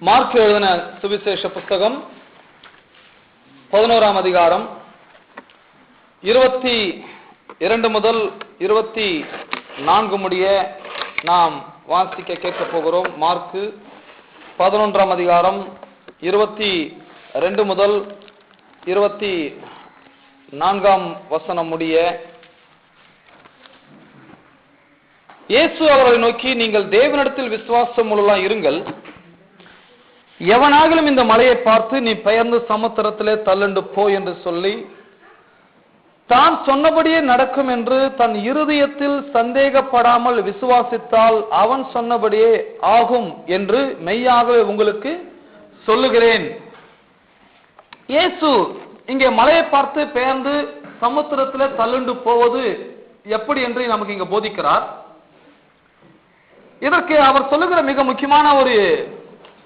Mark எழுதின சுவிசேஷ புஸ்தகம் 11ஆம் அதிகாரம் 22 முதல் 24 முடிய நாம் வாசிக்க கேட்க போகிறோம். மார்க் 11ஆம் அதிகாரம் 22 முதல் 24ஆம் வசனம் முடிய. இயேசு அவர்களை நோக்கி, நீங்கள் தேவனிடத்தில் விசுவாசம் உள்ளவர்களாய் இருங்கள். எவனாகிலும் இந்த மலையை பார்த்து நீ பெயர்ந்து சமுத்திரத்திலே தள்ளுண்டு போ என்று சொல்லி தான் சொன்னபடியே நடக்கும் என்று தன் இருதயத்தில் சந்தேகப்படாமல் விசுவாசித்தால் அவன் சொன்னபடியே ஆகும் என்று மெய்யாகவே உங்களுக்கு சொல்லுகிறேன். இயேசு இங்கே மலையை பார்த்து பெயர்ந்து சமுத்திரத்திலே தள்ளுண்டு போவது எப்படி என்று நமக்கு இங்க போதிக்கிறார். இதற்கு அவர் சொல்லுகிற மிக முக்கியமான ஒரு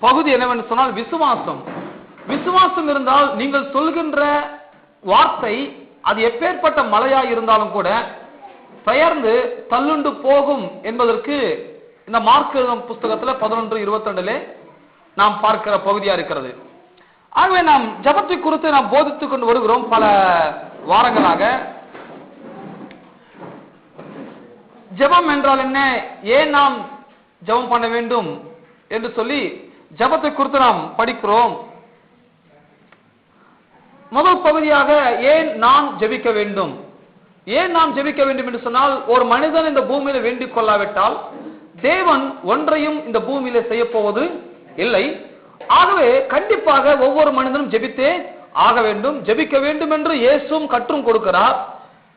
பகுதி என்னவென்று சொன்னால் விசுவாசம். விசுவாசம் இருந்தால் நீங்கள் சொல்கின்ற வார்த்தை அது எப்பேற்பட்ட மலையா இருந்தாலும் கூட பெயர்ந்து தள்ளுண்டு போகும் என்பதற்கு இந்த மார்க் புஸ்தகத்தில் 11:22 நாம் பார்க்கிற பகுதியா இருக்கிறது. ஆகவே நாம் ஜபத்தை குறித்து நாம் போதித்துக் கொண்டு வருகிறோம் பல வாரங்களாக. ஜபம் என்றால் என்ன, ஏன் நாம் ஜபம் பண்ண வேண்டும் என்று சொல்லி ஜபத்தை குறித்து நாம் படிக்கிறோம். முதல் பகுதியாக ஏன் நாம் ஜெபிக்க வேண்டும். ஏன் நாம் ஜெபிக்க வேண்டும் என்று சொன்னால், ஒரு மனிதன் இந்த பூமியில வேண்டிக் கொள்ளாவிட்டால் தேவன் ஒன்றையும் இந்த பூமியில செய்ய போவது இல்லை. ஆகவே கண்டிப்பாக ஒவ்வொரு மனிதனும் ஜெபித்தே ஆக வேண்டும். ஜெபிக்க வேண்டும் என்று இயேசுவும் கற்றும் கொடுக்கிறார்.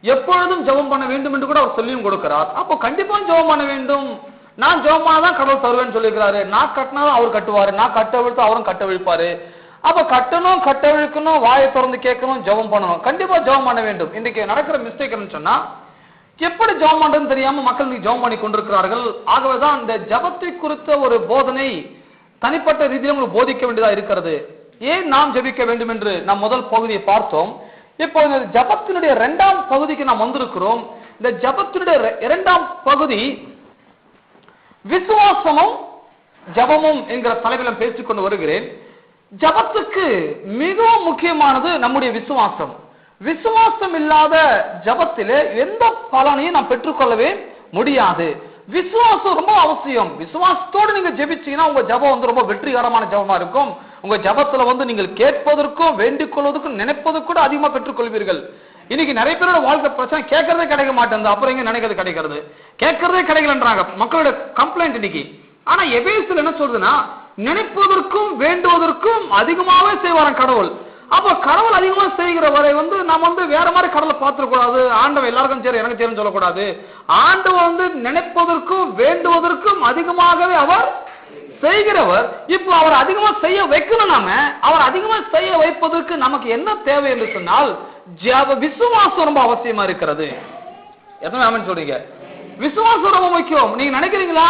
எப்பொழுதும் ஜெபம் பண்ண வேண்டும் என்று கூட அவர் சொல்லியும் கொடுக்கிறார். அப்போ கண்டிப்பா ஜெபம் பண்ண வேண்டும். நான் ஜெபமானதான் கடவுள் தருவேன்னு சொல்லியிருக்கிறாரு. நான் கட்டினாலும் அவர் கட்டுவாரு, நான் கட்டவிழ்த்து அவரும் கட்டவிழ்ப்பாரு. அப்ப கட்டணும், கட்டவிழ்க்கணும், வாயை திறந்து கேட்கணும், ஜெபம் பண்ணணும். கண்டிப்பா ஜெபம் பண்ண வேண்டும். இன்னைக்கு நடக்கிற மிஸ்டேக் என்னன்னு சொன்னா, எப்படி ஜெபம் பண்றதுன்னு தெரியாம மக்கள் ஜெபம் பண்ணி கொண்டிருக்கிறார்கள். ஆகவேதான் இந்த ஜெபத்தை குறித்த ஒரு போதனை தனிப்பட்ட ரீதியில் உங்களுக்கு போதிக்க வேண்டியதா இருக்கிறது. ஏன் நாம் ஜெபிக்க வேண்டும் என்று நாம் முதல் பகுதியை பார்த்தோம். இப்போ இந்த ஜெபத்தினுடைய 2ஆம் பகுதிக்கு நாம் வந்திருக்கிறோம். இந்த ஜெபத்தினுடைய 2ஆம் பகுதி விசுவாசமும் ஜபமும் என்கிற தலைப்பில் பேசிக் கொண்டு வருகிறேன். ஜபத்துக்கு மிகவும் முக்கியமானது நம்முடைய விசுவாசம். விசுவாசம் இல்லாத ஜபத்திலே எந்த பலனையும் நாம் பெற்றுக்கொள்ளவே முடியாது. விசுவாசம் ரொம்ப அவசியம். விசுவாசத்தோடு நீங்க ஜெபிச்சீங்கன்னா உங்க ஜபம் ரொம்ப வெற்றிகரமான ஜபமா இருக்கும். உங்க ஜபத்துல நீங்கள் கேட்பதற்கும் வேண்டிக் கொள்வதற்கும் நினைப்பதற்கு கூட அதிகமா பெற்றுக்கொள்வீர்கள். இன்னைக்கு நிறைய பேரோட வாழ்க்கை பிரச்சனை, கேட்கறதே கிடைக்க மாட்டேங்குது, அப்புறம் எங்க நினைக்கிறது கிடைக்கிறது, கேட்கறதே கிடைக்கலன்றாங்க மக்களோட கம்ப்ளைண்ட் இன்னைக்கு. ஆனா எபேசியர் என்ன சொல்றதுன்னா, நினைப்பதற்கும் வேண்டுவதற்கும் அதிகமாவே செய்வாராம் கடவுள். அப்ப கடவுள் அதிகமா செய்கிற வரை நம்ம வேற மாதிரி கடவுளை பார்த்துட கூடாது. ஆண்டவன் எல்லாருக்கும் சரி எனக்கு சரின்னு சொல்லக்கூடாது. ஆண்டவன் நினைப்பதற்கும் வேண்டுவதற்கும் அதிகமாகவே அவர் செய்கிறவர். இப்போ அவர் அதிகமா செய்ய வைக்கணும். நாம அவர் அதிகமா செய்ய வைப்பதற்கு நமக்கு என்ன தேவை என்று சொன்னால், விசுவாசம் ரொம்ப அவசியமா இருக்கிறது. எத்தனை ஆமென் சொல்றீங்க? விசுவாசம் ரொம்ப முக்கியம். நீங்க நினைக்கிறீங்களா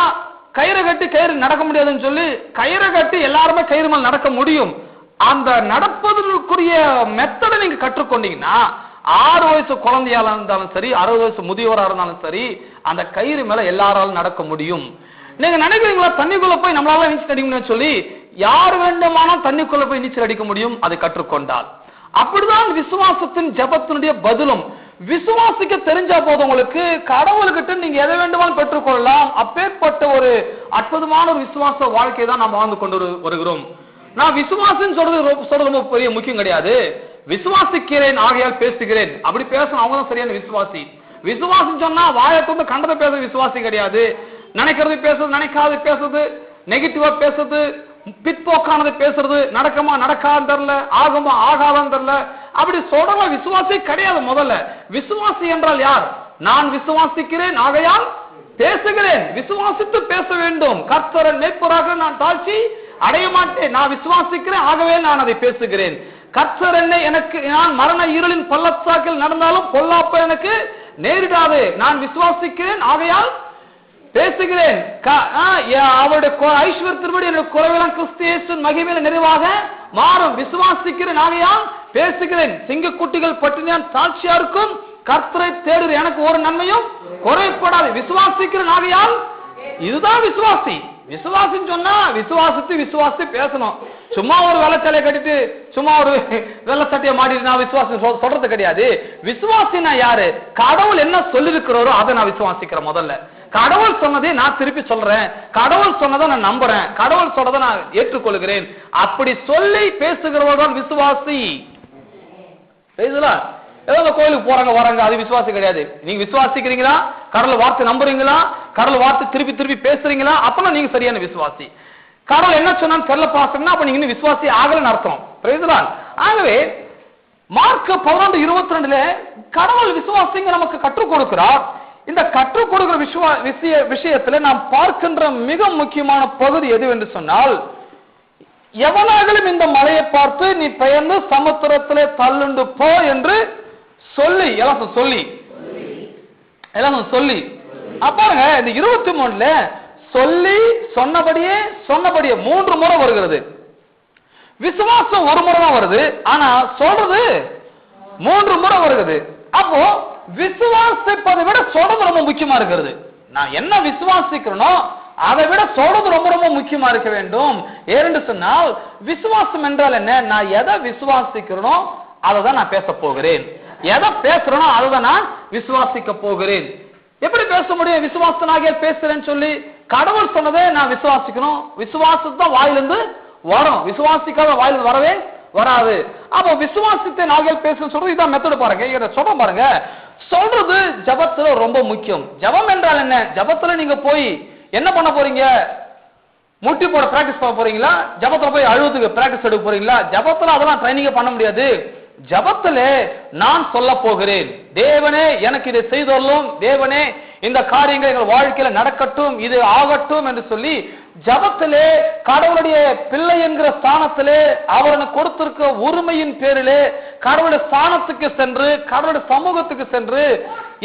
கயிறை கட்டி கயிறு நடக்க முடியாதுன்னு சொல்லி? கயிறை கட்டி எல்லாருமே கயிறு மேல் நடக்க முடியும். அந்த நடப்பதற்குரிய மெத்தடை நீங்க கற்றுக்கொண்டீங்கன்னா 6 வயசு குழந்தையால இருந்தாலும் சரி, 60 வயசு முதியவராக இருந்தாலும் சரி, அந்த கயிறு மேல எல்லாராலும் நடக்க முடியும். நீங்க நினைக்கிறீங்களா தண்ணிக்குள்ள போய் நம்மளால நீச்சல் அடிக்க முடியும்னு சொல்லி? யார் வேண்டுமானால் தண்ணிக்குள்ள போய் நீச்சல் அடிக்க முடியும், அதை கற்றுக்கொண்டால். அப்படிதான் விசுவாசத்தின் ஜபத்தினுடைய பதிலும். விசுவாசிக்க தெரிஞ்சா போதும் உங்களுக்கு, கடவுள்கிட்ட நீங்க எதை வேண்டுமானும் பெற்றுக்கொள்ளலாம். அப்பேற்பட்ட ஒரு அற்புதமான ஒரு விசுவாச வாழ்க்கையை தான் நாம் வாழ்ந்து கொண்டு வருகிறோம். நான் விசுவாசம் சொல்றது ரொம்ப பெரிய முக்கியம் கிடையாது. விசுவாசிக்கிறேன் ஆகையால் பேசுகிறேன், அப்படி பேசணும், அவங்க தான் சரியான விசுவாசி. விசுவாசம் சொன்னா வாயத்தோடு கண்டதை பேசுறது விசுவாசி கிடையாது. நினைக்கிறது பேசுறது, நினைக்காது பேசுறது, நெகட்டிவா பேசுறது, பிற்போக்கானது பேசுறது, நடக்குமா நடக்காதுன்னு தெரியல, ஆகுமா ஆகாதான்னு தெரியல, அப்படி சொல்ற விசுவாசி கிடையாது. முதல்ல விசுவாசி என்றால் யார்? நான் விசுவாசிக்கிறேன் ஆகையால் பேசுகிறேன். விசுவாசித்து பேச வேண்டும். கர்த்தரின் மேய்ப்பராக நான் தாழ்ச்சி அடைய மாட்டேன். நான் விசுவாசிக்கிறேன் ஆகவே நான் அதை பேசுகிறேன். கர்த்தர் என்னை எனக்கு நான் மரண இருளின் பள்ளத்தாக்கில் நடந்தாலும் பொல்லாப்ப எனக்கு நேரிடாது. நான் விசுவாசிக்கிறேன் ஆகையால் பேசுகிறேன். அவருடைய ஐஸ்வர்யத்தின்படி என்னுடைய குறைவெல்லாம் கிறிஸ்து இயேசுவின் மகிமையில நிறைவாக மாறும். விசுவாசிக்கிறேன் ஆகையால் பேசுகிறேன். சிங்கக்குட்டிகள் பட்டினியான் சாட்சியா இருக்கும். கர்த்தரை தேடுகிற எனக்கு ஒரு நன்மையும் குறைப்படாது. விசுவாசிக்கிறேன் ஆகையால், இதுதான் விசுவாசி. விசுவாசம் சொன்னா விசுவாசித்து பேசணும். சும்மா ஒரு வெள்ளச்சலையை கட்டிட்டு சும்மா ஒரு வெள்ள சட்டையை மாட்டிட்டு நான் விசுவாசம் சொல்றது கிடையாது. விசுவாசினா யாரு? கடவுள் என்ன சொல்லிருக்கிறாரோ அதை நான் விசுவாசிக்கிறேன். முதல்ல கடவுள் சொன்னதை நான் திருப்பி சொல்றேன், கடவுள் சொன்னதை நான் நம்புறேன், கடவுள் சொன்னதை நான் ஏற்றுக்கொள்கிறேன். அப்படி சொல்லி பேசுகிறவர்கள் விசுவாசி. ஏதோ கோயிலுக்கு போறாங்க வராங்க, அது விசுவாசி கிடையாது. நீங்க விசுவாசிக்கிறீங்களா? கடவுள் வார்த்தை நம்புறீங்களா? கடவுள் வார்த்தை திருப்பி பேசுறீங்களா? அப்பெல்லாம் நீங்க சரியான விசுவாசி. கடவுள் என்ன சொன்னான்னு தெரியல பாசம்னா அப்ப நீங்க இன்னும் விசுவாசி ஆகலன்னு அர்த்தம். ஆகவே மார்க் 11:22 கடவுள் விசுவாசிங்க நமக்கு கற்றுக் கொடுக்கிறார். இந்த கற்றுக் கொடுக்கிற விஷயத்துல நாம் பார்க்கின்ற மிக முக்கியமான பகுதி எது என்று சொன்னால், எவனாகலும் இந்த மலையை பார்த்து நீ பெயர்ந்து சமுத்திரத்திலே தள்ளுண்டு போ என்று சொல்லி அப்பாருங்க. இந்த 23ல சொல்லி சொன்னபடியே 3 முறை வருகிறது. விசுவாசம் ஒரு முறை தான் வருது, ஆனா சொல்றது 3 முறை வருகிறது. அப்போ விசுவாசிப்பதை விட சொல்றது ரொம்ப முக்கியமா இருக்கிறது. நான் என்ன விசுவாசிக்கிறனோ அதை விட சொல்றது ரொம்ப முக்கியமா இருக்க வேண்டும். ஏனென்று சொன்னால் விசுவாசம் என்றால் என்ன? நான் எதை விசுவாசிக்கிறனோ அதை தான் நான் பேச போகிறேன், எதை பேசுறனோ அதை தான் நான் விசுவாசிக்க போகிறேன். எப்படி பேச முடியும்? விசுவாசனாக பேசுறேன்னு சொல்லி கடவுள் சொன்னதே நான் விசுவாசிக்கணும். விசுவாசத்தான் வாயிலிருந்து வரும், விசுவாசிக்காத வாயிலிருந்து வரவே வராது. அப்போ விசுவாசத்தை நாங்கள் பேச சொல்றது இதான் மெத்தட் பாருங்க. சொல்ற பாருங்க, சொல்றது ஜபத்துல ரொம்ப முக்கியம். ஜபம் என்றால் என்ன? ஜபத்துல நீங்க போய் என்ன பண்ண போறீங்க? முட்டி போட பிராக்டிஸ் பண்ண போறீங்களா? ஜபத்துல போய் அழுவதுக்கு பிராக்டிஸ் எடுக்க போறீங்களா? ஜபத்துல அதெல்லாம் ட்ரைனிங் பண்ண முடியாது. ஜபத்துல நான் சொல்ல போகிறேன், தேவனே எனக்கு இதை செய்தோம், தேவனே இந்த காரியங்கள் எங்கள் வாழ்க்கையில நடக்கட்டும், இது ஆகட்டும் என்று சொல்லி ஜபத்திலே கடவுளுடைய பிள்ளை என்கிற ஸ்தானத்திலே அவருக்கு கொடுத்திருக்க உரிமையின் பேரிலே கடவுளுடைய ஸ்தானத்துக்கு சென்று கடவுளுடைய சமூகத்துக்கு சென்று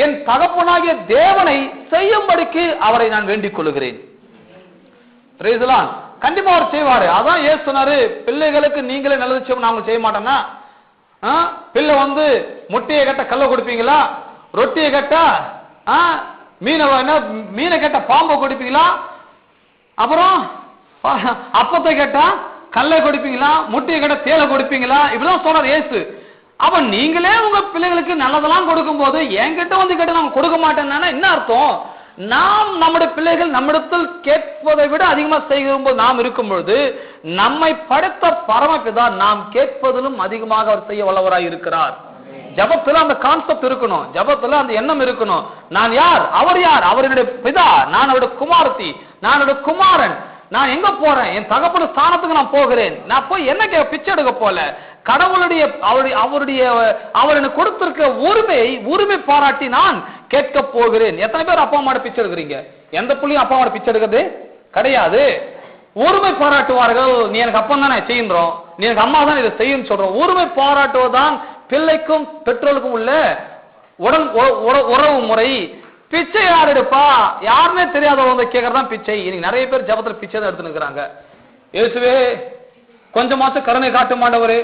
என் தகப்பனாகிய தேவனை செய்யும்படிக்கு அவரை நான் வேண்டிக் கொள்கிறேன். கண்டிப்பா அவர் செய்வாரு. அதான் ஏசு சொன்னாரு, பிள்ளைகளுக்கு நீங்களே நல்லது செய்யணும், அவங்க செய்ய மாட்டோம்னா பிள்ளை முட்டையை கட்ட கல்ல கொடுப்பீங்களா? ரொட்டியை கட்ட மீனை கட்ட பாம்பை கொடுப்பீங்களா? அப்புறம் அப்பத்தை கேட்டா கல்லை கொடுப்பீங்களா? முட்டையை கேட்ட தேலை கொடுப்பீங்களா? இப்படிதான் சொல்றாரு இயேசு. அப்ப நீங்களே உங்க பிள்ளைகளுக்கு நல்லதெல்லாம் கொடுக்கும் போது என்கிட்ட கேட்டு நம்ம கொடுக்க மாட்டேன்னா என்ன அர்த்தம்? நாம் நம்முடைய பிள்ளைகள் நம்மிடத்தில் கேட்பதை விட அதிகமா செய்யும் போது நாம் இருக்கும் பொழுது நம்மை படைத்த பரமபிதா நாம் கேட்பதிலும் அதிகமாக அவர் செய்ய வல்லவராய் இருக்கிறார். ஜபத்துல அந்த கான்செப்ட் இருக்கணும், ஜபத்துல அந்த எண்ணம் இருக்கணும். நான் யார்? அவர் யார்? அவருடைய பிதா, நான் அவருடைய குமாரத்தி, நான் அவருடைய குமாரன். நான் எங்க போறேன்? என் தகப்பன ஸ்தானத்துக்கு நான் போகிறேன். நான் போய் என்ன பிச்சை எடுக்க போல, கடவுளுடைய அவர் எனக்கு கொடுத்திருக்க உரிமை பாராட்டி நான் கேட்க போகிறேன். எத்தனை பேர் அப்பா அம்மாவோட பிச்சை எடுக்கிறீங்க? எந்த புள்ளியும் அப்பா அம்மாவோட பிச்சை எடுக்கிறது கிடையாது. உரிமை பாராட்டுவார்கள். நீ எனக்கு அப்பா தானே செய்யறோம், நீ எனக்கு அம்மா தான் இதை செய்யும் சொல்றோம். உரிமை பாராட்டுவதுதான் பிள்ளைக்கும் பெற்றோருக்கும் உள்ள உறவு முறை. பிச்சை யார் எடுப்பா? யாருமே தெரியாதவங்க கேட்கறதான் பிச்சை. இன்னைக்கு நிறைய பேர் ஜபத்துல பிச்சை தான் எடுத்துன்னு இருக்கிறாங்க. இயேசுவே கொஞ்சமாச்சும் கருணை காட்ட மாண்டவரே,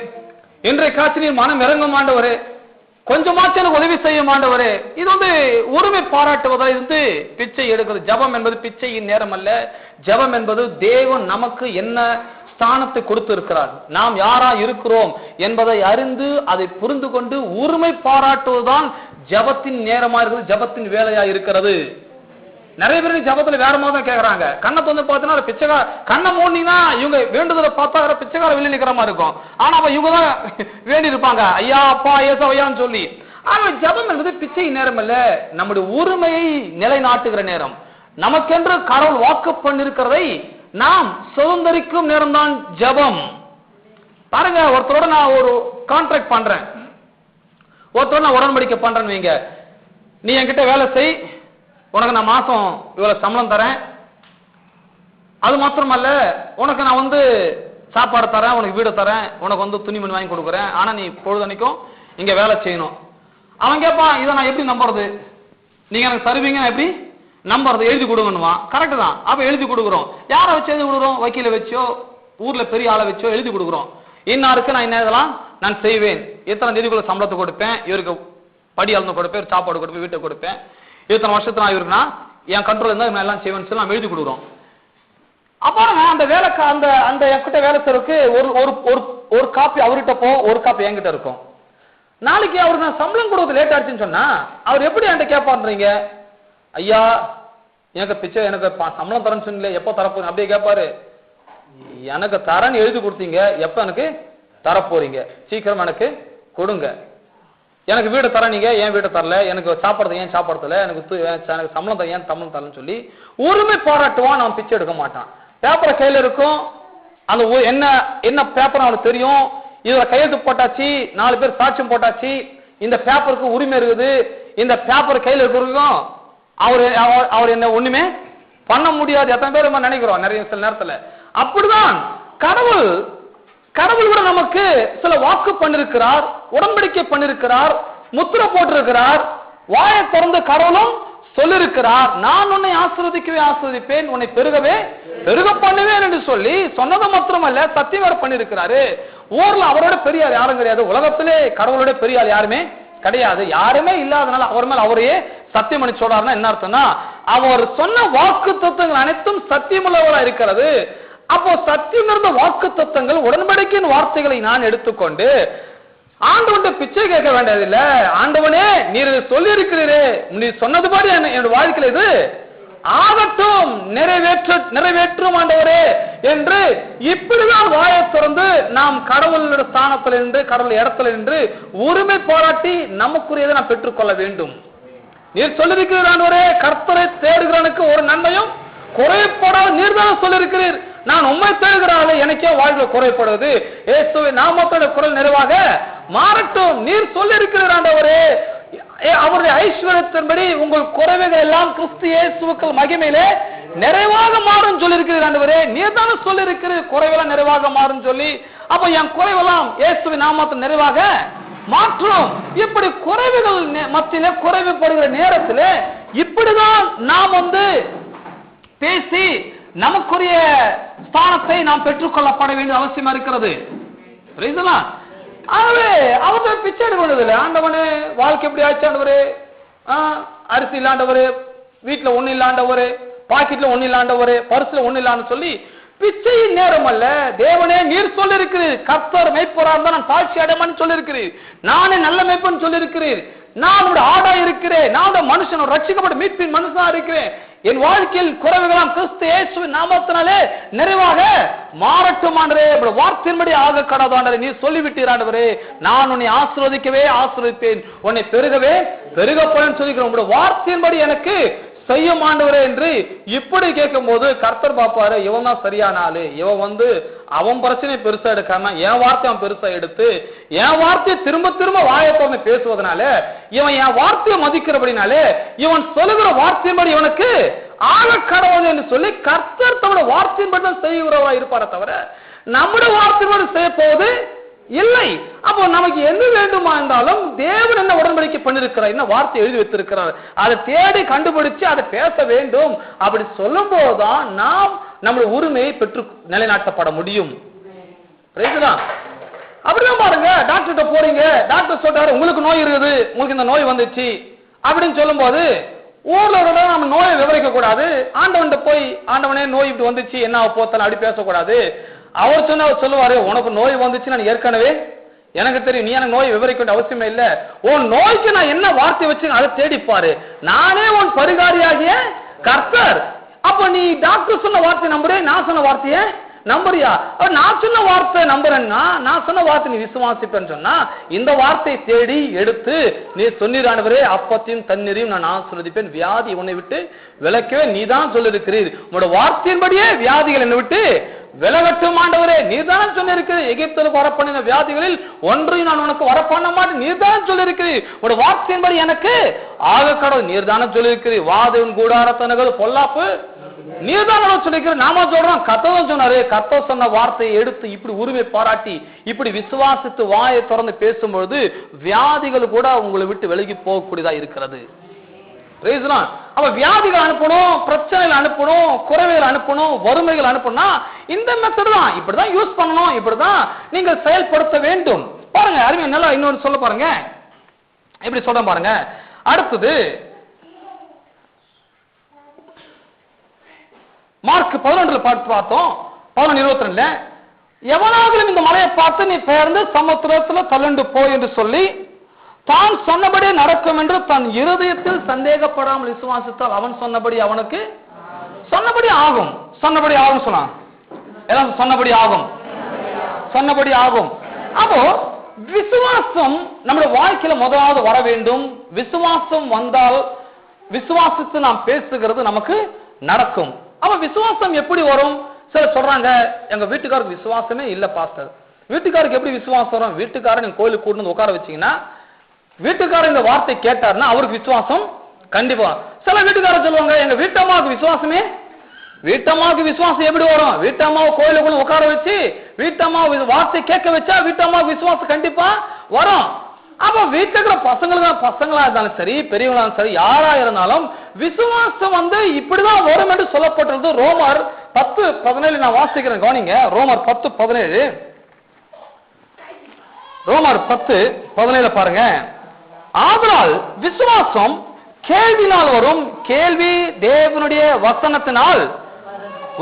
இன்றைய காட்சி மனம் இறங்க மாண்டவரே, கொஞ்சமாச்சும் எனக்கு உதவி செய்ய மாண்டவரே. இது உரிமை பாராட்டுவதா? இது பிச்சை எடுக்கிறது. ஜபம் என்பது பிச்சையின் நேரம் அல்ல. ஜபம் என்பது தேவன் நமக்கு என்ன ஸ்தானத்தை கொடுத்து இருக்கிறார், நாம் யாரா இருக்கிறோம் என்பதை அறிந்து அதை புரிந்து கொண்டு உரிமை பாராட்டுவதுதான் ஜபத்தின் நேரமா இருக்குது, ஜபத்தின் வேலையா இருக்கிறது. நிறைய பேருக்கு ஜபத்துல வேற மாதிரி தான் கேட்கறாங்க. கண்ணை பார்த்தீங்கன்னா பிச்சைக்கார கண்ணை மூடினா இவங்க வேண்டுதலை பார்த்தா பிச்சைக்கார வெளியே நிக்கிற மாதிரி இருக்கும். ஆனா அப்ப இவங்க தான் வேண்டி இருப்பாங்க, ஐயா அப்பா ஏசோ ஐயான்னு சொல்லி. ஆனா ஜபம் என்பது பிச்சை நேரம் அல்ல, நம்முடைய உரிமையை நிலைநாட்டுகிற நேரம். நமக்கென்று கடவுள் வாக்கு பண்ணிருக்கிறதை நாம் சுதந்திரிக்கும் நேரம் தான் ஜபம். பாருங்க, ஒருத்தரோட நான் ஒரு கான்ட்ராக்ட் பண்றேன், ஒருத்தரோட நான் உடன்படிக்கை பண்றேன்னு வைங்க. நீ என்கிட்ட வேலை செய், உனக்கு நான் மாசம் இவ்வளவு சம்பளம் தரேன், அது மாத்திரமல்ல உனக்கு நான் சாப்பாடு தரேன், உனக்கு வீடு தரேன், உனக்கு துணிமணி வாங்கி கொடுக்குறேன், ஆனா நீ பொழுதனைக்கும் இங்க வேலை செய்யணும். அவன் கேட்பான், இதை நான் எப்படி நம்புறது? நீங்க எனக்கு தருவீங்க, எப்படி நம்புறது? எழுதி கொடுங்கன்னுவான். கரெக்ட் தான். அப்ப எழுதி கொடுக்குறோம். யாரை வச்சு எழுதி கொடுக்குறோம்? வக்கீல வச்சோ ஊர்ல பெரிய ஆளை வச்சோ எழுதி கொடுக்குறோம். இன்னாருக்கு நான் என்ன இதெல்லாம் நான் செய்வேன், எத்தனை தேதிக்குள்ள சம்பளத்தை கொடுப்பேன், இவருக்கு படி அளந்து கொடுப்பேன், சாப்பாடு கொடுப்பேன், வீட்டை கொடுப்பேன், இத்தனை வருஷத்துல நான் இவருக்குனா என் கண்ட்ரோல் இருந்தா நான் எல்லாம் செய்வேன்னு சொல்லி நம்ம எழுதி கொடுக்குறோம். அப்புறம் அந்த வேலைக்கு அந்த அந்த என்கிட்ட வேலை செய்யறதுக்கு ஒரு காப்பி அவர்கிட்ட ஒரு காப்பி என்கிட்ட இருக்கும். நாளைக்கு அவருக்கு நான் சம்பளம் கொடுத்து லேட் ஆச்சுன்னு சொன்னா அவர் எப்படி என்கிட்ட கேட்பான்றீங்க? ஐயா எனக்கு பிச்சை எனக்கு சம்பளம் தரேன்னு சொன்னீங்களே, எப்போ தரப்போறீங்க? அப்படியே கேட்பாரு. எனக்கு தரேன்னு எழுதி கொடுத்தீங்க, எப்ப எனக்கு தரப்போறீங்க? சீக்கிரம் எனக்கு கொடுங்க. எனக்கு வீடு தர, நீங்க ஏன் வீடு தரல, எனக்கு சாப்பிடுறது ஏன் சாப்பிடல, எனக்கு சம்பளம் தர ஏன் சம்பளம் தரலன்னு சொல்லி உரிமை பாராட்டுவான். அவன் பிச்சை எடுக்க மாட்டான். பேப்பரை கையில இருக்கும், அந்த என்ன என்ன பேப்பர் அவனுக்கு தெரியும். இதுல கையெழுத்து போட்டாச்சு, 4 பேர் சாட்சியம் போட்டாச்சு, இந்த பேப்பருக்கு உரிமை இருக்குது, இந்த பேப்பர் கையில இருக்கிறதும் அவர் என்ன ஒண்ணுமே பண்ண முடியாது. எத்தனை பேர் நம்ம நினைக்கிறோம் நிறைய சில நேரத்துல. அப்படிதான் கடவுள் கூட நமக்கு சில வாக்கு பண்ணிருக்கிறார், உடன்படிக்கை பண்ணிருக்கிறார், முத்திரை போட்டிருக்கிறார். வாயை திறந்து கடவுளும் சொல்லிருக்கிறார், நான் உன்னை ஆசீர்வதிக்கவே ஆசீர்வதிப்பேன், உன்னை பெருகவே பெருக பண்ணுவேன் என்று சொல்லி சொன்னது மாத்திரமல்ல, சத்தியம் வேற பண்ணிருக்கிறாரு. ஊர்ல அவரோட பெரிய ஆள் யாரும் கிடையாது, உலகத்திலே கடவுளோட பெரிய ஆள் யாருமே கிடையாது. யாருமே இல்லாதனால அவர் மேல அவரையே சத்தியம் பண்ணி சொல்றாருன்னா என்ன அர்த்தம்னா, அவர் சொன்ன வாக்கு தத்துவங்கள் அனைத்தும் சத்தியமுள்ளவரா இருக்கிறது. அப்போ சத்தியம் இருந்த வாக்கு தத்துவங்கள் உடன்படிக்கையின் வார்த்தைகளை நான் எடுத்துக்கொண்டு ஆண்டவன் பிச்சை கேட்க வேண்டியதில்லை. ஆண்டவனே நீர் சொல்லி இருக்கிறீரே, நீர் சொன்னதுபடி என்னோட வாழ்க்கையில் இது ஆகட்டும், நிறைவேற்றும் ஆண்டவரே என்று இப்படிதான் வாயை திறந்து நாம் கடவுளோட ஸ்தானத்தில் நின்று கடவுள் இடத்துல நின்று உரிமை பாராட்டி நமக்குரியதை நாம் பெற்றுக்கொள்ள வேண்டும். நீர் சொல்லிருக்கிறீர் ஆண்டவரே, கர்த்தரை தேடுகிறவனுக்கு ஒரு நன்மையும் குறைப்படாத நீர் தான் சொல்லிருக்கிறீர். நான் உண்மை தேடுகிறாள், எனக்கே வாழ்க்கை குறைப்படுவது, இயேசுவின் நாமத்தோட குரல் நிறைவாக மாறட்டும். நீர் சொல்லிருக்கிறார் ஆண்டவரே, அவருடைய ஐஸ்வர்யத்தின்படி உங்கள் குறைவுகள் எல்லாம் கிறிஸ்து இயேசுவுக்கு மகிமையிலே நிறைவாக மாறும் சொல்லிருக்கிறீர் ஆண்டவரே. நீர் தானே சொல்லிருக்கிறீர் குறைவெல்லாம் நிறைவாக மாறும் சொல்லி. அப்ப என் குறைவெல்லாம் இயேசுவின் நாமத்தில் நிறைவாக மாற்றும். இப்படி குறைவுகள் மத்தியிலே குறைவுபடுகிற நேரத்தில் இப்படிதான் நாம் பேசி நமக்குரிய ஸ்தானத்தை நாம் பெற்றுக்கொள்ளப்பட வேண்டிய அவசியம் இருக்கிறது. ஆகவே அவர் பிச்சை எடுக்கொண்டதில்லை. ஆண்டவனே வாழ்க்கை எப்படி ஆச்சு ஆண்டவரே, அரிசி இல்லாண்டவரு, வீட்டுல ஒண்ணு இல்லாண்டவரு, பாக்கெட்ல ஒண்ணு இல்லாண்டவரு, பர்சுல ஒண்ணு இல்லான்னு சொல்லி பிச்சையின் நேரம் அல்ல. தேவனே நீர் சொல்லி இருக்கிறீர், கர்த்தர் மெய்ப்பொருளா இருந்தா நான் சாட்சி அடைமான்னு சொல்லி இருக்கிறீர், நானே நல்ல மெய்ப்பன்னு சொல்லி இருக்கிறீர், நான் ஆடா இருக்கிறேன், நான் மனுஷன் ரட்சிக்கப்பட்ட மீட்பின் மனுஷனா இருக்கிறேன், என் வாழ்க்கையில் குறைவுகளாம் கிறிஸ்து இயேசுவின் நாமத்தினாலே நிறைவாக மாறட்டும் ஆண்டவரே, வார்த்தையின்படி ஆக கடவுள் நீ சொல்லிவிட்டீர் ஆண்டவரே, நான் உன்னை ஆசீர்வதிக்கவே ஆசீர்வதிப்பேன், உன்னை பெருகவே பெருகப்பேன் சொல்லிக்கிறேன், உங்களுடைய வார்த்தையின்படி எனக்கு செய்யும் ஆண்டவரே என்று இப்படி கேட்கும் போது கர்த்தர் பாப்பாரு, இவன் தான் சரியான ஆளு, இவன் அவன் பிரச்சனை பெருசா எடுக்காம என் வார்த்தை அவன் பெருசா எடுத்து என் வார்த்தையை திரும்ப திரும்ப வாயத்தோட பேசுவதனால, இவன் என் வார்த்தையை மதிக்கிறபடினாலே இவன் சொல்லுகிற வார்த்தையின்படி இவனுக்கு ஆக கடவுள் என்று சொல்லி கர்த்தர் தம்முடைய வார்த்தையின்படி தான் செய்கிறவா இருப்பார தவிர நம்முடைய வார்த்தையோடு செய்ய போவது இல்லை. அப்போ நமக்கு என்ன வேண்டுமா இருந்தாலும் தேவன் என்ன உடன்படிக்கை பண்ணிருக்கிறார், என்ன வார்த்தை எழுதி வைத்திருக்கிறார், அதை தேடி கண்டுபிடிச்சு அதை பேச வேண்டும். அப்படி சொல்லும் போதுதான் நாம் நம்முடைய உரிமையை பெற்று நிலைநாட்டப்பட முடியும். அப்படிதான் பாருங்க, டாக்டர்கிட்ட போறீங்க, டாக்டர் சொல்றாரு உங்களுக்கு நோய் இருக்குது, உங்களுக்கு இந்த நோய் வந்துச்சு அப்படின்னு சொல்லும் போது ஊர்ல நம்ம நோயை விவரிக்க கூடாது. ஆண்டவன் போய் ஆண்டவனே நோய் இப்படி வந்துச்சு என்ன போத்தல அப்படி பேசக்கூடாது. அவர் சொல்லுவாரு, உனக்கு நோய் வந்துச்சு நான் ஏற்கனவே எனக்கு தெரியும், நீ எனக்கு நோய் விவரிக்க வேண்டிய அவசியமே இல்லை, உன் நோய்க்கு நான் என்ன வார்த்தை வச்சு அதை தேடிப்பாரு, நானே உன் பரிகாரியாகிய கர்த்தர். அப்ப நீ டாக்டர் சொன்ன வார்த்தை நம்புறேன், நான் சொன்ன வார்த்தைய நம்புறியா? நான் சொன்ன வார்த்தை நம்புறேன்னா நான் சொன்ன வார்த்தை நீ விசுவாசிப்பேன்னு சொன்னா இந்த வார்த்தை தேடி எடுத்து நீ சொன்னீரானவரே, அப்பத்தையும் தண்ணீரையும் நான் ஆசீர்வதிப்பேன், வியாதி உன்னை விட்டு விலக்கவே நீ தான் சொல்லிருக்கிறீர், உன்னோட வார்த்தையின்படியே வியாதிகள் என்னை விட்டு விலகட்டும் ஆண்டவரே, நீர்தான் சொல்லியிருக்கிறீர், எகிப்தில் வரப்பண்ணின வியாதிகளில் ஒன்றையும் நான் உனக்கு வரப்பண்ண மாட்டேன், நீர்தான் சொல்லியிருக்கிறீர், உடைய வார்த்தையின்படி எனக்கு ஆக கடவுள் நீர்தான சொல்லியிருக்கிறீர், வாதவன் கூடாரத்தனகள் பொல்லாப்பு நீர்தான் சொல்லியிருக்கிற. நாம சொல்றோம் கர்த்தர் சொன்னாரு, கர்த்தர் சொன்ன வார்த்தையை எடுத்து இப்படி உரிமை பாராட்டி இப்படி விசுவாசித்து வாயை திறந்து பேசும்பொழுது வியாதிகள் கூட உங்களை விட்டு விலகி போகக்கூடியதா இருக்கிறது. அப்ப வியாதிகள் அனுப்பணும், பிரச்சனைகள் அனுப்பணும், குறைவுகள் அனுப்பணும், வறுமைகள் அனுப்பணும்னா இந்த மெத்தட் தான், இப்படிதான் யூஸ் பண்ணணும், இப்படிதான் நீங்கள் செயல்படுத்த வேண்டும். பாருங்க அருமை, நல்லா இன்னொரு சொல்ல பாருங்க, எப்படி சொல்ற பாருங்க. அடுத்தது மார்க் 11 பார்த்தோம், 11:22 எவனாகிலும் இந்த மலையை பார்த்து நீ பெயர்ந்து சமுத்திரத்தில் தள்ளுண்டு போய் என்று சொல்லி தான் சொன்னபடி நடக்கும் என்று தன் இருதயத்தில் சந்தேகப்படாமல் விசுவாசித்தால் அவன் சொன்னபடி அவனுக்கு சொன்னபடி ஆகும். சொன்னபடி ஆகும் சொன்னான். எல்லாம் சொன்னபடி ஆகும், சொன்னபடி ஆகும். அப்போ விசுவாசம் நம்முடைய வாழ்க்கையில முதலாவது வர வேண்டும். விசுவாசம் வந்தால் விசுவாசத்தை நாம் பேசுகிறது நமக்கு நடக்கும். அப்ப விசுவாசம் எப்படி வரும்? சிலர் சொல்றாங்க, எங்க வீட்டுக்காரருக்கு விசுவாசமே இல்ல பாஸ்டர். வீட்டுக்காரருக்கு எப்படி விசுவாசம் வரும்? வீட்டுக்காரன் நீங்க கோயிலுக்கு கூட்டு வந்து உட்கார வச்சீங்கன்னா வீட்டுக்காரர் இந்த வார்த்தை கேட்டாருன்னா அவருக்கு விசுவாசம் கண்டிப்பா. சில வீட்டுக்காரர் சொல்லுவாங்க, எங்க வீட்டம்மாவுக்கு விசுவாசமே, வீட்டம்மாவுக்கு விசுவாசம் எப்படி வரும்? வீட்டம்மாவை கோயிலுக்குள்ள உட்கார வச்சு வீட்டம்மாவை வார்த்தை கேட்க வச்சா வீட்டம்மாவுக்கு விசுவாசம் கண்டிப்பா வரும். அப்ப வீட்டுல இருக்கிற பசங்களா இருந்தாலும் சரி, பெரியவங்களா சரி, யாரா இருந்தாலும் விசுவாசம் இப்படிதான் வரும் என்று சொல்லப்பட்டிருந்தது. ரோமர் 10:17 நான் வாசிக்கிறேன், கவனிங்க. ரோமர் 10:17, ரோமர் 10:17 பாருங்க. ஆதலால் விசுவாசம் கேள்வினால் வரும், கேள்வி தேவனுடைய வசனத்தினால்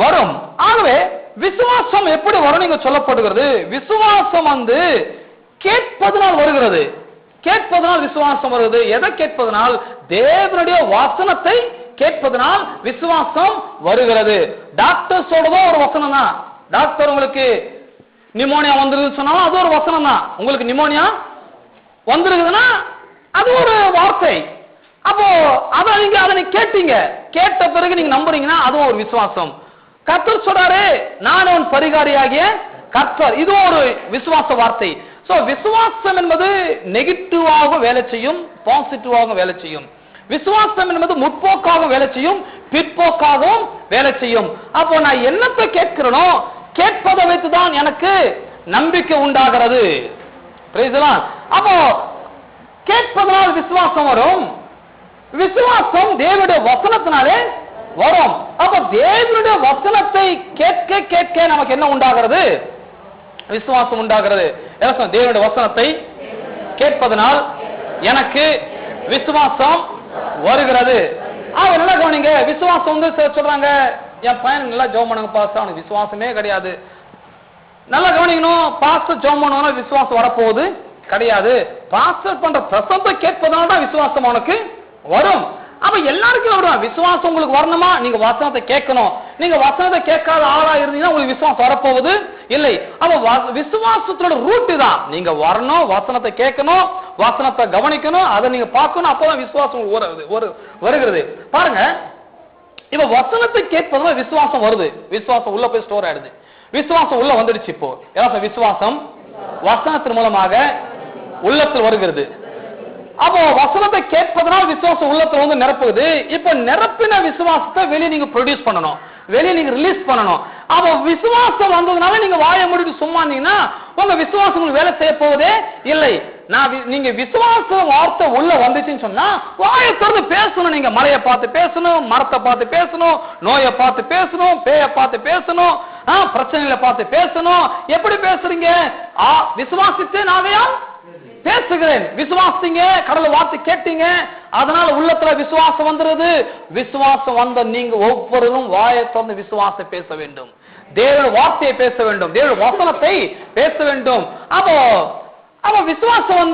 வரும். ஆகவே விசுவாசம் எப்படி வரும் நீங்க சொல்லப்படுகிறது? விசுவாசம் கேட்பதனால் வருகிறது. கேட்பதனால் விசுவாசம் வருகிறது. எதை கேட்பதனால்? தேவனுடைய வசனத்தை கேட்பதனால் விசுவாசம் வருகிறது. டாக்டர் சொல்றதோ ஒரு வசனம் தான். டாக்டர் உங்களுக்கு நிமோனியா வந்துருது சொன்னாலும் அது ஒரு வசனம் தான். உங்களுக்கு நிமோனியா வந்துருக்குதுன்னா அது ஒரு வார்த்தை. அப்போ அதை கேட்டீங்க, கேட்ட பிறகு நீங்க நம்புறீங்கன்னா அதுவும் ஒரு விசுவாசம். கர்த்தர் சொல்றாரு, நான் உன் பரிகாரியாகிய கர்த்தர், இது ஒரு விசுவாச வார்த்தை. சோ விசுவாசம் என்பது நெகட்டிவாக வேலை செய்யும், பாசிட்டிவாக வேலை செய்யும். விசுவாசம் என்பது முற்போக்காக வேலை செய்யும், பிற்போக்காகவும் வேலை செய்யும். அப்போ நான் என்னத்தை கேட்கிறேனோ கேட்பதை வைத்துதான் எனக்கு நம்பிக்கை உண்டாகிறது. அப்போ கேட்பதனால் விசுவாசம் வரும். விசுவாசம் தேவனுடைய வசனத்தினாலே வரும். அப்ப தேவனுடைய வசனத்தை கேட்க கேட்க நமக்கு என்ன உண்டாகிறது? விசுவாசம் உண்டாகிறது. தேவனுடைய வசனத்தை கேட்பதனால் எனக்கு விசுவாசம் வருகிறது. நல்லா கவனிங்க. விசுவாசம் சொல்றாங்க, என் பையன் நல்லா ஜெபம் பண்ணுங்க பாஸ்டர், அவனுக்கு விசுவாசமே கிடையாது. நல்லா கவனிக்கணும். பாஸ்டர் ஜெபம் பண்ணுவாங்க, விசுவாசம் வரப்போகுது கிடையாது. பாஸ்டர் பண்ற பிரசங்கத்தை கேட்பதனால தான் விசுவாசம் அவனுக்கு வரும். அப்ப எல்லாருக்கும் வரும். விசுவாசம் உங்களுக்கு வரணுமா? நீங்க வசனத்தை கேட்கணும். நீங்க வசனத்தை கேட்காத ஆளா இருந்தீங்கன்னா உங்களுக்கு விசுவாசம் வரப்போகுது இல்லை. அப்ப விசுவாசத்தோட ரூட் தான். நீங்க வரணும், வசனத்தை கேட்கணும், வசனத்தை கவனிக்கணும், அதை நீங்க பார்க்கணும். அப்பதான் விசுவாசம் வருகிறது. பாருங்க, இப்ப வசனத்தை கேட்பதுல விசுவாசம் வருது. விசுவாசம் உள்ள போய் ஸ்டோர் ஆயிடுது. விசுவாசம் உள்ள வந்துடுச்சு. இப்போ விசுவாசம் வசனத்தின் மூலமாக உள்ளத்தில் வருகிறது. அப்போ வசனத்தை கேட்பதனால் விசுவாசம் உள்ளத்துல நிரப்புது. இப்ப நிரப்பின விசுவாசத்தை வெளியே நீங்க ப்ரொடியூஸ் பண்ணணும், வெளியே நீங்க ரிலீஸ் பண்ணணும். அப்போ விசுவாசம் வந்ததுனால நீங்க வாயை மூடிட்டு சும்மா இருந்தீங்கன்னா உங்க விசுவாசம் வேலை செய்ய போவதே இல்லை. நீங்க விசுவாச வார்த்தை உள்ள வந்துச்சுன்னு சொன்னா வாயை திறந்து பேசணும். நீங்க மலையை பார்த்து பேசணும், மரத்தை பார்த்து பேசணும், நோயை பார்த்து பேசணும், பேயை பார்த்து பேசணும், பிரச்சனைகளை பார்த்து பேசணும். எப்படி பேசுறீங்க? விசுவாசித்தே நாவையா பேசுகிறேன். விசுவாசிங்க, கடவுளை வார்த்தை கேட்டீங்க, அதனால உள்ளத்துல விசுவாசம் வந்துருது. விசுவாசம் வந்த நீங்க ஒவ்வொருவரும் வாயை திறந்து விசுவாசம் பேச வேண்டும். தேவனுடைய வார்த்தையை பேச வேண்டும், தேவனுடைய வசனத்தை பேச வேண்டும். அப்போ விசுவாசம்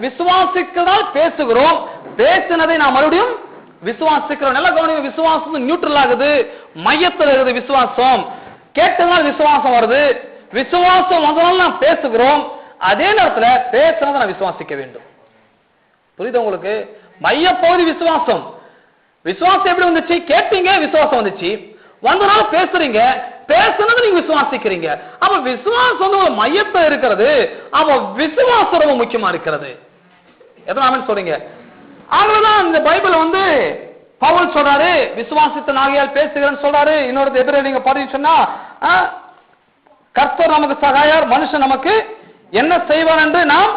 விசுவாசிக்கிறதால் பேசுகிறோம். பேசினதை நாம் மறுபடியும் விசுவாசிக்கிறோம். நல்லா கவனிங்க. விசுவாசம் நியூட்ரல் ஆகுது, மையத்தில் இருக்குது விசுவாசம். கேட்டதால் விசுவாசம் வருது. விசுவாசம் வந்ததால் நாம் பேசுகிறோம். அதே நேரத்தில் பேசுறதை நான் விசுவாசிக்க வேண்டும். புரியுது உங்களுக்கு? மையப்பகுதி விசுவாசம். விசுவாசம் எப்படி வந்துச்சு? கேட்டீங்க, விசுவாசம் வந்துச்சு. வந்தனால பேசுறீங்க, பேசுனது நீங்க விசுவாசிக்கிறீங்க. அப்ப விசுவாசம் ஒரு மையத்தை இருக்கிறது. அப்ப விசுவாசம் ரொம்ப முக்கியமா இருக்கிறது. எத்தனை சொல்றீங்க? ஆகவேதான் இந்த பைபிள் பவுல் சொல்றாரு, விசுவாசத்தின் ஆகையால் பேசுகிறேன்னு சொல்றாரு. இன்னொரு எதிர நீங்க பாத்தீங்கன்னு சொன்னா, கர்த்தர் நமக்கு சகாயார், மனுஷன் நமக்கு என்ன செய்வான் என்று நாம்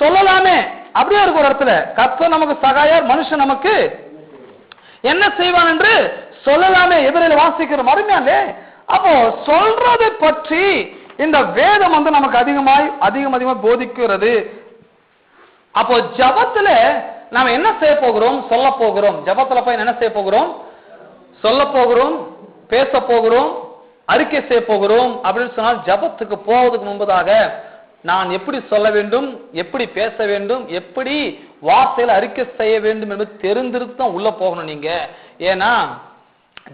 சொல்லலாமே. அப்படியே இருக்கு ஒரு இடத்துல, கர்த்தர் நமக்கு சகாயார், மனுஷன் நமக்கு என்ன செய்வான் என்று சொல்லலாமே. எதிரில் வாசிக்கிற மறுமையாலே. அப்போ சொல்றதை பற்றி இந்த வேதம் நமக்கு அதிகமாக போதிக்கிறது. அப்போ ஜபத்துல நாம என்ன செய்ய போகிறோம்? சொல்ல போகிறோம். ஜபத்துல போய் என்ன செய்ய போகிறோம்? சொல்ல போகிறோம், பேச போகிறோம், அறிக்கை செய்ய போகிறோம் அப்படின்னு சொன்னால் ஜபத்துக்கு போவதற்கு முன்பதாக நான் எப்படி சொல்ல வேண்டும், எப்படி பேச வேண்டும், எப்படி வார்த்தையில் அறிக்கை செய்ய வேண்டும் என்பது தெரிந்திருத்து தான் உள்ள போகணும் நீங்க. ஏன்னா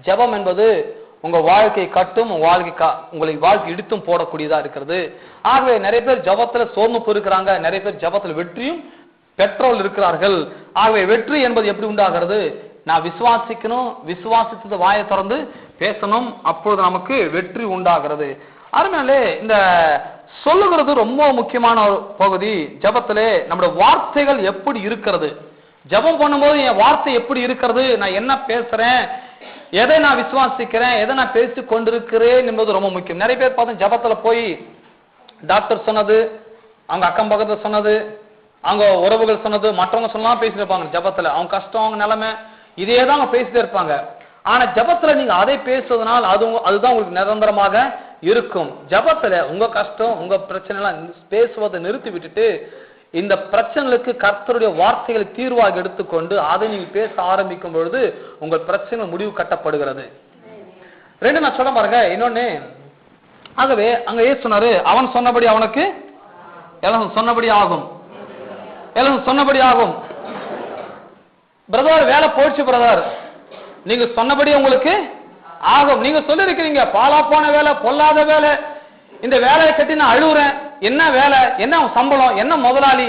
ஜபம் என்பது உங்க வாழ்க்கை கட்டும், உங்களை வாழ்க்கை இடித்தும் போடக்கூடியதா இருக்கிறது. ஆகவே நிறைய பேர் ஜபத்துல சோர்ந்து போயிருக்கிறாங்க, நிறைய பேர் ஜபத்துல வெற்றியும் பெற்றோல் இருக்கிறார்கள். ஆகவே வெற்றி என்பது எப்படி உண்டாகிறது? நான் விசுவாசிக்கணும், விசுவாசித்தது வாயை திறந்து பேசணும், அப்பொழுது நமக்கு வெற்றி உண்டாகிறது. அருமையாலே இந்த சொல்லுகிறது ரொம்ப முக்கியமான ஒரு பகுதி. ஜபத்திலே நம்முடைய வார்த்தைகள் எப்படி இருக்கிறது, ஜபம் பண்ணும்போது என் வார்த்தை எப்படி இருக்கிறது, நான் என்ன பேசுறேன், எதை நான் விசுவாசிக்கிறேன், எதை நான் பேசி கொண்டிருக்கிறேன் என்பது ரொம்ப முக்கியம். நிறைய பேர் பார்த்தா ஜபத்துல போய் டாக்டர் சொன்னது, அவங்க அக்கம் பக்கத்துல சொன்னது, அவங்க உறவுகள் சொன்னது, மற்றவங்க சொன்னலாம் பேசிட்டு இருப்பாங்க. ஜபத்துல அவங்க கஷ்டம், அவங்க நிலைமை, இதே தான் அவங்க பேசிட்டே இருப்பாங்க. ஆனா ஜபத்துல நீங்க அதை பேசுவதனால் அதுதான் உங்களுக்கு நிரந்தரமாக இருக்கும். ஜபத்துல உங்க கஷ்டம், உங்க பிரச்சனை எல்லாம் பேசுவதை நிறுத்தி விட்டுட்டு இந்த பிரச்சனைகளுக்கு கர்த்தருடைய வார்த்தைகளை தீர்வாக எடுத்துக்கொண்டு அதை நீங்க பேச ஆரம்பிக்கும் பொழுது உங்கள் பிரச்சனை முடிவு கட்டப்படுகிறது. ரெண்டு நான் சொல்ல பாருங்க. இன்னொன்னு, ஆகவே அங்க ஏன் சொன்னாரு, அவன் சொன்னபடி அவனுக்கு எல்லாம் சொன்னபடி ஆகும், எல்லாம் சொன்னபடி ஆகும். பிரதர் வேலை போயிடுச்சு பிரதர், நீங்க சொன்னபடி உங்களுக்கு ஆகும். நீங்க சொல்லி இருக்கிறீங்க பாலா போன வேலை, பொல்லாத வேலை, இந்த வேலையை கட்டி நான் அழுகுறேன், என்ன வேலை, என்ன சம்பளம், என்ன முதலாளி,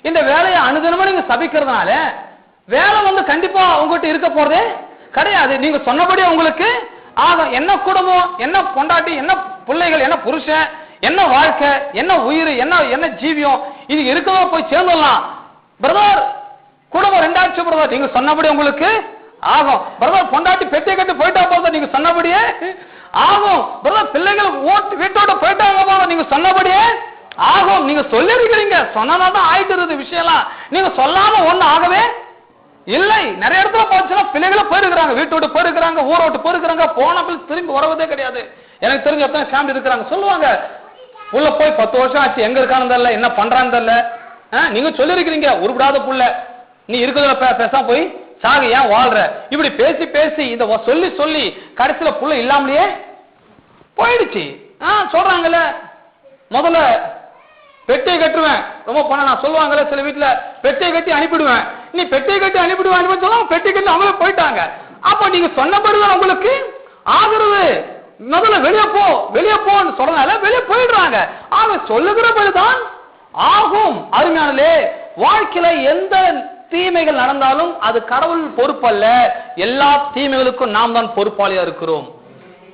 இந்த வேலையை அனுதினமா நீங்க சபிக்கிறதுனால வேலை கண்டிப்பா உங்ககிட்ட இருக்க போறதே கிடையாது. நீங்க சொன்னபடி உங்களுக்கு ஆகும். என்ன குடும்பம், என்ன பொண்டாட்டி, என்ன பிள்ளைகள், என்ன புருஷன், என்ன வாழ்க்கை, என்ன உயிர், என்ன ஜீவியம், இது இருக்கவோ போய் சேர்ந்துடலாம். பிரதர் குடும்பம் ரெண்டாச்சு பிரதர், நீங்க சொன்னபடி உங்களுக்கு ஆகும். பிரதர் பொண்டாட்டி பெட்டியை கட்டி போயிட்டா போதும், நீங்க சொன்னபடியே ஆகும். பிரதர் பிள்ளைகள் வீட்டோட போயிட்டாங்க போதும், நீங்க சொன்னபடியே ஆகும். நீங்க சொல்லி இருக்கிறீங்க, சொன்னதான் ஆயிட்டு விஷயம்லாம், நீங்க சொல்லாம ஒண்ணு ஆகவே இல்லை. நிறைய இடத்துல போச்சுன்னா பிள்ளைகளை போயிருக்கிறாங்க, வீட்டோட போயிருக்கிறாங்க, ஊரோட்டு போயிருக்கிறாங்க, போன பிள்ளை திரும்பி வரவதே கிடையாது. எனக்கு தெரிஞ்ச எத்தனை ஃபேமிலி இருக்கிறாங்க சொல்லுவாங்க, புள்ள போய் 10 வருஷம் ஆச்சு, எங்க இருக்கான்னு தெரியல, என்ன பண்றான்னு தெரியல. நீங்க சொல்லி இருக்கிறீங்க உருப்படாத புள்ள, நீ இருக்கிறத பேசாம போய் சாக, ஏன் வாழ்ற, இப்படி பேசி பேசி இத சொல்லி சொல்லி கடைசியில புள்ள இல்லாமலேயே போயிடுச்சு. சொல்றாங்கல்ல, முதல்ல பெட்டியை கட்டுவேன், ரொம்ப பண்ண நான் சொல்லுவாங்கல்ல சில வீட்டுல, பெட்டியை கட்டி அனுப்பிடுவேன், நீ பெட்டியை கட்டி அனுப்பிடுவேன் சொல்லுவாங்க, பெட்டி கட்டி அவங்களே போயிட்டாங்க. அப்ப நீங்க சொன்னபடிதான் உங்களுக்கு ஆகுறது. முதல்ல வெளியே போ, வெளியே போன்னு சொல்றதுனால வெளியே போயிடுறாங்க. ஆக சொல்லுகிறபடிதான் ஆகும். அருமையானே, வாழ்க்கையில எந்த தீமைகள் நடந்தாலும் அது கடவுள் பொறுப்பல்ல. எல்லா தீமைகளுக்கும் நாம் தான் பொறுப்பாளியா இருக்கிறோம்,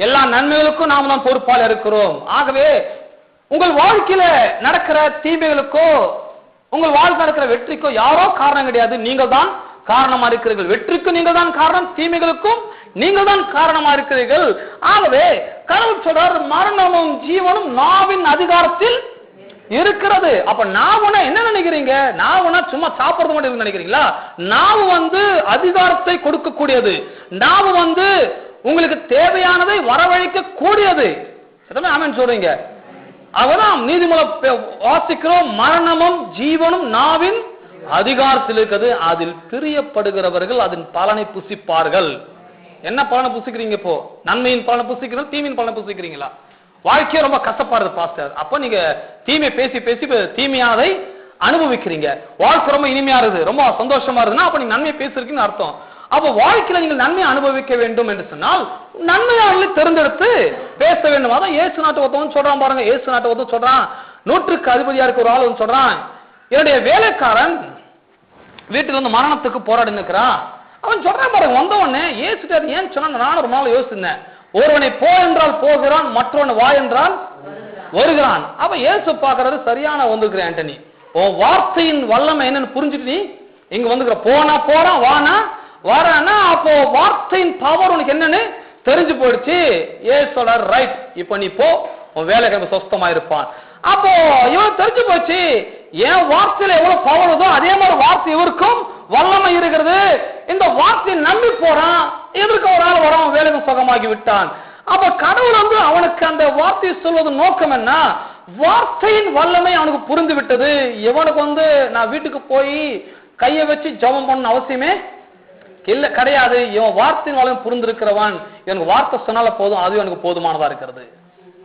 எல்லா நன்மைகளுக்கும் நாம் தான் பொறுப்பாளியா இருக்கிறோம். ஆகவே உங்கள் வாழ்க்கையில நடக்கிற தீமைகளுக்கோ உங்கள் வாழ்க்கை நடக்கிற வெற்றிக்கோ யாரோ காரணம் கிடையாது, நீங்கள் தான் காரணமா இருக்கிறீர்கள். வெற்றிக்கும் நீங்கள் தான் காரணம், தீமைகளுக்கும் நீங்கள் தான் காரணமா இருக்கிறீர்கள். ஆகவே கடவுள் சொல்றார், மரணமும் ஜீவனும் நாவின் அதிகாரத்தில் இருக்கிறது. அப்ப நாவுனா என்ன நினைக்கிறீங்க? நாவுனா சும்மா சாப்பிடுறது மட்டும் நினைக்கிறீங்களா? நாவு அதிகாரத்தை கொடுக்கக்கூடியது. நாவு உங்களுக்கு தேவையானதை வரவழைக்க கூடியது. ஆமென் சொல்றீங்க. அவதான் நீதிமொழி வாசிக்கிறோம், மரணமும் ஜீவனும் நாவின் அதிகாரத்தில் இருக்கிறது, அதில் பிரியப்படுகிறவர்கள் அதன் பலனை புசிப்பார்கள். என்ன பலனை புசிக்கிறீங்க? இப்போ நன்மையின் பலனை புசிக்கிறீங்க, தீமையின் பலனை புசிக்கிறீங்களா? வாழ்க்கையை ரொம்ப கஷ்டப்படுறது பாஸ்டர். அப்ப நீங்க தீமை பேசி பேசி தீமையானதை அனுபவிக்கிறீங்க. வாழ்க்கை ரொம்ப இனிமையா இருக்குது, ரொம்ப சந்தோஷமா இருக்குன்னா அப்ப நீங்க நன்மையை பேசிருக்கீங்கன்னு அர்த்தம். அப்ப வாழ்க்கையில நீங்கள் நன்மையை அனுபவிக்க வேண்டும் என்று சொன்னால் நன்மையாளர்களை தேர்ந்தெடுத்து பேச வேண்டும். அதான் இயேசு நாட்டு ஒருத்தவன் சொல்றான் பாருங்க. இயேசு நாட்டு ஒருத்தன் சொல்றான், 100க்கு அதிபதியா இருக்க ஒரு ஆள் சொல்றான், என்னுடைய வேலைக்காரன் வீட்டுல மரணத்துக்கு போராடி நிற்கிறான். அவன் சொல்றான் பாருங்க, வந்தவொடனே இயேசு ஏன் சொன்ன நான் ஒரு நாள் யோசிச்சேன், ஒருவனை போ என்றால் போகிறான், மற்றவன் வா என்றால் வருகிறான். அப்ப இயேசு பாக்குறது சரியான வந்துக்கிறேன் ஆண்டனி, உன் வார்த்தையின் வல்லமை என்னன்னு புரிஞ்சுட்டு நீ இங்க வந்துக்கிற, போனா போறான், வானா வரானா, அப்போ வார்த்தையின் பவர் உனக்கு என்னன்னு தெரிஞ்சு போயிடுச்சு. ஏசு சொல்றார், ரைட், இப்ப நீ போ, உன் வேலைக்கு சொஸ்தமா இருப்பான். அப்போ இவன் தெரிஞ்சு போச்சு, என் வார்த்தையில எவ்வளவு பவர் இருந்தோ அதே மாதிரி வார்த்தை இவருக்கும் வல்லமை இருக்கிறது. இந்த வார்த்தையை நம்பி போறான், இதற்கு ஒரு ஆள் வரான், வேலைக்கு சுகமாகி விட்டான். அப்ப கடவுள் அவனுக்கு அந்த வார்த்தையை சொல்வது நோக்கம் என்ன? வார்த்தையின் வல்லமை அவனுக்கு புரிந்து விட்டது. இவனுக்கு நான் வீட்டுக்கு போய் கையை வச்சு ஜெபம் பண்ண அவசியமே இல்ல கிடையாது. இவன் வார்த்தையின் வளம் புரிந்திருக்கிறவன், எனக்கு வார்த்தை சொன்னால போதும், அதுவும் எனக்கு போதுமானதா இருக்கிறது.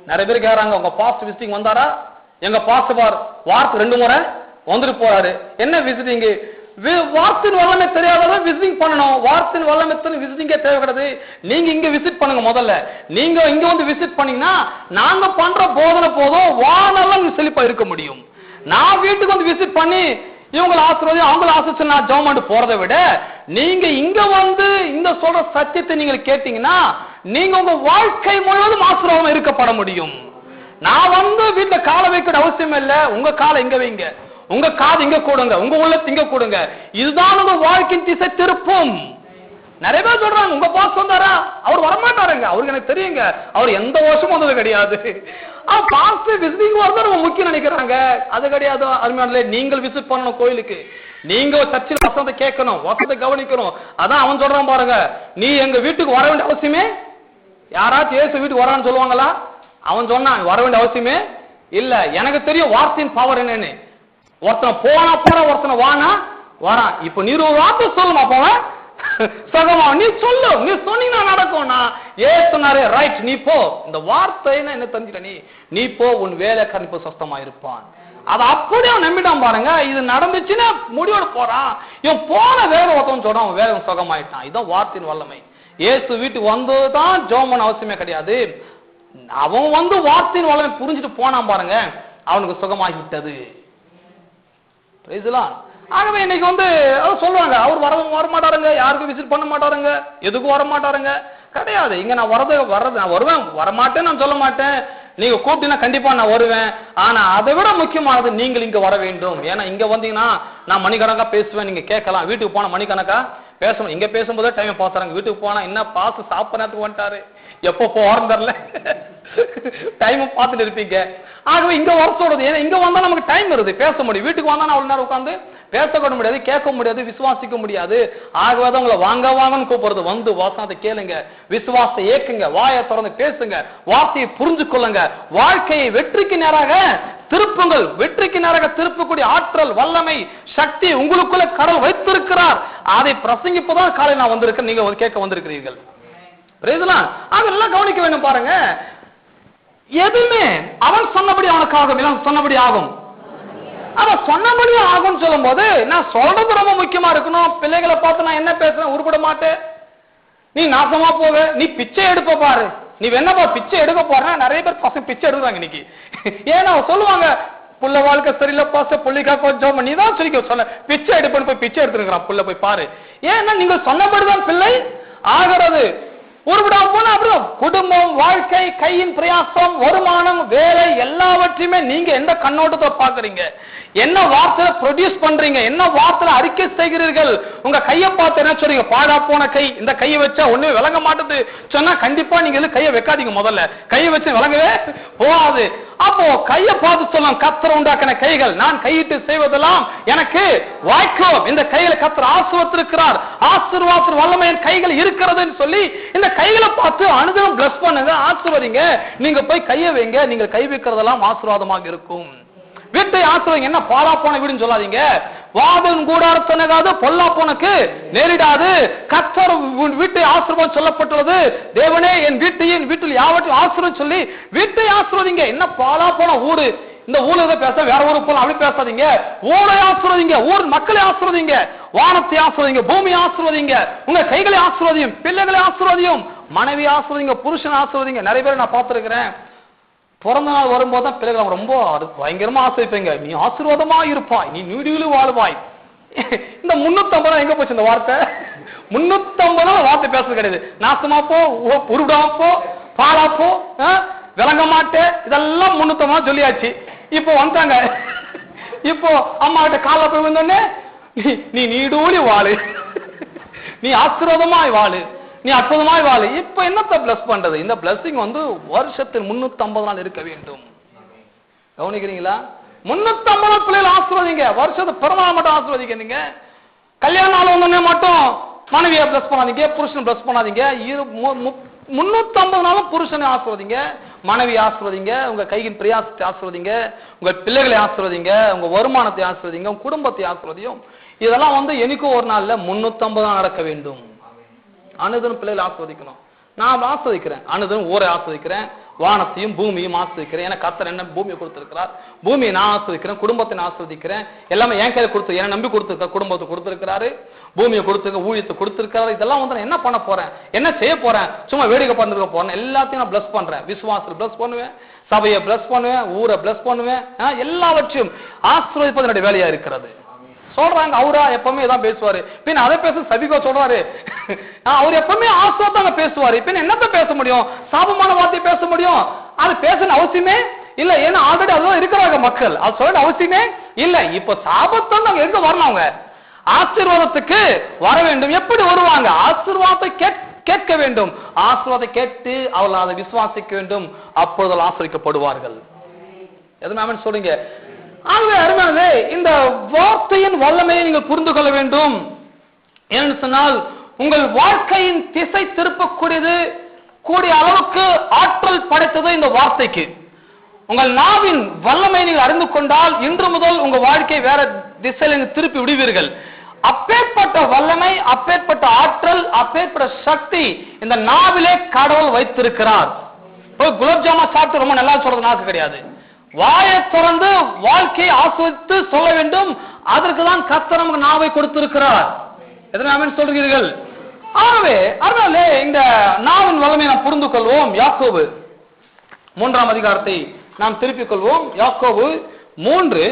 நிறைய பேர் கேக்குறாங்க, உங்க பாஸ்ட் விசிட்டிங் வந்தாரா? எங்க பாஸ்ட் வார்த்தை 2 முறை வந்துட்டு போறாரு, என்ன விசிட்டிங்? வார்த்தையின் வல்லமை தெரியாதவங்க விசிட்டிங் பண்ணணும். வார்த்தையின் வல்லமை விசிட்டிங்கே தேவை கிடையாது. நீங்க இங்க விசிட் பண்ணுங்க. முதல்ல நீங்க இங்க வந்து விசிட் பண்ணீங்கன்னா நாங்க பண்ற போதனை போதும், வானெல்லாம் செழிப்பா இருக்க முடியும். நான் வீட்டுக்கு வந்து விசிட் பண்ணி இவங்களை ஆசிர்வதி அவங்களை ஆசிரிச்சு நான் ஜெபம் போறதை விட நீங்க இங்க வந்து இந்த சொல்ற சத்தியத்தை நீங்க கேட்டீங்கன்னா நீங்க உங்க வாழ்க்கை முழுவதும் ஆசீர்வாதம் இருக்கப்பட முடியும். நான் வந்து வீட்டுல காலை வைக்கிற அவசியம் இல்ல. உங்க காலை இங்க வைங்க, உங்க காது இங்க கூடுங்க, உங்க உள்ளத்தை இங்க கூடுங்க. இதுதான் உங்க வாழ்க்கையின் திசை திருப்பும். நிறைய பேர் சொல்றாங்க, உங்க பாஸ் வந்தாரா? அவர் வரமாட்டாருங்க, அவருக்கு எனக்கு தெரியுங்க, அவர் எந்த வருஷமும் வந்தது கிடையாது. பாஸ் விசிட்டிங் வரதான் ரொம்ப முக்கியம் நினைக்கிறாங்க. அது கிடையாது. அருமையானே, நீங்கள் விசிட் பண்ணணும் கோயிலுக்கு. நீங்க சர்ச்சில் வசனத்தை கேட்கணும், வசனத்தை கவனிக்கணும். அதான் அவன் சொல்றான் பாருங்க, நீ எங்க வீட்டுக்கு வர வேண்டிய அவசியமே, யாராச்சும் ஏசு வீட்டுக்கு வரான்னு சொல்லுவாங்களா? அவன் சொன்னான் வர வேண்டிய அவசியமே இல்ல. எனக்கு தெரியும் வார்த்தையின் பவர் என்னன்னு. ஒருத்தனை போனா போற, ஒருத்தனை வானா வரான். இப்ப நீ ஒரு வார்த்தை சொல்லுமா போவன் சகமா, நீ சொல்லு, நீ சொன்னீங்கன்னா நடக்கும்னா ஏசுனாரே ரைட், நீ போ. இந்த வார்த்தை என்ன தெரிஞ்சுட்ட, நீ போ, உன் வேலை கணிப்பு சொஸ்தமா இருப்பான். அது அப்படியே நம்பிட்டான் பாருங்க. இது நடந்துச்சுன்னா முடிவோட போறான். இவன் போன வேக ஒருத்தவன் சொல்றான், வேகம் சுகமாயிட்டான். இதுதான் வார்த்தையின் வல்லமை. ஏசு வீட்டுக்கு வந்ததுதான் ஜோமன் அவசியமே கிடையாது. அவன் வந்து வார்த்தையின் வல்லமை புரிஞ்சுட்டு போனான் பாருங்க, அவனுக்கு சுகமாகிவிட்டது. ஆகவே இன்னைக்கு வந்து சொல்லுவாங்க, அவர் வரமாட்டாருங்க, யாருக்கும் விசிட் பண்ண மாட்டாருங்க, எதுக்கும் வர மாட்டாருங்க. கிடையாது. இங்க நான் நான் வருவேன், வரமாட்டேன்னு நான் சொல்ல மாட்டேன். நீங்க கூப்பிட்டீங்கன்னா கண்டிப்பா நான் வருவேன். ஆனா அதை விட முக்கியமானது நீங்கள் இங்க வர வேண்டும். ஏன்னா இங்க வந்தீங்கன்னா நான் மணிக்கணக்கா பேசுவேன், நீங்க கேட்கலாம். வீட்டுக்கு போனா மணிக்கணக்கா பேசணும். இங்க பேசும்போதே டைம் பாத்துறாங்க. வீட்டுக்கு போனா என்ன பாசு சாப்பிட நேரத்துக்கு வந்துட்டாரு, எப்போ போறன்னு தெரியல, டைம் பார்த்துட்டு இருப்பீங்க. ஆகவே இங்க வர சொல்றது, ஏன்னா இங்க வந்தா நமக்கு டைம் வருது, பேச முடியும். வீட்டுக்கு வந்தா அவ்வளவு நேரம் உட்காந்து பேசக்கூட முடியாது, கேட்க முடியாது, விசுவாசிக்க முடியாது. ஆகவே தான் உங்களை வாங்க வாங்கன்னு கூப்பிடுறது. வந்து வாசனத்தை கேளுங்க, விசுவாசத்தை ஏக்குங்க, வாயை திறந்து பேசுங்க, வார்த்தையை புரிஞ்சு கொள்ளுங்க, வாழ்க்கையை வெற்றிக்கு நேராக திருப்புங்கள். வெற்றிக்கு நேராக திருப்பக்கூடிய ஆற்றல், வல்லமை, சக்தி உங்களுக்குள்ள கடவுள் வைத்திருக்கிறார். அதை பிரசங்கிப்பதான் காலை நான் வந்திருக்கேன், நீங்க கேட்க வந்திருக்கிறீர்கள். அதெல்லாம் கவனிக்க வேண்டும் பாருங்க. எதுவுமே அவன் சொன்னபடி அவனுக்கு ஆகும், சொன்னபடி ஆகும். அவன் சொன்னபடி ஆகும் சொல்லும் போது நான் சொல்றது ரொம்ப முக்கியமா இருக்கணும். பிள்ளைகளை பார்த்து நான் என்ன பேசுறேன், உருப்பட மாட்டேன், நீ நாசமா போக, நீ பிச்சை எடுப்ப பாரு, நீ என்னப்பா பிச்சை எடுக்க போற. நிறைய பேர் பசங்க பிச்சை எடுக்கிறாங்க இன்னைக்கு. ஏன்னா சொல்லுவாங்க, புள்ள வாழ்க்கை சரியில்லப்பா, புள்ளிக்கா கொஞ்சம் நீ தான் சொல்லி சொல்ல பிச்சை எடுப்பேன்னு போய் பிச்சை எடுத்துருக்கிறான் புள்ள, போய் பாரு. ஏன்னா நீங்க சொன்னபடிதான் பிள்ளை ஆகிறது. உருவிடாம போனா அப்புறம் குடும்பம், வாழ்க்கை, கையின் பிரயாசம், வருமானம், வேலை எல்லாவற்றையுமே நீங்க எந்த கண்ணோட்டத்தை பாக்குறீங்க, என்ன வார்த்தையில ப்ரொடியூஸ் பண்றீங்க, என்ன வார்த்தையில அறிக்கை செய்கிறீர்கள். உங்க கையை பார்த்து என்ன சொல்றீங்க, பாழா போன கை, இந்த கையை வச்சா ஒண்ணுமே விளங்க மாட்டுது சொன்னா கண்டிப்பா நீங்க கையை வைக்காதீங்க. முதல்ல கையை வச்சு விளங்கவே போகாது. அப்போ கையை பார்த்து சொல்லலாம், கர்த்தர் உண்டாக்கின கைகள், நான் கையிட்டு செய்வதெல்லாம் எனக்கு வாய்க்கும். இந்த கையில கர்த்தர் ஆசீர்வதித்திருக்கிறார், ஆசீர்வாத வல்லமை என் கைகள் இருக்கிறதுன்னு சொல்லி இந்த கைகளை பார்த்து அனுதினம் பிளஸ் பண்ணுங்க, ஆசீர்வதிங்க. நீங்க போய் கையை வைங்க, நீங்க கை வைக்கிறதெல்லாம் ஆசீர்வாதமாக இருக்கும். வீட்டை ஆசிர்வதிங்க. என்ன பாலா போன வீடுன்னு சொல்லாதீங்க. வாதன் கூடாரத்தனகாது பொல்லா போனக்கு நேரிடாது. கர்த்தர் வீட்டை ஆசீர்வாதம் சொல்லப்பட்டுள்ளது. தேவனே என் வீட்டையும் வீட்டில் யாவற்றையும் ஆசீர்வாதம் சொல்லி வீட்டை ஆசீர்வதிங்க. என்ன பாலா போன ஊரு, இந்த ஊர்ல பேச வேற ஊருக்கு போல அப்படி பேசாதீங்க. ஊரை ஆசீர்வதிங்க, ஊர் மக்களை ஆசீர்வதிங்க, வானத்தை ஆசீர்வதிங்க, பூமியை ஆசீர்வதிங்க, உங்க கைகளை ஆசீர்வதியும், பிள்ளைகளை ஆசீர்வதியும், மனைவி ஆசீர்வதிங்க, புருஷன் ஆசீர்வதிங்க. நிறைய பேர் நான் பார்த்திருக்கிறேன், பிறந்த நாள் வரும்போது தான் பிள்ளைகளை ரொம்ப பயங்கரமா ஆசைப்பீங்க, நீ ஆசீர்வாதமா இருப்பாய், நீ நீடியிலு வாழ்வாய். இந்த 350 எங்க போச்சு இந்த வார்த்தை? 350 வார்த்தை பேசுறது கிடையாது. நாசமா போ, உருவிடாம போ, பாலா போ, விளங்க மாட்டே, இதெல்லாம் 350 சொல்லியாச்சு. இப்போ வந்தாங்க, இப்போ அம்மா கிட்ட கால போய் வந்தோடனே நீ நீடூழி வாழு, நீ ஆசீர்வாதமாய் வாழு, நீ அற்புதமாய் வாழு. இப்ப என்னத்தை பிளஸ் பண்றது? இந்த பிளஸிங் வந்து வருஷத்தில் 350 நாள் இருக்க வேண்டும். கவனிக்கிறீங்களா? 350 பிள்ளைகள் ஆசீர்வதிங்க. வருஷத்து பிறநாள் மட்டும் ஆசீர்வதிக்க. நீங்க கல்யாண நாள் வந்தோடனே மட்டும் மனைவியை பிளஸ் பண்ணாதீங்க, புருஷன் பிளஸ் பண்ணாதீங்க. 350 நாளும் புருஷனை ஆசீர்வதிங்க, மனைவி ஆசீர்வதிங்க, உங்க கையின் பிரயாசத்தை ஆசீர்வதிங்க, உங்க பிள்ளைகளை ஆசீர்வதிங்க, உங்க வருமானத்தை ஆசீர்வதிங்க, உங்க குடும்பத்தை ஆசீர்வதியும். இதெல்லாம் வந்து எனக்கும் ஒரு நாள்ல 350 நடக்க வேண்டும். அனுதினம் பிள்ளைகளை ஆஸ்வதிக்கணும். நான் ஆஸ்வதிக்கிறேன், அனுதினம் ஊரை ஆஸ்வதிக்கிறேன், வானத்தையும் பூமியும் ஆஸ்வதிக்கிறேன். எனக்கு கர்த்தர் என்ன பூமியை கொடுத்திருக்கிறார், பூமியை நான் ஆஸ்வதிக்கிறேன், குடும்பத்தை நான் ஆஸ்வதிக்கிறேன். எல்லாமே என் கையில கொடுத்து என்ன நம்பி கொடுத்துருக்க குடும்பத்தை கொடுத்திருக்கிறாரு, பூமியை கொடுத்துருக்க, ஊழியத்தை கொடுத்திருக்காரு. இதெல்லாம் வந்து நான் என்ன பண்ண போறேன், என்ன செய்ய போறேன், சும்மா வேடிக்கை பார்த்துருக்க போறேன். எல்லாத்தையும் நான் பிளஸ் பண்றேன். விசுவாசத்தை பிளஸ் பண்ணுவேன், சபையை பிளஸ் பண்ணுவேன், ஊரை பிளஸ் பண்ணுவேன். எல்லாவற்றையும் ஆசீர்வதிப்பது என்னுடைய வேலையா இருக்கிறது சொல்றாங்க. அவரா எப்பவுமே இதான் பேசுவாரு. பின் அதை பேச சபிகோ சொல்றாரு. அவர் எப்பவுமே ஆசீர்வாதம் பேசுவாரு. பின் என்னத்த பேச முடியும், சாபமான வார்த்தையை பேச முடியும்? அது பேசணும் அவசியமே இல்ல. ஏன்னா ஆல்ரெடி அதுதான் இருக்கிறாங்க மக்கள், அது சொல்ல அவசியமே இல்ல. இப்ப சாபத்தான் அவங்க எங்க வரணும், அவங்க ஆசீர்வாதத்துக்கு வர வேண்டும். எப்படி வருவாங்க? ஆசீர்வாதத்தை கேட்க வேண்டும். ஆசீர்வாதத்தை கேட்டு அவர்கள் அதை விசுவாசிக்க வேண்டும். அப்பொழுது ஆசீர்வதிக்கப்படுவார்கள். எதுவும் சொல்றீங்க? ஆகவே அருமையானே, இந்த வார்த்தையின் வல்லமையை நீங்கள் புரிந்து கொள்ள வேண்டும். ஏன்னு சொன்னால் உங்கள் வாழ்க்கையின் திசை திருப்பக்கூடியது கூடிய அளவுக்கு ஆற்றல் படைத்தது இந்த வார்த்தைக்கு. உங்கள் நாவின் வல்லமை நீங்கள் அறிந்து கொண்டால் இன்று முதல் உங்க வாழ்க்கை வேற திசையில திருப்பி விடுவீர்கள். அப்பேற்பட்ட வல்லமை, அப்பேற்பட்ட ஆற்றல், அப்பேற்பட்ட சக்தி இந்த நாவிலே கடவுள் வைத்திருக்கிறார். குலாப் ஜாமா சாப்பிட்டு ரொம்ப நல்லா சொல்றது நாக்கு கிடையாது. வாயை திறந்து வாழ்க்கையை ஆஸ்வதித்து சொல்ல வேண்டும். அதற்கு தான் கர்த்தர் நமக்கு நாவை கொடுத்திருக்கிறார். எதனால சொல்கிறீர்கள்? ஆகவே அதனால இந்த நாவின் வல்லமை நாம் புரிந்து கொள்வோம். யாக்கோபு 3ஆம் அதிகாரத்தை நாம் திருப்பிக் கொள்வோம். யாக்கோபு 3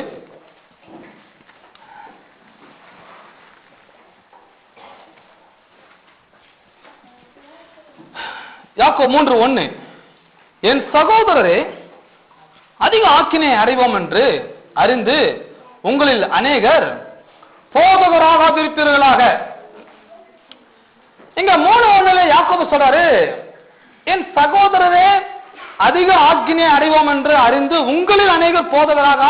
யாக்கோபு 3:1 என் சகோதரரே, அதிக ஆக்கினை அடைவோம் என்று அறிந்து உங்களில் அநேகர் போதகராகாதிருப்பீர்களாக. இங்க 3:1 யாக்கோபு சொல்றாரு, என் சகோதரரே அதிக ஆக்கினை அடைவோம் என்று அறிந்து உங்களில் அநேகர் போதகராக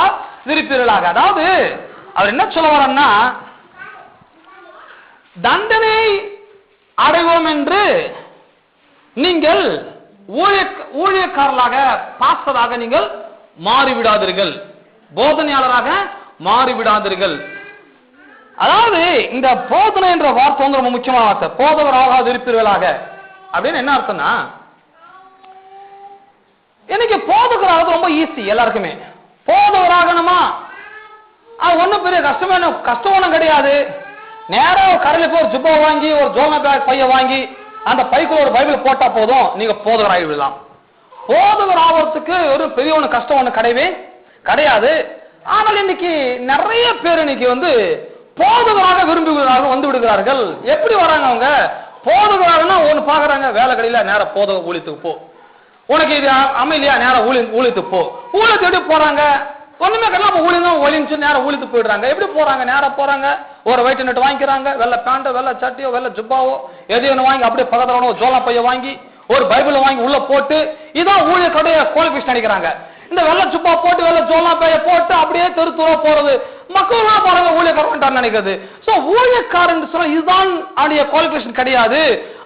இருப்பீர்களாக. அதாவது அவர் என்ன சொல்ல வர்றாருன்னா, தண்டனை அடைவோம் என்று நீங்கள் ஊழியக்காரர்களாக, பாஸ்டராக நீங்கள் மாறிவிடாதீர்கள், போதனையாளராக மாறிவிடாதீர்கள். அதாவது இந்த போதனை என்ற வார்த்தை வந்து ரொம்ப முக்கியமான வார்த்தை. போதகராக இருப்பீர்களாக அப்படின்னு என்ன அர்த்தம்னா, எனக்கு போதகராக ரொம்ப ஈஸி. எல்லாருக்குமே போதகராகணுமா, அது ஒன்றும் பெரிய கஷ்டம் ஒன்றும் கிடையாது. நேரம் கடையில் போய் ஒரு ஜுப்பா வாங்கி, ஒரு ஜோம பேக் பைய வாங்கி, அந்த பைக்குள்ள ஒரு பைபிள் போட்டா போதும், நீங்க போதகராகி விடலாம். போதகர் ஆவறதுக்கு ஒரு பெரிய ஒன்று கஷ்டம் ஒன்று கிடையவே கிடையாது. ஆனால் இன்னைக்கு நிறைய பேர் இன்னைக்கு வந்து போதகராக விரும்புகிறார்கள், வந்து விடுகிறார்கள். எப்படி வராங்க அவங்க? போதகராகனா ஒன்று பாக்குறாங்க, வேலை கடையில நேரம் போதக ஊழியத்துக்கு போ, உனக்கு இது அமைதியா நேரம் ஊழியத்துக்கு போ. ஊழியத்தை எப்படி போறாங்க? ஒண்ணுமே கிடையாது, ஊழியம் ஒளிஞ்சு நேரம் ஊழியத்துக்கு போயிடுறாங்க. எப்படி போறாங்க? நேரம் போறாங்க, ஒரு ஒயிட் நெட் வாங்கிக்கிறாங்க, வெள்ளை பேண்டோ, வெள்ளை சட்டியோ, வெள்ளை ஜுப்பாவோ எதையும் வாங்கி அப்படியே பக்கத்துல ஜோலா பைய வாங்கி, ஒரு பைபிள் வாங்கி உள்ள போட்டு, இதான் ஊழியர்களுடைய குவாலிஃபிகேஷன் நினைக்கிறாங்க. இந்த வெள்ளை சுப்பா போட்டு, வெள்ளை ஜோலா பைய போட்டு அப்படியே தெருத்துவா போறது, மக்கள் போறாங்க ஊழியக்காரன் நினைக்கிறது. சோ ஊழியக்காரன் சொல்ல இதுதான் அவருடைய குவாலிஃபிகேஷன் கிடையாது.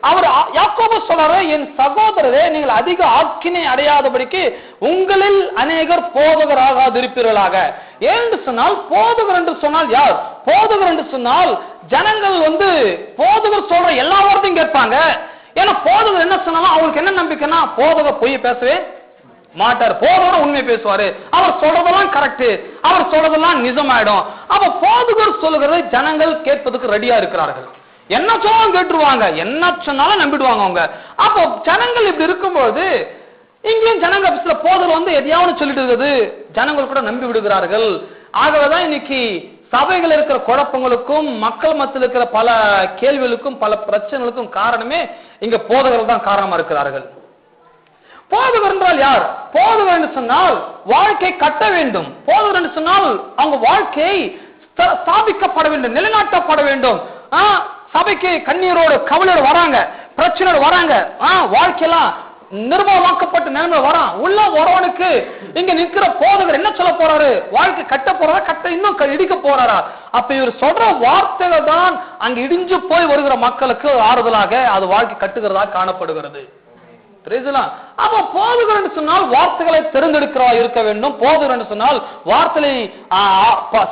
அவர் யாக்கோபு சொல்றாரு, என் சகோதரரே நீங்கள் அதிக ஆக்கினை அடையாதபடிக்கு உங்களில் அநேகர் போதகராகாதிருப்பீர்களாக. ஏன்னு சொன்னால் போதகர் என்று சொன்னால் யார்? போதகர் என்று சொன்னால் ஜனங்கள் வந்து போதகர் சொல்ற எல்லா வார்த்தையும் கேட்பாங்க. ஏன்னா போதகர் என்ன சொன்னாலும் அவங்களுக்கு என்ன நம்பிக்கைன்னா, போதகர் பொய் பேசவே மாட்டார், போதகர் உண்மை பேசுவாரு, அவர் சொல்றதெல்லாம் கரெக்ட், அவர் சொல்றதெல்லாம் நிஜமாயிடும். அப்ப போதகர் சொல்லுகிறதை ஜனங்கள் கேட்பதற்கு ரெடியா இருக்கிறார்கள். என்ன சொன்னாலும் கேட்டுருவாங்க, என்ன சொன்னாலும் நம்பிடுவாங்க அவங்க. அப்போ ஜனங்கள் இப்படி இருக்கும்போது இங்கேயும் ஜனங்க போதகர் வந்து எதையாவது சொல்லிட்டு இருக்குது, ஜனங்கள் கூட நம்பி விடுகிறார்கள். ஆகவேதான் இன்னைக்கு சபைகள் இருக்கிற குழப்பங்களுக்கும் மக்கள் மத்தியில் இருக்கிற பல கேள்விகளுக்கும் பல பிரச்சனைகளுக்கும் காரணமே இங்க போதகர்கள் தான் காரணமா இருக்கிறார்கள். போதகர் என்றால் யார்? போதகர் என்று சொன்னால் வாழ்க்கை கட்ட வேண்டும். போதகர் என்று சொன்னால் அவங்க வாழ்க்கை ஸ்தாபிக்கப்பட வேண்டும், நிலைநாட்டப்பட வேண்டும். சபைக்கு கண்ணீரோடு கவலையோடு வராங்க, பிரச்சனையோடு வராங்க, வாழ்க்கையெல்லாம் நிர்மலமாக்கப்பட்ட நிலைமை வரான். உள்ள ஒருவனுக்கு இங்க நிற்கிற போதகர் என்ன சொல்ல போறாரு? வாழ்க்கை கட்ட போறாரா, கட்ட இன்னும் இடிக்க போறாரா? அப்ப இவர் சொல்ற வார்த்தைகள் தான் அங்க இடிஞ்சு போய் வருகிற மக்களுக்கு ஆறுதலாக அது வாழ்க்கை கட்டுகிறதா காணப்படுகிறது. அப்ப போதுகள் என்று சொன்னால் வார்த்தைகளை தெரிந்தெடுக்கிறா இருக்க வேண்டும். போதுகள் என்று சொன்னால் வார்த்தையை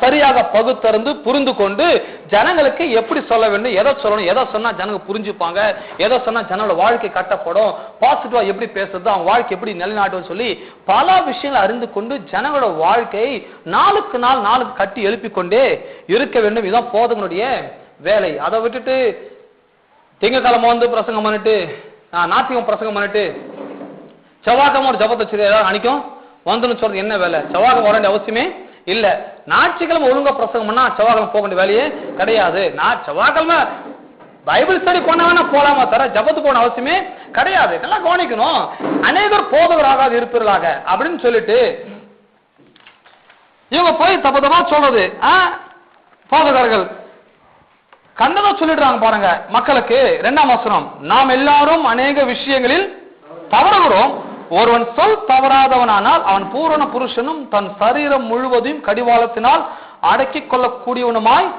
சரியாக பகுத்தறிந்து புரிந்து கொண்டு ஜனங்களுக்கு எப்படி சொல்ல வேண்டும், எதை சொல்லணும், எதை சொன்னா ஜனங்க புரிஞ்சுப்பாங்க, எதை சொன்னா ஜனங்களோட வாழ்க்கை கட்டப்படும், பாசிட்டிவா எப்படி பேசுறது, அவங்க வாழ்க்கை எப்படி நிலைநாட்டும் சொல்லி பல விஷயங்களை அறிந்து கொண்டு ஜனங்களோட வாழ்க்கையை நாளுக்கு நாள் கட்டி எழுப்பிக் கொண்டே இருக்க வேண்டும். இதுதான் போதகனுடைய வேலை. அதை விட்டுட்டு திங்கக்கிழமை வந்து பிரசங்கம் பண்ணிட்டு ஞாயிற்றுக்கிழமை பிரசங்கம் பண்ணிட்டு செவ்வாய்க்கிழமை ஒரு ஜபத்தை வச்சு ஏதாவது அன்னைக்கும் வந்துன்னு சொல்றது என்ன வேலை? செவ்வாய்க்கிழமை வர வேண்டிய அவசியமே இல்ல. ஞாயிற்றுக்கிழமை ஒழுங்கா பிரசங்கம் பண்ணா செவ்வாய்க்கிழமை போக வேண்டிய வேலையே கிடையாது. நான் செவ்வாய்க்கிழமை பைபிள் ஸ்டடி பண்ண வேணா போலாமா தர ஜபத்து போன அவசியமே கிடையாது. நல்லா கவனிக்கணும். அநேகர் போதகராக இருப்பீர்களாக அப்படின்னு சொல்லிட்டு இவங்க போய் தப்பதமா சொல்றது போதகர்கள் கண்டதா சொல்லிடுறாங்க பாருங்க மக்களுக்கு. 2ஆம் வசனம், நாம் எல்லாரும் அநேக விஷயங்களில் தவறுகிறோம், ஒருவன் சொல் தவறாதவனானால் அவன் பூரண புருஷனும் தன் சரீரம் முழுவதையும் கடிவாளத்தினால் அடக்கிக் கொள்ளக்கூடியவனுமாய்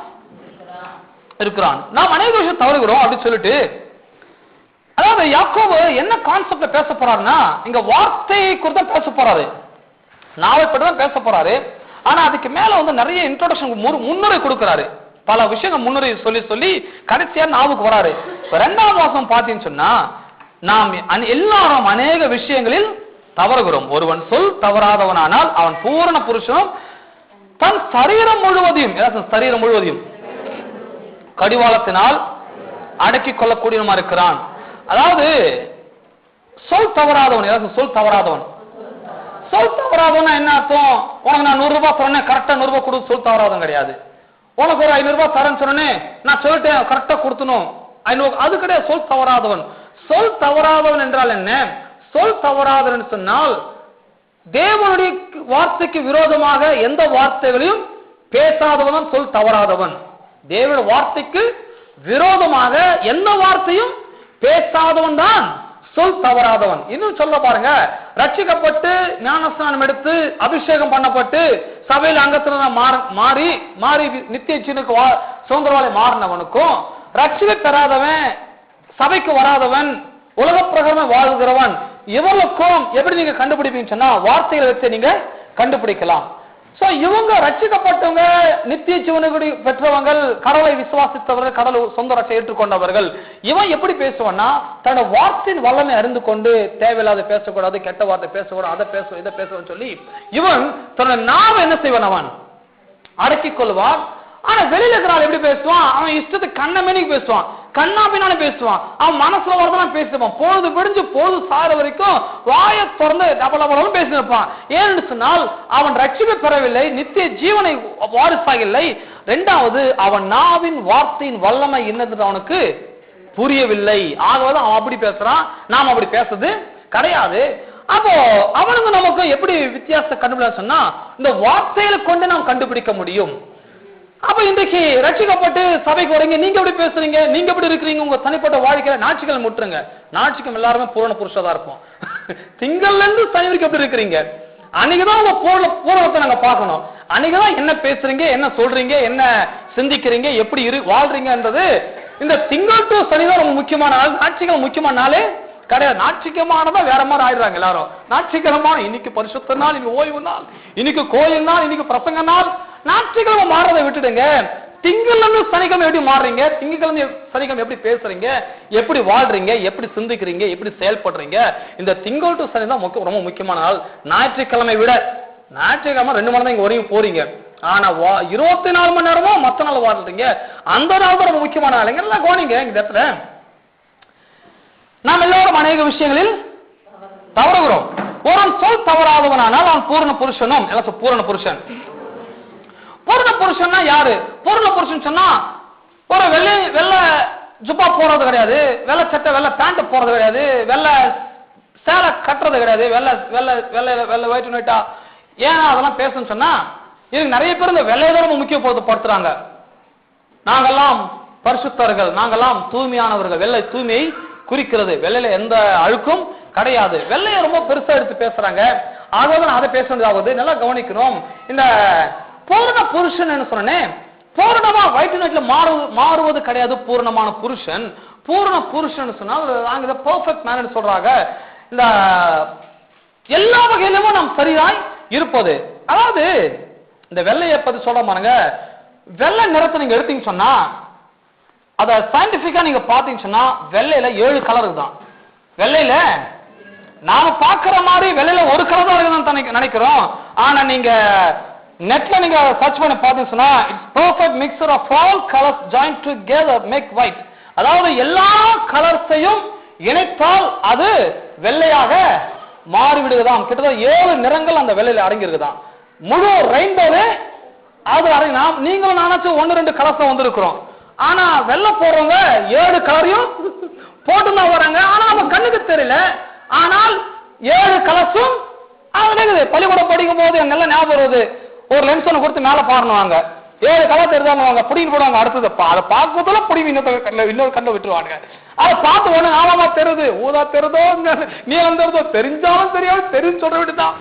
இருக்கிறான். நாம் அநேக விஷயம் தவறுகிறோம் அப்படின்னு சொல்லிட்டு, அதாவது யாக்கோபு என்ன கான்செப்ட்ல பேச போறாருன்னா இங்க வார்த்தையை குறித்து பேச போறாரு, நாவை பற்றி தான் பேச போறாரு. ஆனா அதுக்கு மேல வந்து நிறைய இன்ட்ரோடக்ஷன் முன்னுரை கொடுக்கிறாரு. பல விஷயங்கள் முன்னுரை சொல்லி சொல்லி கடைசியா நாவுக்கு வராரு. 2ஆம் வசனம் பார்த்தீங்கன்னு சொன்னா, நாம் எல்லாரும் அநேக விஷயங்களில் தவறுகிறோம், ஒருவன் சொல் தவறாதவனானால் அவன் பூரண புருஷனும் தன் சரீரம் முழுவதையும் கடிவாளத்தினால் அடக்கிக் கொள்ளக்கூடியவனுமா இருக்கிறான். அதாவது சொல் தவறாதவன், சொல் தவறாதவன் என்ன அர்த்தம்? உனக்கு நான் 100 ரூபாய் சொன்னேன், கரெக்டா 100 ரூபாய் கொடு, சொல் தவறாதவன் கிடையாது. உனக்கு ஒரு 500 ரூபாய் தரேன்னு சொன்னேன், நான் சொல்லிட்டேன் கரெக்டா கொடுத்தணும், அது கிடையாது சொல் தவறாதவன். சொல் தவறாதவன் என்றால் என்ன? சொல் தவறாதவன் சொன்னால் தேவனுடைய வார்த்தைக்கு விரோதமாக எந்த வார்த்தைகளையும் பேசாதவன் சொல் தவறாதவன். தேவனுடைய வார்த்தைக்கு விரோதமாக எந்த வார்த்தையும் பேசாதவன் தான் சொல் தவறாதவன். இன்னும் சொல்ல பாருங்க, ரட்சிக்கப்பட்டு ஞானஸ்நானம் எடுத்து அபிஷேகம் பண்ணப்பட்டு சபையில் அங்கத்துல மாறி நித்திய ஜீவனுக்கு சுதந்திரவாளி மாறினவனுக்கும் ரட்சிக்க பெறாதவன், சபைக்கு வராதவன், உலக பிரகாரம் வாழ்கிறவன், இவங்களுக்கும் எப்படி நீங்க கண்டுபிடிப்பீங்கன்னு சொன்னா வார்த்தைகளை வச்சு நீங்க கண்டுபிடிக்கலாம். சோ இவங்க ரட்சிக்கப்பட்டவங்க, நித்திய ஜீவனுக்கு பெற்றவங்கள், கடவுளை விசுவாசித்தவர்கள், கடவுள் சொந்த ரட்சை ஏற்றுக்கொண்டவர்கள். இவன் எப்படி பேசுவான்னா தன்னோட வார்த்தையின் வல்லமை அறிந்து கொண்டு தேவையில்லாத பேசக்கூடாது, கெட்ட வார்த்தை பேசக்கூடாது, அதை பேச இதை பேசுவான்னு சொல்லி இவன் தன்னோட நாம என்ன செய்வான், அவன் அடக்கிக் கொள்வான். ஆனா வெளியில இருக்கிறாள் எப்படி பேசுவான்? அவன் இஷ்டத்துக்கு கண்ணமேனிக்கு பேசுவான், கண்ணா பின்னாலும் பேசுவான், அவன் மனசுல வரதான் பேசுவான். பொழுது பிடிஞ்சு பொழுது சார வரைக்கும் வாய திறந்து டபலபலம் பேசியிருப்பான். ஏன்னு சொன்னால் அவன் ரட்சிப்பை பெறவில்லை, நித்திய ஜீவனை வாரிசாகவில்லை. 2வது அவன் நாவின் வார்த்தையின் வல்லமை என்னது அவனுக்கு புரியவில்லை. ஆகவே அவன் அப்படி பேசுறான், நாம் அப்படி பேசுறது கிடையாது. அப்போ அவனுக்கு நமக்கு எப்படி வித்தியாசத்தை கண்டுபிடிக்க சொன்னா இந்த வார்த்தைகளை கொண்டு நாம் கண்டுபிடிக்க முடியும். அப்ப இன்றைக்கு ரட்சிக்கப்பட்டு சபைக்கு வரீங்க, நீங்க எப்படி பேசுறீங்க, நீங்க எப்படி இருக்கிறீங்க, உங்க தனிப்பட்ட வாழ்க்கையில ஞாயிற்றுக்கிழமை முட்டுருங்க. ஞாயிற்றுக்கிழமை எல்லாருமே பூரண புருஷதா இருப்போம். திங்கள்ல இருந்து சனி வரைக்கும் எப்படி இருக்கிறீங்க, அன்னைக்குதான் உங்க பூரணத்தை நாங்க பார்க்கணும். அன்னைக்குதான் என்ன பேசுறீங்க, என்ன சொல்றீங்க, என்ன சிந்திக்கிறீங்க, எப்படி வாழ்றீங்கன்றது. இந்த திங்கள் டு சனிதான் ரொம்ப முக்கியமான நாள். ஞாயிற்றுக்கிழமை முக்கியமான நாளே கிடையாது. ஞாயிற்றுக்கிழமானதான் வேற மாதிரி ஆயிடுறாங்க எல்லாரும். ஞாயிற்றுக்கிழமை இன்னைக்கு பரிசுத்த நாள், இன்னைக்கு ஓய்வு நாள், இன்னைக்கு கோயில் நாள், இன்னைக்கு பிரசங்க நாள். ஞாயிற்றுக்கிழமை மாறதை விட்டுடுங்க. திங்கள்ல இருந்து சனிக்கிழமை எப்படி மாறுறீங்க, திங்கக்கிழமை சனிக்கிழமை எப்படி பேசுறீங்க, எப்படி வாழ்றீங்க, எப்படி சிந்திக்கிறீங்க, எப்படி செயல்படுறீங்க. இந்த திங்கள் டு சனி தான் ரொம்ப முக்கியமான நாள். ஞாயிற்றுக்கிழமை விட ஞாயிற்றுக்கிழமை 2 மணி தான் இங்க வரைக்கும் போறீங்க. ஆனா 24 மணி நேரமும் மத்த நாள் வாழ்றீங்க. அந்த நாள் தான் ரொம்ப முக்கியமான நாள். எல்லாம் கவனிங்க இந்த இடத்துல. நாம் எல்லாரும் அநேக விஷயங்களில் தவறுகிறோம். ஒரு சொல் தவறாதவனானால் அவன் பூரண புருஷனும். பூரண புருஷன், பூரண புருஷன்னா யாரு? பூரண புருஷன் சொன்னா ஒரு வெள்ளை ஜுப்பா போறது கிடையாது, வெள்ளை சட்டை வெள்ளை பேண்ட் போறது கிடையாது, வெள்ளை சேலை கட்டுறது கிடையாது, வெள்ளை வெள்ளை வெள்ளை வெள்ளை ஒயிட் ஒயிட்டா. ஏன் அதெல்லாம் பேசணும்னு சொன்னா இதுக்கு நிறைய பேர் இந்த வெள்ளையதான் முக்கியப்படுத்துறாங்க. நாங்கெல்லாம் பரிசுத்தர்கள், நாங்கெல்லாம் தூய்மையானவர்கள். வெள்ளை தூய்மையை குறிக்கிறது, வெள்ளையில எந்த அழுக்கும் கிடையாது. வெள்ளைய ரொம்ப பெருசா எடுத்து பேசுறாங்க. ஆகவே அதை பேச வேண்டியதாவது. நல்லா கவனிக்கணும். இந்த பூரண புருஷன் சொன்னேன், பூரணமா வயிற்று நாட்டில் மாறுவது கிடையாது பூரணமான புருஷன். பூரண புருஷன் சொன்னால் பெர்ஃபெக்ட் மேன் சொல்றாங்க. இந்த எல்லா வகையிலும் நாம் சரியாய் இருப்பது. அதாவது இந்த வெள்ளையை பத்தி சொல்ல பாருங்க, வெள்ளை நிறத்தை நீங்க எடுத்தீங்க சொன்னா, அத சயின்டிபிக்கா நீங்க பாத்தீங்க சொன்னா, வெள்ளையில 7 கலர் தான். வெள்ளையில நாம பாக்குற மாதிரி வெள்ளையில ஒரு கலர் தான் இருக்குன்னு நினைக்கிறோம். ஆனா நீங்க நெட்ல நீங்க சர்ச் பண்ணி பாத்தீங்கன்னா, it's perfect mixture of all colours join together make white. அதாவது எல்லா கலர்ஸையும் இணைத்தால் அது வெள்ளையாக மாறிவிடுகிறதாம். கிட்டத்தட்ட 7 நிறங்கள் அந்த வெள்ளையில அடங்கி இருக்குதான். முழு ரெயின்போவே அது அடங்கினா நீங்களும் நானாச்சும் 1-2 கலர்ஸ் வந்திருக்கிறோம். ஆனா வெள்ளை போடுறவங்க 7 கலரையும் போட்டுதான் வராங்க. ஆனா நம்ம கண்ணுக்கு தெரியல. ஆனால் 7 கலர்ஸும் அது பள்ளிக்கூடம் படிக்கும் போது நல்லா ஞாபகம் வருது. ஒரு லென்ஸ் ஒன்று கொடுத்து மேல பாருவாங்க, 7 கலர் தெரிஞ்சாங்க, புடின்னு போடுவாங்க. அடுத்தது அதை பார்க்கறதுல புடிவி இன்னொரு கண்ணை விட்டுருவாங்க. அதை பார்த்து ஒண்ணு ஆழமா தெரியுது, ஊதா தெரியுதோ நீளம் தெரியுதோ தெரிஞ்சாலும் தெரியாது, தெரிஞ்சு சொல்ற விட்டுதான்.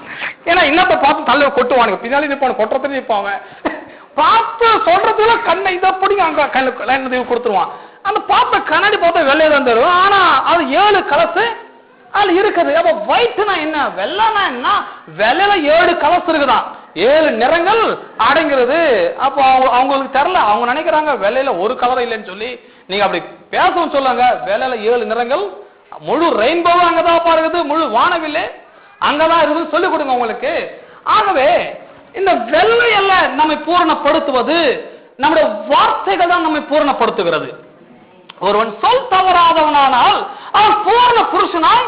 ஏன்னா இன்னத்தை பார்த்து தள்ள கொட்டுவானுங்க, பின்னாடி நிற்பானு கொட்டுறதுன்னு நிற்பாங்க. பார்த்து சொல்றதுல கண்ணை இதை பிடிங்க அங்க கண்ணு கொடுத்துருவான். அந்த பார்த்த கண்ணாடி பார்த்தா வெள்ளையை தான் தரும். ஆனா அது 7 கலர்ஸ் அது இருக்குது. அப்ப ஒயிட்னா என்ன, வெள்ளைனா என்ன, வெள்ளையில 7 கலர்ஸ் இருக்குதான், 7 நிறங்கள் அடங்கிறது. அப்ப அவங்களுக்கு தெரியல, அவங்க நினைக்கிறாங்க வெள்ளையில ஒரு கலர் இல்லைன்னு சொல்லி. நீங்க அப்படி பேசவும் சொல்லுங்க, வெள்ளையில 7 நிறங்கள், முழு ரெயின்போவும் அங்கதான் பாருக்குது, முழு வானவில்லை அங்கதான் இருக்குது சொல்லிக் கொடுங்க உங்களுக்கு. ஆகவே இந்த வெள்ளையல்ல நம்மை பூரணப்படுத்துவது நம்முடைய வார்த்தைகள் தான் நம்மை பூரணப்படுத்துகிறது. ஒருவன் சொல் தவறாதவனானால் அவன் பூரண புருஷனாய்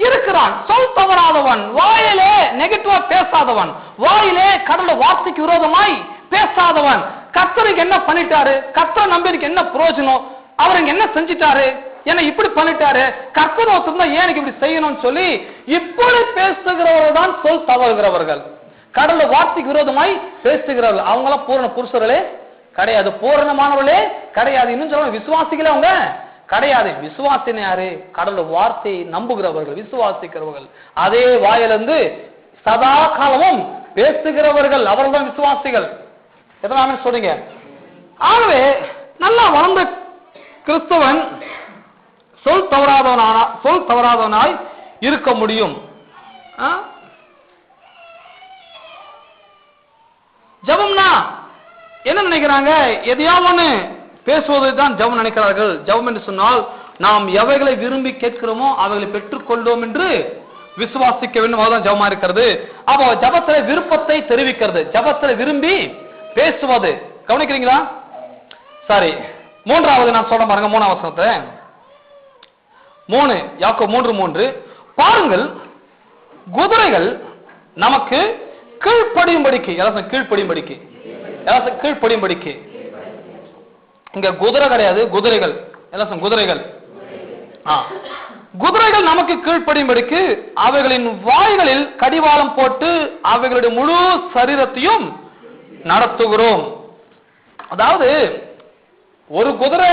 இருக்கிறான். சொல் தவறாதவன், வாயிலே நெகட்டிவா பேசாதவன், வாயிலே கடவுள் வார்த்தைக்கு விரோதமாய் பேசாதவன், கர்த்தருக்கு என்ன பண்ணிட்டாரு, கர்த்தர் நம்பிக்கைக்கு என்ன பிரயோஜனம், அவருக்கு என்ன செஞ்சிட்டாரு, என்ன இப்படி பண்ணிட்டாரு, கர்த்தர் ஒருத்தர் ஏன் இப்படி செய்யணும்னு சொல்லி இப்படி பேசுகிறவர்கள் தான் சொல் தவறுகிறவர்கள். கடவுள் வார்த்தைக்கு விரோதமாய் பேசுகிறவர்கள் அவங்களாம் பூரண புருஷர்களே கிடையாது, பூரணமானவர்களே கிடையாது. இன்னும் சொல்ல விசுவாசிகளே அவங்க கிடையாது. விசுவாசின யாரு, கடவுள் வார்த்தையை நம்புகிறவர்கள், விசுவாசிக்கிறவர்கள், அதே வாயிலிருந்து சதா காலமும் பேசுகிறவர்கள், அவர்கள் தான் விசுவாசிகள். எதனால சொல்றீங்க? ஆகவே நல்லா வளர்ந்த கிறிஸ்தவன் சொல் தவறாதவனாய் இருக்க முடியும். ஜபம்னா என்ன நினைக்கிறாங்க, எதையாவது பேசுவதுதான் ஜபம் நினைக்கிறார்கள். ஜபம் என்று சொன்னால் நாம் எவைகளை விரும்பி கேட்கிறோமோ அவைகளை பெற்றுக்கொள்வோம் என்று விசுவாசிக்க வேண்டும், அதுதான் ஜபமா இருக்கிறது. அப்போ ஜபத்துல விருப்பத்தை தெரிவிக்கிறது, ஜபத்துல விரும்பி பேசுவது. கவனிக்கிறீங்களா? சரி, 3வது நான் சொல்ல பாருங்க, 3ஆம் வசனத்தை 3 யாக்கோபு 3:3 பாருங்கள், குதிரைகள் நமக்கு கீழ்ப்படியும்படிக்கு, கீழ்ப்படியும்படிக்கு, இங்க குதிரை கிடையாது, குதிரைகள், குதிரைகள், குதிரைகள் நமக்கு கீழ்ப்படியும்படிக்கு அவைகளின் வாய்களில் கடிவாளம் போட்டு அவைகளுடைய முழு சரீரத்தையும் நடத்துகிறோம். அதாவது ஒரு குதிரை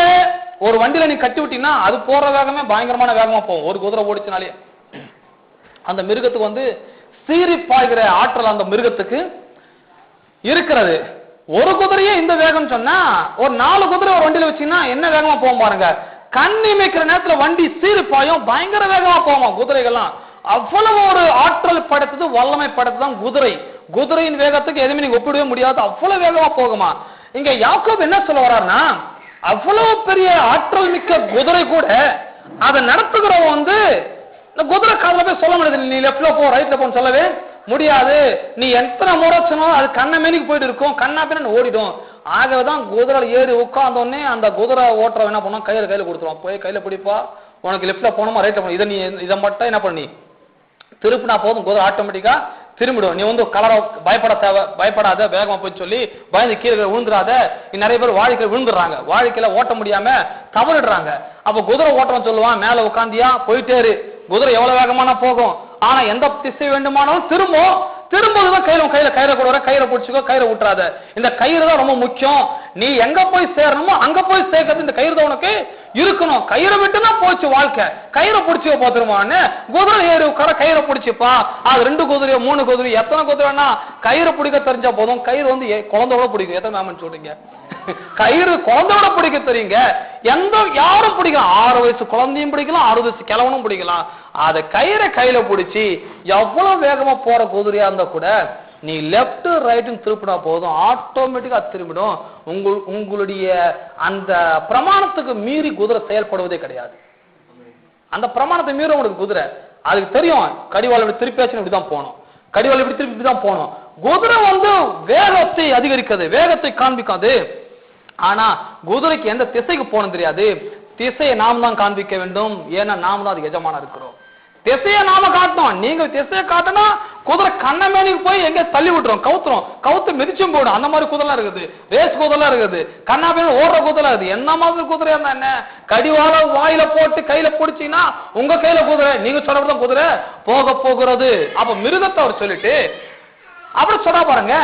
ஒரு வண்டியில நீ கட்டி விட்டீங்கன்னா அது போற வேகமே பயங்கரமான வேகமா போகும். ஒரு குதிரை ஓடிச்சுனாலே அந்த மிருகத்துக்கு சீறி பாய்கிற ஆற்றல் அந்த மிருகத்துக்கு இருக்கிறது. ஒரு குதிரையே இந்த வேகம் சொன்னா ஒரு 4 குதிரை ஒரு வண்டியில வச்சீங்கன்னா என்ன வேகமா போகும் பாருங்க. கண்ணி மேய்க்கிற நேரத்துல வண்டி சீறி பாயும், பயங்கர வேகமா போகும் குதிரைகள்லாம். அவ்வளவு ஒரு ஆற்றல் படைத்தது, வல்லமை படைத்ததுதான் குதிரை. குதிரையின் வேகத்துக்கு எதுவுமே நீங்க ஒப்பிடவே முடியாது, அவ்வளவு வேகமா போகுமா. இங்க யாக்கோபு என்ன சொல்ல வர்றாருன்னா, அவ்வளவு பெரிய ஆற்றல் மிக்க குதிரை கூட அதை நடத்துகிறவன் இந்த குதிரை காலில் போய் சொல்ல முடியாது, நீ லெப்ட்ல போ ரைட்ல போன்னு சொல்லவே முடியாது. நீ எத்தனை முறை சொன்னாலும் அது கண்ண மேனிக்கு போயிட்டு இருக்கும், கண்ணா பின்ன ஓடிடும். ஆகவேதான் குதிரை ஏறி உட்கார்ந்தோடனே அந்த குதிரை ஓட்டுற என்ன பண்ணா கையில கொடுத்துருவான், போய் கையில பிடிப்பா, உனக்கு லெப்ட்ல போனோமா ரைட்ல போனோம், இதை மட்டும் என்ன பண்ணி திருப்பினா போதும், குதிரை ஆட்டோமேட்டிக்கா திரும்பிடும். நீ கலரை பயப்படாத, வேகமா போய் சொல்லி பயந்து கீழே விழுந்துடாத. நிறைய பேர் வாழ்க்கை விழுந்துடுறாங்க, வாழ்க்கையில ஓட்ட முடியாம தவறிடுறாங்க. அப்ப குதிரை ஓட்டணும் சொல்லுவான், மேல உட்காந்தியா போயிட்டே இரு, குதிரை எவ்வளவு வேகமான போகும், ஆனா எந்த திசை வேண்டுமானாலும் திரும்புவதுதான் கையில கயிறை கூட கயிறை பிடிச்சிக்கோ, கயிறை விட்டுறாத. இந்த கயிறு தான் ரொம்ப முக்கியம். நீ எங்க போய் சேரணுமோ அங்க போய் சேர்க்கறது இந்த கயிறு தான் உனக்கு இருக்கணும். கயிறை விட்டுதான் போச்சு வாழ்க்கை. கயிறை பிடிச்சி போத்துருமான்னு குதிரை ஏறி உட்கார கயிறை பிடிச்சிப்பா. அது 2 குதிரையோ 3 குதிரையோ எத்தனை குதிரைன்னா கயிறு பிடிக்க தெரிஞ்சா போதும். கயிறு வந்து குழந்தையோட பிடிக்கும். எத்தனை மேமன் சொல்றீங்க? கயிறு குழந்தையோட பிடிக்க தெரியுங்க. யாரும் பிடிக்கலாம். 6 வயசு குழந்தையும் பிடிக்கலாம், 60 வயசு கிழவனும் பிடிக்கலாம். அத கயிறை கையில பிடிச்சி எவ்வளவு வேகமா போற குதிரையா இருந்தா கூட நீ லெப்ட் ரைட் திருப்பினா போதும், ஆட்டோமேட்டிக்கா திரும்பிடும். உங்களுடைய அந்த பிரமாணத்துக்கு மீறி குதிரை செயல்படுவதே கிடையாது. அந்த பிரமாணத்தை மீறி உங்களுக்கு குதிரை அதுக்கு தெரியும். கடிவாளம் இப்படி திருப்பியாச்சு இப்படிதான் போகணும், கடிவாளம் இப்படி திருப்பி தான் போகணும். குதிரை வந்து வேகத்தை அதிகரிக்காது, வேகத்தை காண்பிக்காது. ஆனா குதிரைக்கு எந்த திசைக்கு போகணும் தெரியாது. திசையை நாம் தான் காண்பிக்க வேண்டும். ஏன்னா நாம தான் அது எஜமான இருக்கிறோம். திசையை நாம காட்டணும். நீங்க திசையை காட்டினா குதிரை கண்ணமேனிக்கு போய் எங்க தள்ளி விட்டுரும், கவுத்து மிதிச்சும் போடும். அந்த மாதிரி குதிரை இருக்குது, ரேஸ் குதிரை இருக்குது, கண்ணாமேனி ஓடுற குதிரை இருக்குது. என்ன மாதிரி குதிரையா இருந்தா என்ன? கடிவாள வாயில போட்டு கையில பிடிச்சீங்கன்னா உங்க கையில குதிரை, நீங்க சொல்றதான் குதிரை போக போகிறது. அப்ப மிருகத்தை அவர் சொல்லிட்டு அப்படி சொல்ற பாருங்க.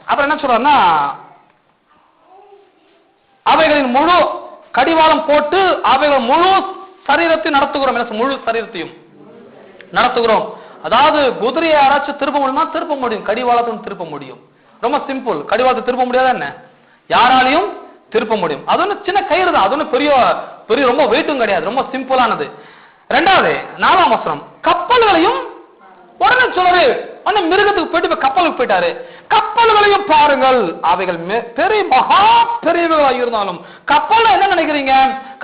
அப்புறம் என்ன சொல்றாருன்னா, அவைகளின் முழு கடிவாளம் போட்டு அவைகள் முழு சரீரத்தையும் நடத்துகிறோம். முழு சரீரத்தையும் நடத்துகிறோம். அதாவது குதிரையை யாராச்சும் திருப்ப முடியுமா? திருப்ப முடியும். கடிவாளத்தையும் திருப்ப முடியும். ரொம்ப சிம்பிள். கடிவாளத்தை திருப்ப முடியாத என்ன? யாராலையும் திருப்ப முடியும். அது ஒண்ணு சின்ன கயிறு தான், அது ஒண்ணு பெரிய ரொம்ப வெயிட்டும் கிடையாது, ரொம்ப சிம்பிளானது. 2வது 4ஆம் வசனம், கப்பல்களையும் உடனே சொல்றாரு. மிருகத்துக்கு போயிட்டு கப்பலுக்கு போயிட்டாரு. கப்பல்களையும் பாருங்கள், அவைகள் பெரிய மகா பெரியவைகளாக இருந்தாலும். கப்பல் என்ன நினைக்கிறீங்க?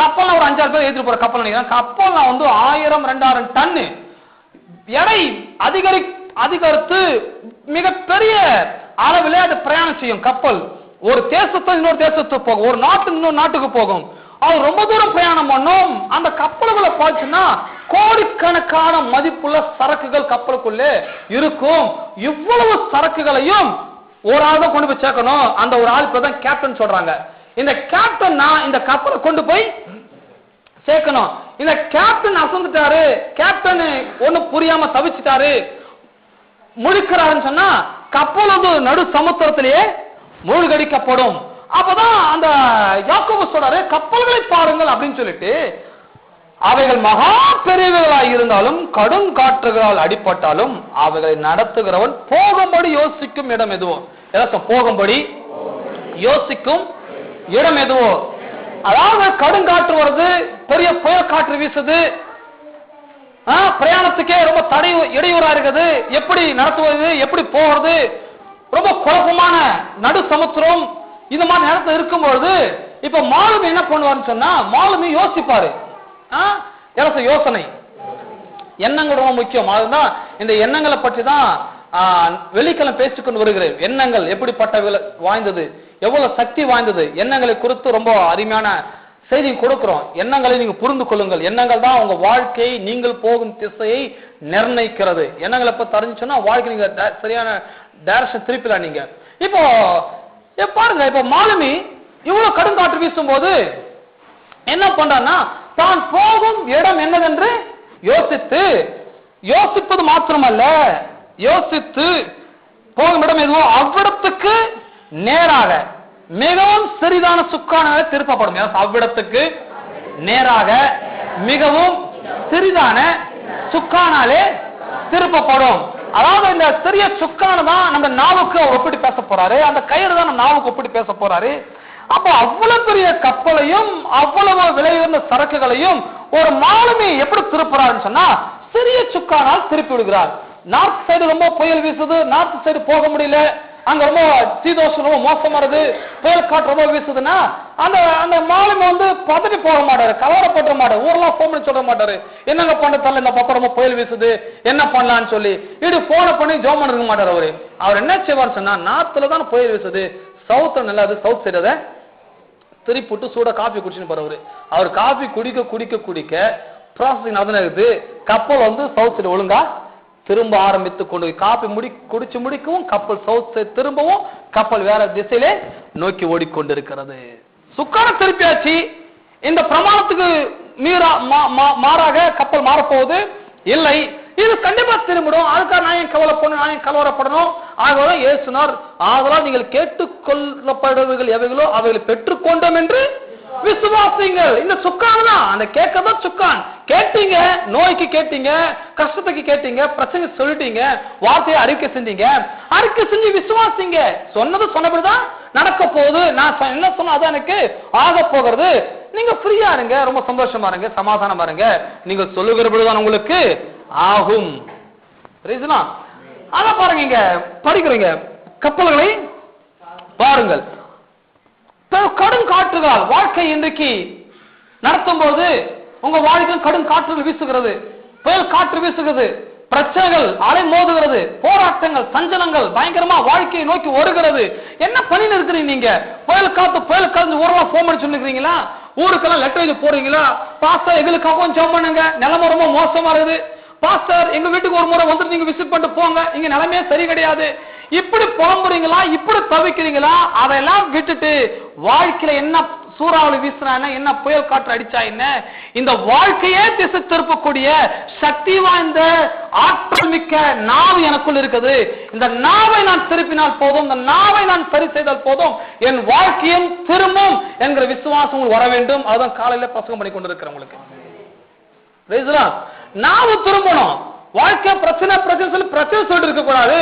கப்பல் ஒரு 5-6 பேர் ஏற்றிட்டு போற கப்பல் நினைக்கிறேன். கப்பல் வந்து 1000-2000 டன்னு எடை அதிகரித்து மிகப்பெரிய அளவில் அது பிரயாணம் செய்யும். கப்பல் ஒரு தேசத்தை இன்னொரு தேசத்துக்கு போகும், ஒரு நாட்டு இன்னொரு நாட்டுக்கு போகும். அவர் ரொம்ப தூரம் பிரயாணம் பண்ணும். அந்த கப்பல்களை பார்த்துன்னா கோடிக்கணக்கான மதிப்புள்ள சரக்குகள் கப்பலுக்குள்ளே இருக்கும். இவ்வளவு சரக்குகளையும் ஒரு ஆள் தான் கொண்டு போய் சேர்க்கணும். அந்த ஒரு ஆள் பேர் தான் கேப்டன் சொல்றாங்க. இந்த கேப்டன் தான் இந்த கப்பலை கொண்டு போய் சேர்க்கணும். இந்த கேப்டன் அசந்துட்டாரு, கேப்டன் ஒண்ணு புரியாம தவிச்சிட்டாரு, முழுக்கிறாருன்னு சொன்னா கப்பல் வந்து நடு சமுத்திரத்திலேயே மூழ்கடிக்கப்படும். அப்பதான் அந்த யாக்கோபு சொல்றாரு, கப்பல்களை பாருங்கள் அப்படின்னு சொல்லிட்டு, அவைகள் மகா பெரியவர்களாக இருந்தாலும் கடும் காற்றுகளால் அடிபட்டாலும் அவைகளை நடத்துகிறவன் போகும்படி யோசிக்கும் இடம் எதுவோ. போகும்படி யோசிக்கும் இடம் எதுவோ. அதாவது கடுங்காற்று வருது, பெரிய புயல் காற்று வீசுது, பிரயாணத்துக்கே ரொம்ப இடையூறா இருக்குது. எப்படி நடத்துவது, எப்படி போறது, ரொம்ப குழப்பமான நடு சமுத்திரம். இந்த மாதிரி நேரத்தில் இருக்கும்பொழுது இப்ப மாலுமி என்ன பண்ணுவாருன்னு சொன்னா, மாலுமி யோசிப்பாரு. யோசனை எண்ணங்கள் ரொம்ப முக்கியம். அதுதான் இந்த எண்ணங்களை பற்றி தான் வெள்ளிக்கிழமை பேசிக்கொண்டு வருகிறேன். எண்ணங்கள் எப்படிப்பட்ட வாய்ந்தது, எவ்வளவு சக்தி வாய்ந்தது, எண்ணங்களை குறித்து ரொம்ப அருமையான செய்தி கொடுக்கிறோம். எண்ணங்களை நீங்க புரிந்து கொள்ளுங்கள். எண்ணங்கள் தான் உங்க வாழ்க்கையை, நீங்கள் போகும் திசையை நிர்ணயிக்கிறது. எண்ணங்களை பத்தி தெரிஞ்சுன்னா வாழ்க்கை நீங்க சரியான டைரக்ஷன் திருப்பிலாம். நீங்க இப்போ பாருங்க, இப்ப மாலுமி இவ்வளவு கடுங்காற்று வீசும் போது என்ன பண்றான்னா, தான் போகும் இடம் என்னவென்று யோசிப்பது மாத்திரமல்ல, யோசித்து போகும் இடம் எதுவோ அவ்விடத்துக்கு நேராக மிகவும் சிறிதான சுக்கான திருப்பப்படும். அவ்விடத்துக்கு நேராக மிகவும் சிறிதான சுக்கானாலே திருப்பப்படும். அதாவது இந்த சிறிய சுக்கான தான் நம்ம நாவுக்கு ஒப்பிட்டு பேச போறாரு, அந்த கயிறு தான் நம்ம நாவுக்கு ஒப்பிட்டு பேச போறாரு. அப்ப அவ்வளவு பெரிய கப்பலையும் அவ்வளவு விலை உயர்ந்த சரக்குகளையும் ஒரு மாலுமி எப்படி திருப்புறாருன்னு சொன்னா, சிறிய சுக்கானால் திருப்பி விடுகிறார். நார்த் சைடு ரொம்ப புயல் வீசுது, நார்த் சைடு போக முடியல, அங்க ரொம்ப சீதோஷம் ரொம்ப மோசமா இருக்கு, புயல் காற்று ரொம்ப வீசுதுன்னா அந்த மாலுமி வந்து பதவி போக மாட்டாரு, கவலைப்பட மாட்டாரு, ஊரெல்லாம் போன் பண்ணி சொல்ல மாட்டாரு, என்னங்க பண்றதால இந்த பக்கம் ரொம்ப புயல் வீசுது, என்ன பண்ணலான்னு சொல்லி இது போன பண்ணி ஜோம் இருக்க மாட்டாரு. அவர் என்ன செய்வார் சொன்னா, நார்த்ல தான் புயல் வீசுது, சவுத் நல்லாது, சவுத் சைடு அதை திருப்பிட்டு சூட காஃபி குடிச்சுன்னு போறவரு. அவர் காஃபி குடிக்க ப்ராசஸிங் நடந்துருக்குது. கப்பல் வந்து சவுத் சைடு ஒழுங்கா திரும்ப ஆரம்பித்து கொண்டு காப்பி குடிச்சு முடிக்கவும் கப்பல் சவுத் சைடு திரும்பவும் கப்பல் வேற திசையிலே நோக்கி ஓடிக்கொண்டிருக்கிறது. சுக்கான திருப்பியாச்சு. இந்த பிரமாணத்துக்கு மாறாக கப்பல் மாறப்போவது இல்லை. இது கண்டிப்பா திரும்பிடும். அதுக்காக நான் கலவரப்படணும். ஆகவே இயேசுனார், ஆதலால் நீங்கள் கேட்டுக்கொள்ளப்படுவீர்கள் எவைகளோ அவைகளை பெற்றுக்கொண்டோம் என்று விசுவாசிங்கள். இந்த சுக்கான் தான், அந்த கேட்கதான் சுக்கான். கேட்டீங்க, நோய்க்கு கேட்டீங்க, கஷ்டத்துக்கு கேட்டீங்க, பிரச்சனை சொல்லிட்டீங்க, வார்த்தையை அறிக்கை செஞ்சீங்க, அறிக்கை செஞ்சு விசுவாசிங்க. சொன்னது சொன்னபடிதான் நடக்க போகுது. நான் என்ன சொன்ன அதான் எனக்கு ஆக போகிறது. நீங்க ஃப்ரீயா இருங்க, ரொம்ப சந்தோஷமா இருங்க, சமாதானமா இருங்க. நீங்க சொல்லுகிறபடிதான் உங்களுக்கு ஆகும். அத பாருங்க, இங்க படிக்கிறீங்க, கப்பல்களை பாருங்கள். கடும் காற்றுகளால் வாழ்க்கை இன்றைக்கு நடத்தும் போது உங்க வாழ்க்கை கடும் காற்று வீசுகிறது, புயல் காற்று வீசுகிறது, பிரச்சனைகள் அலை மோதுகிறது, போராட்டங்கள், சஞ்சலங்கள் பயங்கரமா வாழ்க்கையை நோக்கி வருகிறது. என்ன பண்ணின்னு இருக்கிறீங்க நீங்க? புயல் காத்து ஊரெல்லாம் போன் பண்ணி சொல்லிருக்கீங்களா? ஊருக்கெல்லாம் லெட்டர் எழுதி போறீங்களா? பாஸ்டர் எங்களுக்காகவும் ஜெபம் பண்ணுங்க, நிலைமை ரொம்ப மோசமா இருக்குது. பாஸ்டர் எங்க வீட்டுக்கு ஒரு முறை வந்துட்டு நீங்க விசிட் பண்ணிட்டு போங்க, இங்க நிலைமையே சரி கிடையாது. இப்படி புலம்புறீங்களா? இப்படி தவிக்கிறீங்களா? அதெல்லாம் விட்டுட்டு வாழ்க்கையில என்ன சூறாவளி வீசுனா என்ன, புயல் காற்று அடிச்சா என்ன, இந்த வாழ்க்கையே திசை திருப்பக்கூடிய சக்தி வாய்ந்த ஆற்றல் மிக்க நாவு எனக்குள் இருக்குது. இந்த நாவை நான் திருப்பினால் போதும், இந்த நாவை நான் சரி செய்தால் போதும், என் வாழ்க்கையும் திரும்பும் என்கிற விசுவாசம் வர வேண்டும். அதுதான் காலையில பிரசங்கம் பண்ணி கொண்டிருக்கிறேன் உங்களுக்கு. நாவு திரும்பணும். வாழ்க்கை பிரச்சனை சொல்லிட்டு இருக்க கூடாது.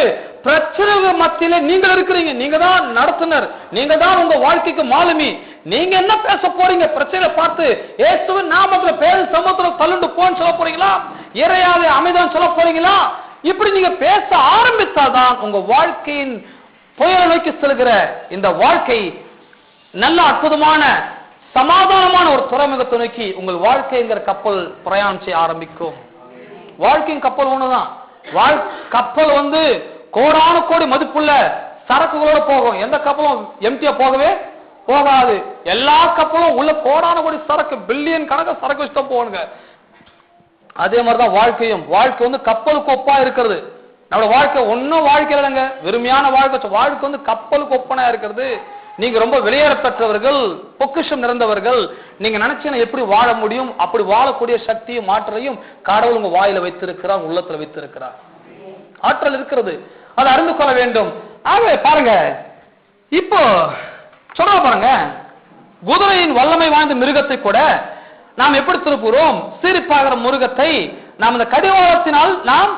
பிரச்சனை மத்தியில நீங்க இருக்கிறீங்க, நீங்க தான் நடத்துனர், நீங்க தான் உங்க வாழ்க்கைக்கு மாலுமி. நீங்க என்ன பேச போறீங்க? பிரச்சனை பார்த்து இயேசுவின் நாமத்துல பேரு சமூகத்துல தள்ளுண்டு போன்னு சொல்ல போறீங்களா? இறையாவே அமைதான் சொல்ல போறீங்களா? இப்படி நீங்க பேச ஆரம்பித்தாதான் உங்க வாழ்க்கையின் புயலை நோக்கி செல்கிற இந்த வாழ்க்கை நல்ல அற்புதமான சமாதானமான ஒரு துறைமுகத்தை நோக்கி உங்கள் வாழ்க்கைங்கிற கப்பல் பிரயாணம் செய்ய ஆரம்பிக்கும். வாழ்க்கையின் கப்பல் ஒண்ணுதான். கப்பல் கோடான கோடி மதிப்புள்ள சரக்குகளோட போகும். எந்த கப்பலும் எம்டியா போகவே போகாது. எல்லா கப்பலும் உள்ள கோடான கோடி சரக்கு, பில்லியன் கணக்கு சரக்கு வச்சுதான் போகணுங்க. அதே மாதிரிதான் வாழ்க்கையும். வாழ்க்கை கப்பலுக்கு ஒப்பா இருக்கிறது. நம்மளோட வாழ்க்கை ஒன்னும் வாழ்க்கை இல்லைங்க, வெறுமையான வாழ்க்கை. வாழ்க்கை கப்பலுக்கு ஒப்பனா இருக்கிறது. நீங்க ரொம்ப வெளியேற பெற்றவர்கள், பொக்கிஷம் நிறைந்தவர்கள். நீங்க நினைச்சீங்கன்னா எப்படி வாழ முடியும்? அப்படி வாழக்கூடிய சக்தியும் ஆற்றலையும் கடவுள் உங்க வாயில வைத்திருக்கிறார், உள்ளத்துல வைத்திருக்கிறார். ஆற்றல் இருக்கிறது, அதை அறிந்து கொள்ள வேண்டும். ஆகவே பாருங்க, இப்போ சொல்ல பாருங்க, குதிரையின் வல்லமை வாய்ந்த மிருகத்தை கூட நாம் எப்படி திருப்புகிறோம்? சீரிப்பாகிற மிருகத்தை நாம் இந்த கடிவாளத்தினால் நாம்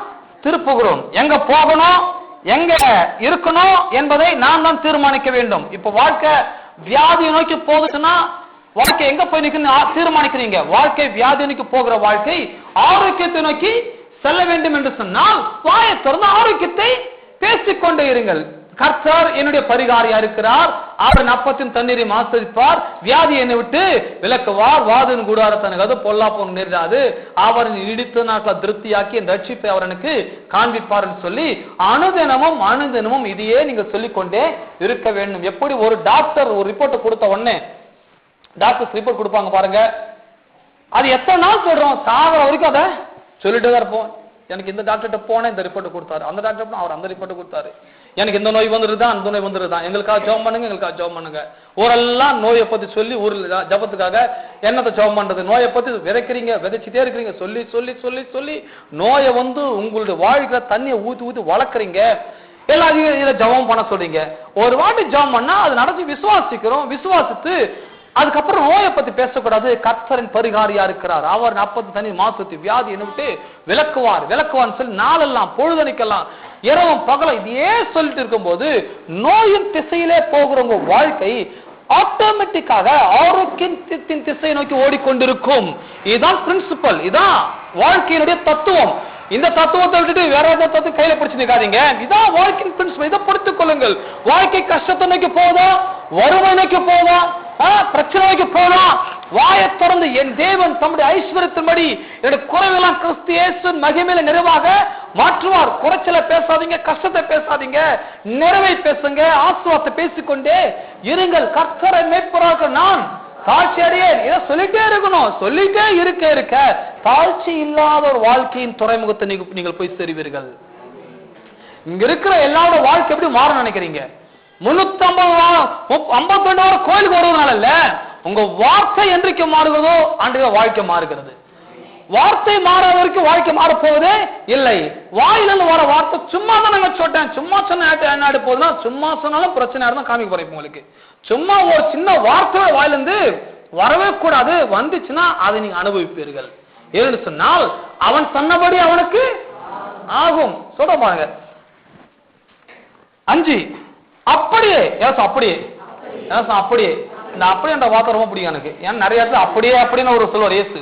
திருப்புகிறோம். எங்க போகணும், எங்க இருக்கணும் என்பதை நான் தான் தீர்மானிக்க வேண்டும். இப்ப வாழ்க்கை வியாதியை நோக்கி போகுதுன்னா வாழ்க்கை எங்க போய் நிற்கணும் தீர்மானிக்கிறீங்க. வாழ்க்கை வியாதி நோக்கி போகிற வாழ்க்கை ஆரோக்கியத்தை நோக்கி செல்ல வேண்டும் என்று சொன்னால் வாயை திறந்து ஆரோக்கியத்தை பேசிக்கொண்டே இருங்கள். கர்த்தர் என்னுடைய பரிகாரியா இருக்கிறார், அவர் அப்பத்தின் தண்ணீரை ஆசிரிப்பார், வியாதி என்னை விட்டு விலக்குவார், வாதின் கூடாரத்தனது பொல்லாப்போன் நேரிடாது, அவர் இடித்த நாட்கள் திருப்தியாக்கி என் ரட்சிப்பை அவர் எனக்கு காண்பிப்பார் சொல்லி அனுதினமும் இதையே நீங்க சொல்லிக்கொண்டே இருக்க வேண்டும். எப்படி ஒரு டாக்டர் ஒரு ரிப்போர்ட் கொடுத்த உடனே டாக்டர் ரிப்போர்ட் கொடுப்பாங்க பாருங்க, அது எத்தனை நாள் சொல்றோம், சாகிற வரைக்கும் அதை சொல்லிட்டு தான் இருப்போம். எனக்கு இந்த டாக்டர்கிட்ட போனேன், இந்த ரிப்போர்ட் கொடுத்தாரு, அந்த டாக்டர் அவர் அந்த ரிப்போர்ட் கொடுத்தாரு, எனக்கு இந்த நோய் வந்துருதான், அந்த நோய் வந்துருதான், எங்களுக்காக ஜெபம் பண்ணுங்க, எங்களுக்காக ஜெபம் பண்ணுங்க. ஊரெல்லாம் நோயை பத்தி சொல்லி ஊர்ல ஜபத்துக்காக என்னத்தை ஜெபம் பண்றது, நோயை பத்தி விதைக்கிறீங்க, விதைச்சிட்டே இருக்கிறீங்க, சொல்லி சொல்லி சொல்லி சொல்லி நோயை உங்களுடைய வாழ்க்கை தண்ணியை ஊத்தி ஊத்தி வளர்க்குறீங்க. எல்லாத்தையும் இதை ஜெபம் பண்ண சொல்றீங்க. ஒரு வாட்டி ஜெபம் பண்ணா அது நடத்தி விசுவாசிக்கிறோம், விசுவாசித்து அதுக்கப்புறம் நோயை பத்தி பேசக்கூடாது. கர்த்தரின் பரிகாரியா இருக்கிறார், அவர் 40 தண்ணி மாசத்து வியாதி என்ன விட்டு விளக்குவார்னு சொல்லி நாளெல்லாம் பொழுதனைக்கெல்லாம் இரவும் பகலும் இதையே சொல்லிட்டு இருக்கும் போது நோயின் திசையிலே போகிறவங்க வாழ்க்கை ஆட்டோமேட்டிக்காக ஆரோக்கியத்தின் திசையை நோக்கி ஓடிக்கொண்டிருக்கும். இதுதான் பிரின்சிபல், இதுதான் வாழ்க்கையினுடைய தத்துவம். இந்த தத்துவத்தை விட்டுட்டு வேற ஏதாவது தத்துவம் கையில பிடிச்சு நிக்காதீங்க. இதான் வாழ்க்கையின் பிரின்சிபல், இதை பொறுத்துக் கொள்ளுங்கள். வாழ்க்கை கஷ்டத்தை நோக்கி போதா, வறுமை நோக்கி போதா, பிரச்சனைக்கு போலாம், வாயை திறந்து என் தேவன் தம்முடைய ஐஸ்வர்யத்தின்படி என்னுடைய குறைவெல்லாம் கிறிஸ்து இயேசு மகிமையில நிறைவாக மாற்றுவார். குறைச்சல பேசாதீங்க, கஷ்டத்தை பேசாதீங்க, நிறைவை பேசுங்க, ஆசீர்வாதத்தை பேசிக்கொண்டே இருங்கள். கர்த்தரை மேய்ப்பவராக நான் தாழ்ச்சி அடையேன், இதை சொல்லிட்டே இருக்கணும். சொல்லிட்டே இருக்க தாழ்ச்சி இல்லாத ஒரு வாழ்க்கையின் துறைமுகத்தை நீங்கள் போய் சேருவீர்கள். இங்க இருக்கிற எல்லாரோட வாழ்க்கை எப்படி மாற நினைக்கிறீங்க? 352 கோயிலுக்கு வருவதனால இல்ல, உங்க வார்த்தை என்றைக்கு மாறுகிறதோ அன்றைய வாழ்க்கை மாறுகிறது. வார்த்தை மாறாத வரைக்கும் வாழ்க்கை மாற போவதே இல்லை. வாயிலிருந்து வர வார்த்தை சும்மா தான் நாங்க சொல்லிட்டேன், சும்மா சொன்ன என்ன போகுதுன்னா, சும்மா சொன்னாலும் பிரச்சனை இருந்தா காமிக்க போறேன் உங்களுக்கு. சும்மா ஒரு சின்ன வார்த்தை வாயிலிருந்து வரவே கூடாது. வந்துச்சுன்னா அதை நீங்க அனுபவிப்பீர்கள். ஏன்னு சொன்னால் அவன் சொன்னபடி அவனுக்கு ஆகும். சொல்ற பாருங்க 5 அப்படியே அப்படியே அப்படியே. இந்த அப்படியே என்ற வார்த்தை ரொம்ப பிடிக்கும் எனக்கு. ஏன்னா நிறைய இடத்துல அப்படியே அப்படின்னு ஒரு சொல்லுவார் இயேசு.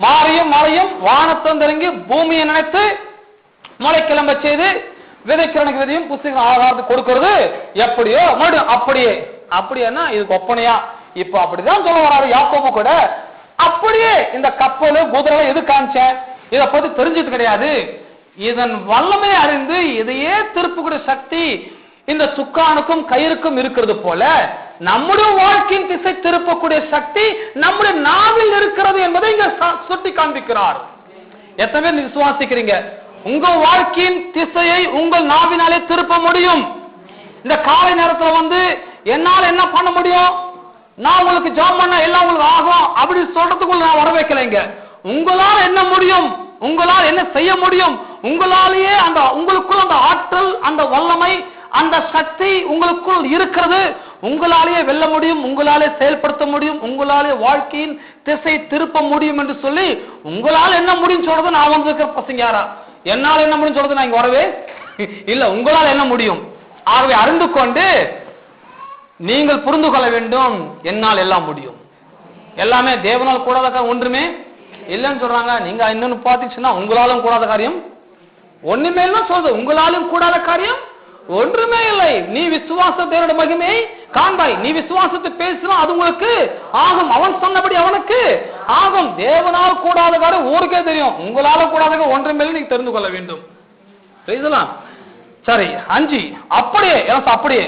மாறியும் மழையும் வானத்தம் தெரிங்கி பூமியை நினைத்து மழை கிளம்ப செய்து விதைக்கிறனுக்கு விதையும் புஸ்தகம் ஆகாரத்து கொடுக்கிறது எப்படியோ மறுபடியும் அப்படியே அப்படின்னா இதுக்கு ஒப்பனையா இப்ப அப்படிதான் சொல்ல வராரு யாக்கோபு கூட. அப்படியே இந்த கப்பல் குதிரை எது காமிச்சேன் இதை பத்தி தெரிஞ்சது கிடையாது. இதன் வல்லமை அறிந்து இதையே திருப்பக்கூடிய சக்தி இந்த சுக்கானுக்கும் கயிறுக்கும் இருக்கிறது போல நம்முடைய வாழ்க்கையின் திசை திருப்பக்கூடிய சக்தி நம்முடைய நாவில் இருக்கிறது என்பதை இங்க சுட்டி காண்பிக்கிறார். எத்தனை பேர் விசுவாசிக்கிறீங்க உங்க வாழ்க்கையின் திசையை உங்கள் நாவினாலே திருப்ப முடியும்? இந்த காலை நேரத்துல என்னால என்ன பண்ண முடியும், நான் உங்களுக்கு ஜாம் பண்ண எல்லாம் உங்களுக்கு ஆகும் அப்படி சொல்றதுக்குள்ள நான் வர வைக்கலைங்க. உங்களால் என்ன முடியும், உங்களால் என்ன செய்ய முடியும், உங்களாலேயே அந்த உங்களுக்குள் அந்த ஆற்றல் அந்த வல்லமை அந்த சக்தி உங்களுக்குள் இருக்கிறது. உங்களாலேயே வெல்ல முடியும், உங்களாலே செயல்படுத்த முடியும், உங்களாலே வாழ்க்கையின் திசை திருப்ப முடியும் என்று சொல்லி உங்களால் என்ன முடியும் சொல்றது நான் வந்திருக்கிற பசங்க யாரா? என்னால் என்ன முடியும் சொல்றது நான் இங்க வரவே இல்ல. உங்களால் என்ன முடியும்? ஆகவே அறிந்து கொண்டு நீங்கள் புரிந்து கொள்ள வேண்டும் என்னால் எல்லாம் முடியும். எல்லாமே தேவனால் கூடாத ஒன்றுமே இல்லைன்னு சொல்றாங்க. நீங்க இன்னொன்னு பாத்தீங்கன்னா உங்களாலும் கூடாத காரியம் ஒண்ணுமே இல்லை சொல்றது. உங்களாலும் கூடாத காரியம் ஒன்றுமே இல்லை. நீ விசுவாச தேவனுடைய மகிமையை காண்பாய். நீ விசுவாசத்தை பேசினா அது உங்களுக்கு ஆகும். அவன் சொன்னபடி அவனுக்கு ஆகும். தேவனால் கூடாத காரியம் ஊருக்கே தெரியும். உங்களால கூடாத ஒன்றுமே நீங்க தெரிந்து கொள்ள வேண்டும். சரி 5 அப்படியே அப்படியே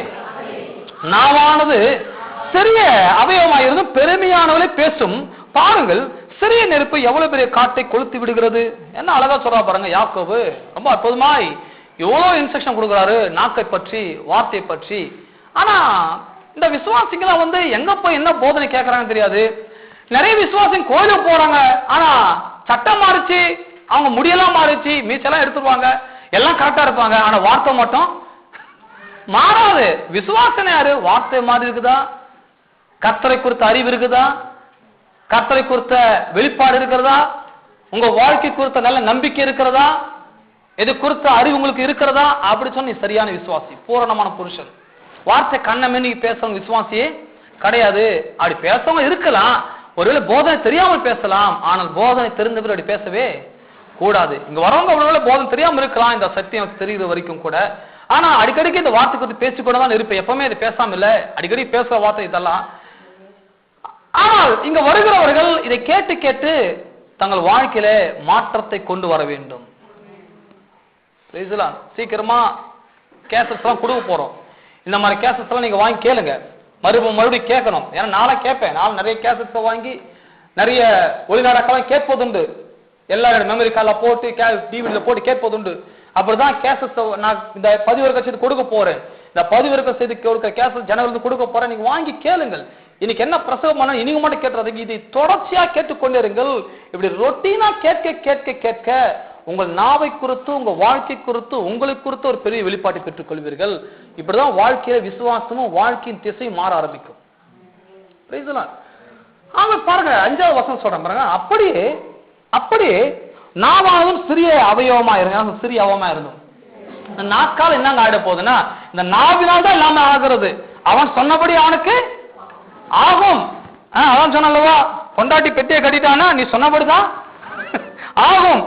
நாவானது சிறிய அவயவமாயிருந்து பெருமையானவளை பேசும். பாருங்கள் சிறிய நெருப்பு எவ்வளவு பெரிய காட்டை கொளுத்தி விடுகிறது. என்ன அழகா சொல்றா பாருங்க யாக்கோபு. ரொம்ப அற்புதமாய் எவ்வளவு இன்ஸ்ட்ரக்ஷன் கொடுக்குறாரு நாக்கை பற்றி வார்த்தையை பற்றி. ஆனா இந்த விசுவாசிகளை எங்க போய் என்ன போதனை கேட்கறாங்கன்னு தெரியாது. நிறைய விசுவாசிங்க கோயிலுக்கு போறாங்க. ஆனா சட்டம் மாறிச்சு, அவங்க முடியெல்லாம் மாறிச்சு, மீச்செல்லாம் எடுத்துருவாங்க, எல்லாம் கரெக்டா இருப்பாங்க. ஆனா வார்த்தை மட்டும் மாறாது. விசுவாசனை யாரு? வார்த்தை மாதிரி இருக்குதா? கர்த்தரை குறித்த அறிவு இருக்குதா? கர்த்தரை குறித்த வெளிப்பாடு இருக்கிறதா? உங்க வாழ்க்கை குறித்த நல்ல நம்பிக்கை இருக்கிறதா? இது குறித்த அறிவு உங்களுக்கு இருக்கிறதா? அப்படி சொன்ன சரியான விசுவாசி, பூரணமான புருஷன். வார்த்தை கண்ணமே பேசவங்க விசுவாசியே கிடையாது. அப்படி பேசவங்க இருக்கலாம், ஒருவேளை போதனை தெரியாமல் பேசலாம். ஆனால் போதனை தெரிந்தவர் அப்படி பேசவே கூடாது. இங்க வரவங்க ஒருவேளை போதனை தெரியாம இருக்கலாம், இந்த சத்தியம் தெரிகிற வரைக்கும் கூட. ஆனா அடிக்கடிக்கு இந்த வார்த்தை குறித்து பேசிக்கொண்டுதான் இருப்பேன். எப்பவுமே இது பேசாம இல்ல, அடிக்கடி பேசுற வார்த்தை இதெல்லாம். ஆனால் இங்க வருகிறவர்கள் இதை கேட்டு கேட்டு தங்கள் வாழ்க்கையில மாற்றத்தை கொண்டு வர வேண்டும். சீக்கிரமா கேசட்ஸ் எல்லாம் கொடுக்க போறோம். இந்த மாதிரி கேசட்ஸ் எல்லாம் நீங்க வாங்கி கேளுங்க, மறுபடியும் கேட்கணும். ஏன்னா நாளை கேட்பேன், நான் நிறைய கேசட்ஸ் வாங்கி நிறைய ஒளிநாடகம் கேட்பதுண்டு. எல்லாரோட மெமரி கார்டில் போட்டு டிவில போட்டு கேட்பதுண்டு. அப்படிதான் கேசட்ஸ் நான் இந்த பதிவிறக்க செய்து கொடுக்க போறேன். இந்த பதிவிறக்க செய்து கொடுக்க கேசட் ஜனவரி கொடுக்க போறேன். நீங்க வாங்கி கேளுங்கள். இன்னைக்கு என்ன பிரசவம் பண்ண நீங்க மட்டும் கேட்டுறதுக்கு இதை தொடர்ச்சியா கேட்டுக்கொண்டே இருங்கள். இப்படி ரொட்டீனா கேட்க கேட்க கேட்க உங்கள் நாவை குறித்து உங்க வாழ்க்கை குறித்து உங்களை குறித்து ஒரு பெரிய வெளிப்பாட்டை பெற்றுக் கொள்வீர்கள். இப்படிதான் வாழ்க்கையில விசுவாசமும் வாழ்க்கையின் திசை மாற ஆரம்பிக்கும். பாருங்க 5வது வசனம் சொல்றேன் பாருங்க. அப்படியே அப்படியே நாவாலும் சிறிய அவயவமா இருங்க. சிறிய அவயவமா இருந்தோம். நாட்கால் என்னங்க ஆயிட போகுதுன்னா இந்த நாவினால் தான் எல்லாமே ஆகிறது. அவன் சொன்னபடி அவனுக்கு ஆகும். அவன் சொன்னல்லவா, பொண்டாட்டி பெட்டியை கட்டிட்டானா நீ சொன்னபடிதான் ஆகும்.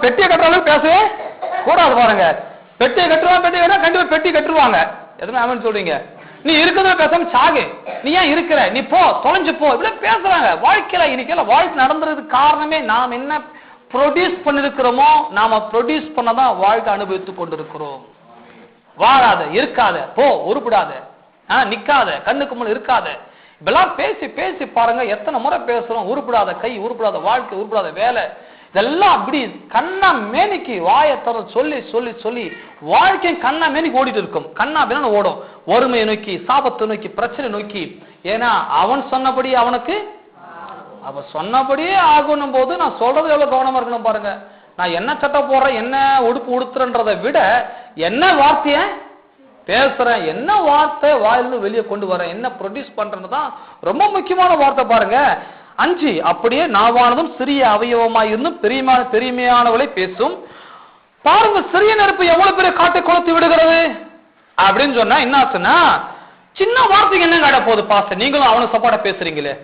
பெட்டியை கட்டுற அளவுக்கு பேசவே கூடாது. பாருங்க, பெட்டியை கட்டுவான், பெட்டியை கட்டா கண்டிப்பா பெட்டி கட்டுருவாங்க. எதுவுமே அவன் சொல்றீங்க, நீ இருக்கிறத பேசாம சாகு, நீ ஏன் இருக்கிற, நீ போ, தொலைஞ்சு போ, இப்படி பேசுறாங்க. வாழ்க்கையில இன்னைக்கு வாழ்க்கை நடந்துறதுக்கு காரணமே நாம் என்ன ப்ரொடியூஸ் பண்ணிருக்கிறோமோ, நாம ப்ரொடியூஸ் பண்ணதான் வாழ்க்கை அனுபவித்துக் கொண்டிருக்கிறோம். வாழாத, இருக்காத, போ, உருப்படாத, நிக்காத, கண்ணுக்கு முன் இருக்காத, இப்பெல்லாம் பேசி பேசி பாருங்க எத்தனை முறை பேசுறோம். உருப்படாத கை, உருப்படாத வாழ்க்கை, உருப்படாத வேலை, இதெல்லாம் அப்படி கண்ணா மேனிக்கு வாயை தர சொல்லி சொல்லி சொல்லி வாழ்க்கை கண்ணா மேனிக்கு ஓடிட்டு இருக்கும். கண்ணா அப்படின்னு ஓடும், வறுமையை நோக்கி, சாபத்தை நோக்கி, பிரச்சனை நோக்கி. ஏன்னா அவன் சொன்னபடி அவனுக்கு அவன் சொன்னபடியே ஆகணும் போது நான் சொல்றது எவ்வளவு கவனமா இருக்கணும் பாருங்க. நான் என்ன சட்டை போடுறேன், என்ன உடுப்பு உடுத்துறன்றதை விட என்ன வார்த்தைய பேசுறேன், என்ன வார்த்தை வாயிலிருந்து வெளியே கொண்டு வரேன், என்ன ப்ரொடியூஸ் பண்றேன்னு தான் ரொம்ப முக்கியமான வார்த்தை பாருங்க. 5 அப்படியே நாவானதும் சிறிய அவயவமாய் இருந்தும் பெருமையானவளை பேசும். பாருங்க, சிறிய நெருப்பு எவ்வளவு பெரிய காட்டை கொளுத்தி விடுகிறது அப்படின்னு சொன்னா என்ன ஆச்சுன்னா, சின்ன வார்த்தைக்கு என்ன காட்ட போகுது பாஸ்டர், நீங்களும் அவனுக்கு சப்போர்ட்டா பேசுறீங்களே.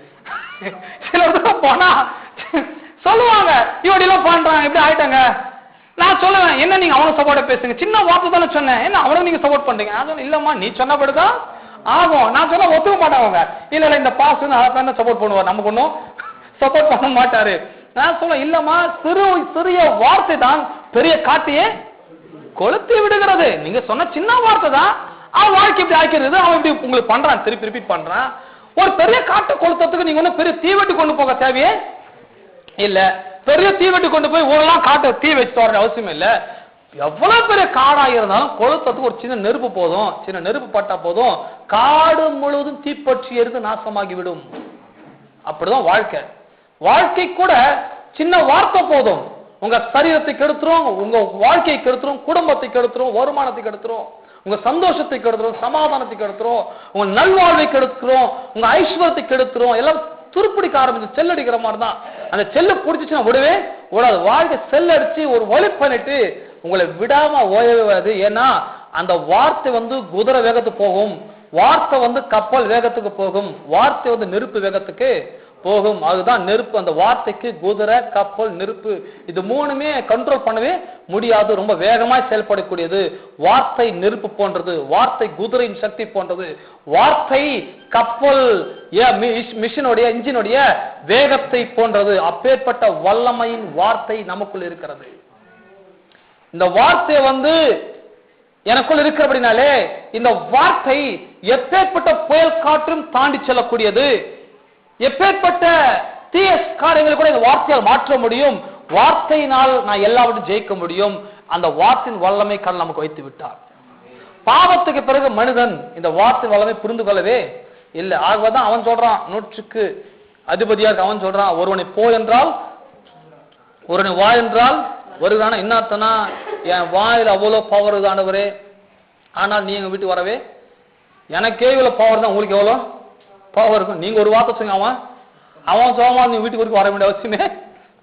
சில போனா சொல்லுவாங்க, இப்படி எல்லாம் பண்றாங்க, இப்படி ஆயிட்டாங்க. நான் சொல்லுவேன், என்ன நீங்க அவனுக்கு சப்போர்ட்டா பேசுங்க, சின்ன வார்த்தை தானே சொன்னேன், என்ன அவனுக்கு நீங்க சப்போர்ட் பண்றீங்க. நான் இல்லம்மா, நீ சொன்னபடிதான் ஆகும். நான் சொன்னா ஒத்துக்க மாட்டாங்க. இல்ல இல்ல, இந்த பாஸ் அதான் சப்போர்ட் பண்ணுவார், நமக்கு ஒன்னும் சப்போர்ட் பண்ண மாட்டாரு. நான் சொல்ல, இல்லம்மா, சிறிய வார்த்தை தான் பெரிய காட்டையே கொளுத்தி விடுகிறது. நீங்க சொன்ன சின்ன வார்த்தை தான் அவன் வாழ்க்கை இப்படி ஆக்கிறது, அவன் இப்படி உங்களுக்கு பண்றான், திருப்பி ரிப்பீட் பண்றான். ஒரு பெரிய காட்டை கொளுத்துறதுக்கு நீங்க ஒன்னும் பெரிய தீவெட்டி கொண்டு போக தேவையே இல்ல. பெரிய தீவெட்டி கொண்டு போய் ஊரெல்லாம் காட்ட தீ வச்சுட்டு வர அவசியம் இல்ல. எவ்வளவு பெரிய காடா இருந்தாலும் கொளுத்துறதுக்கு ஒரு சின்ன நெருப்பு போதும். சின்ன நெருப்பு பட்டா போதும், காடு முழுவதும் தீப்பற்றி எரிந்து நாசமாகிவிடும். அப்படிதான் வாழ்க்கை. வாழ்க்கை கூட சின்ன வார்த்தை போதும், உங்க சரீரத்தை கெடுத்துரும், உங்க வாழ்க்கையை கெடுத்துரும், குடும்பத்தை கெடுத்துரும், வருமானத்தை கெடுத்துரும், உங்க சந்தோஷத்தை கெடுத்துரும், சமாதானத்தை கெடுத்துரும், உங்க நல்வாழ்வை கெடுத்துரும், உங்க ஐஸ்வர்யத்தை கெடுத்துரும். எல்லாம் துருப்பிடிக்க ஆரம்பிச்சு செல்லடிக்கிற மாதிரி தான். அந்த செல்ல பிடிச்சிச்சுன்னா விடவே விடாது. வாழ்க்கை செல்லடிச்சு ஒரு வழி பண்ணிட்டு உங்களை விடாம ஓயவே. ஏன்னா அந்த வார்த்தை குதிரை வேகத்துக்கு போகும், வார்த்தை கப்பல் வேகத்துக்கு போகும், வார்த்தை நெருப்பு வேகத்துக்கு போகும். அதுதான் நெருப்பு. அந்த வார்த்தைக்கு குதிரை, கப்பல், நெருப்பு இது மூணுமே கண்ட்ரோல் பண்ணவே முடியாது. ரொம்ப வேகமாய் செயல்படக்கூடியது. வார்த்தை நெருப்பு போன்றது, வார்த்தை குதிரையின் சக்தி போன்றது, வார்த்தை கப்பல் மிஷினுடைய இன்ஜினுடைய வேகத்தை போன்றது. அப்பேற்பட்ட வல்லமையின் வார்த்தை நமக்குள் இருக்கிறது. இந்த வார்த்தை எனக்குள் இருக்கிறபடினாலே இந்த வார்த்தை எப்பேற்பட்ட புயல் காற்றும் தாண்டி செல்லக்கூடியது. எப்பேற்பட்ட தீய காரியங்களை கூட இந்த வார்த்தையால் மாற்ற முடியும். வார்த்தையினால் நான் எல்லாவற்றையும் ஜெயிக்க முடியும். அந்த வார்த்தையின் வல்லமை கடவுள் நமக்கு வைத்து விட்டார். பாவத்துக்கு பிறகு மனிதன் இந்த வார்த்தை வல்லமை புரிந்து கொள்ளவே இல்லை. ஆகவேதான் அவன் சொல்றான், 100க்கு அதிபதியாக அவன் சொல்றான், ஒருவனை போ என்றால் ஒருவனை வா என்றால் வருகிறான. என்ன அர்த்தம்னா, என் வாயில் அவ்வளவு பவர் தானவரே, ஆனால் நீங்க வீட்டுக்கு வரவே எனக்கே இவ்வளவு பவர் தான், உங்களுக்கு எவ்வளவு பவர் இருக்கும். நீங்க ஒரு வார்த்தை சொன்னீங்க, அவன் சோமா நீ வீட்டுக்கு வரைக்கும் வர வேண்டிய அவசியமே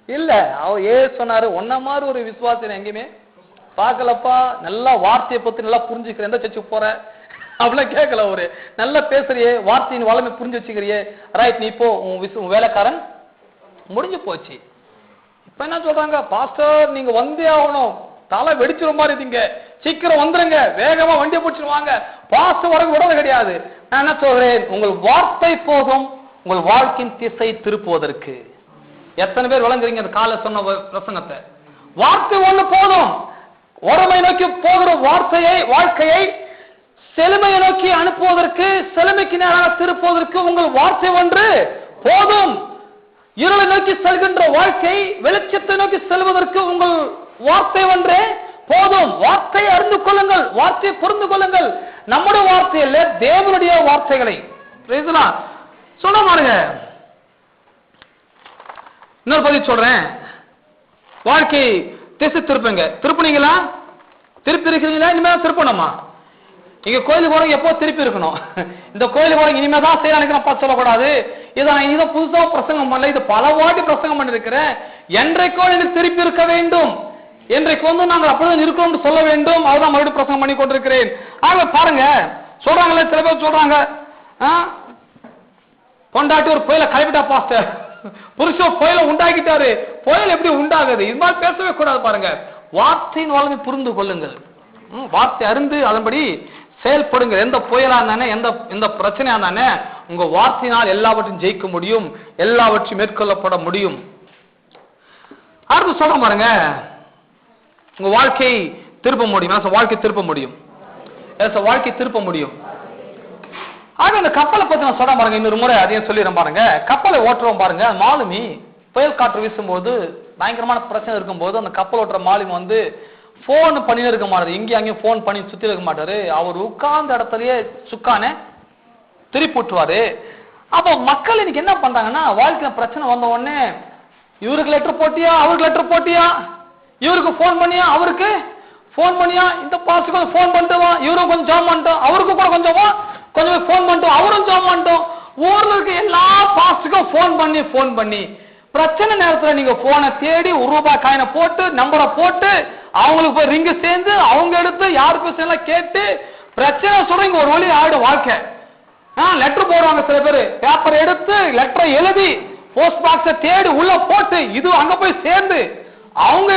இல்ல. அவன் சொன்னாரு, ஒன்ன மாதிரி ஒரு விசுவாசம் எங்கேயுமே பார்க்கலப்பா, நல்லா வார்த்தையை பத்தி நல்லா புரிஞ்சுக்கிறேன், எந்த சர்ச்சுக்கு போற அப்படிலாம் கேட்கல. ஒரு நல்லா பேசுறியே, வார்த்தையின் வளமை புரிஞ்சு வச்சுக்கிறியே, ரைட், நீ இப்போ உன் வேலைக்காரன் முடிஞ்சு போச்சு. இப்ப என்ன சொல்றாங்க, பாஸ்டர் நீங்க வந்தே ஆகணும், தலை வெடிச்சிரு மாதிரி இருக்கீங்க, சீக்கிரம் வந்துருங்க, வேகமா வண்டியை பிடிச்சிருவாங்க, பாஸ்டர் வரைக்கும் விடுறது கிடையாது. நான் என்ன சொல்றேன், உங்கள் வார்த்தை போதும் உங்கள் வாழ்க்கையின் திசை திருப்புவதற்கு. எத்தனை பேர் விளங்குறீங்க அந்த காலை சொன்ன பிரசங்கத்தை? வார்த்தை ஒண்ணு போதும். ஒருமை நோக்கி போகிற வாழ்க்கையை செழுமையை நோக்கி அனுப்புவதற்கு, செழுமைக்கு நேராக திருப்புவதற்கு உங்கள் வார்த்தை ஒன்று போதும். இருளை நோக்கி செல்கின்ற வாழ்க்கை வெளிச்சத்தை நோக்கி செல்வதற்கு உங்கள் வார்த்தை ஒன்றே போதும். வார்த்தையை அறிந்து கொள்ளுங்கள், வார்த்தையை புரிந்து கொள்ளுங்கள். நம்முடைய வார்த்தை இல்ல, தேவனுடைய வார்த்தைகளை சொல்ல பாருங்க. இன்னொரு பதில் சொல்றேன், வாழ்க்கை திசை திருப்புங்க. திருப்பினீங்களா? திருப்பி இருக்கிறீங்களா? இனிமேல் திருப்பணுமா? இங்க கோயிலுக்கு போறவங்க எப்போ திருப்பி இருக்கணும். இந்த கோயிலுக்கு போறவங்க இனிமேதான் செய்யறாங்க சொல்லக்கூடாது. இதை புதுசா பிரசங்கம் பண்ணல, இது பல வாட்டி பிரசங்கம் பண்ணிருக்கிறேன். என்றைக்கோ எனக்கு திருப்பி இருக்க வேண்டும், என்றைக்கு நாங்கள் அப்படிதான் இருக்கோம் சொல்ல வேண்டும். அதுதான் மறுபடியும் பிரசங்கம் பண்ணி கொண்டிருக்கிறேன். ஆக பாருங்க, சொல்றாங்களே சில பேர் சொல்றாங்க, பொண்டாட்டி ஒரு புயலை கிளப்பிட்டா பாஸ்டர், புருஷன் புயலை உண்டாக்கிட்டாரு, புயல் எப்படி உண்டாகுது, இது மாதிரி பேசவே கூடாது. பாருங்க, வார்த்தையின் வளமை புரிந்து கொள்ளுங்கள், வார்த்தை அறிந்து அதன்படி செயல்படுங்க. எந்த புயலா இருந்தானே, எந்த பிரச்சனையா இருந்தானே, உங்க வார்த்தையினால் எல்லாவற்றையும் ஜெயிக்க முடியும், எல்லாவற்றையும் மேற்கொள்ளப்பட முடியும். அடுத்து சொல்ல பாருங்க, உங்க வாழ்க்கை திருப்ப முடியும். வாழ்க்கை திருப்ப முடியும், வாழ்க்கை திருப்ப முடியும். ஆக இந்த கப்பலை பத்தி நான் சொல்ல பாருங்க, இன்னொரு முறை அதையும் சொல்லிடுறேன் பாருங்க. கப்பலை ஓட்டுறோம் பாருங்க, மாலுமி புயல் காற்று வீசும்போது பயங்கரமான பிரச்சனை இருக்கும்போது அந்த கப்பல் ஓட்டுற மாலுமி போன் பண்ணி இருக்க மாட்டாரு, இங்கேயும் அங்கேயும் போன் பண்ணி சுத்தி இருக்க மாட்டாரு. அவர் உட்கார்ந்த இடத்துலயே சுக்கானே திருப்பி விட்டுவாரு. அப்போ மக்கள் இன்னைக்கு என்ன பண்றாங்கன்னா, வாழ்க்கையில பிரச்சனை வந்த உடனே இவருக்கு லெட்டர் போட்டியா, அவருக்கு லெட்டர் போட்டியா, இவருக்கு போன் பண்ணியா, அவருக்கு போன் பண்ணியா இந்த பாஸ்டர் கொஞ்சம் போன் பண்ணிட்டு வா, இவரும் கொஞ்சம் ஜாம் பண்ணிட்டோம், அவருக்கு கூட கொஞ்சம் போன் பண்ணிட்டோம், அவரும் ஜாம் பண்ணிட்டோம். ஊர்ல இருக்க எல்லா பாஸ்டருக்கும் போன் பண்ணி பிரச்சனை நேரத்துல நீங்க போனை தேடி ₹1 காயினை போட்டு நம்பரை போட்டு அவங்களுக்கு போய் ரிங்கு சேர்ந்து அவங்க எடுத்து யாருக்கு பேசலாம் கேட்டு பிரச்சனை சொல்றீங்க. ஒரு வழி ஆயிடும் வாழ்க்கை. லெட்டர் போடுவாங்க சில பேர், பேப்பர் எடுத்து லெட்டரை எழுதி போஸ்ட் பாக்ஸ தேடி உள்ள போட்டு இது அங்க போய் சேர்ந்து அவங்க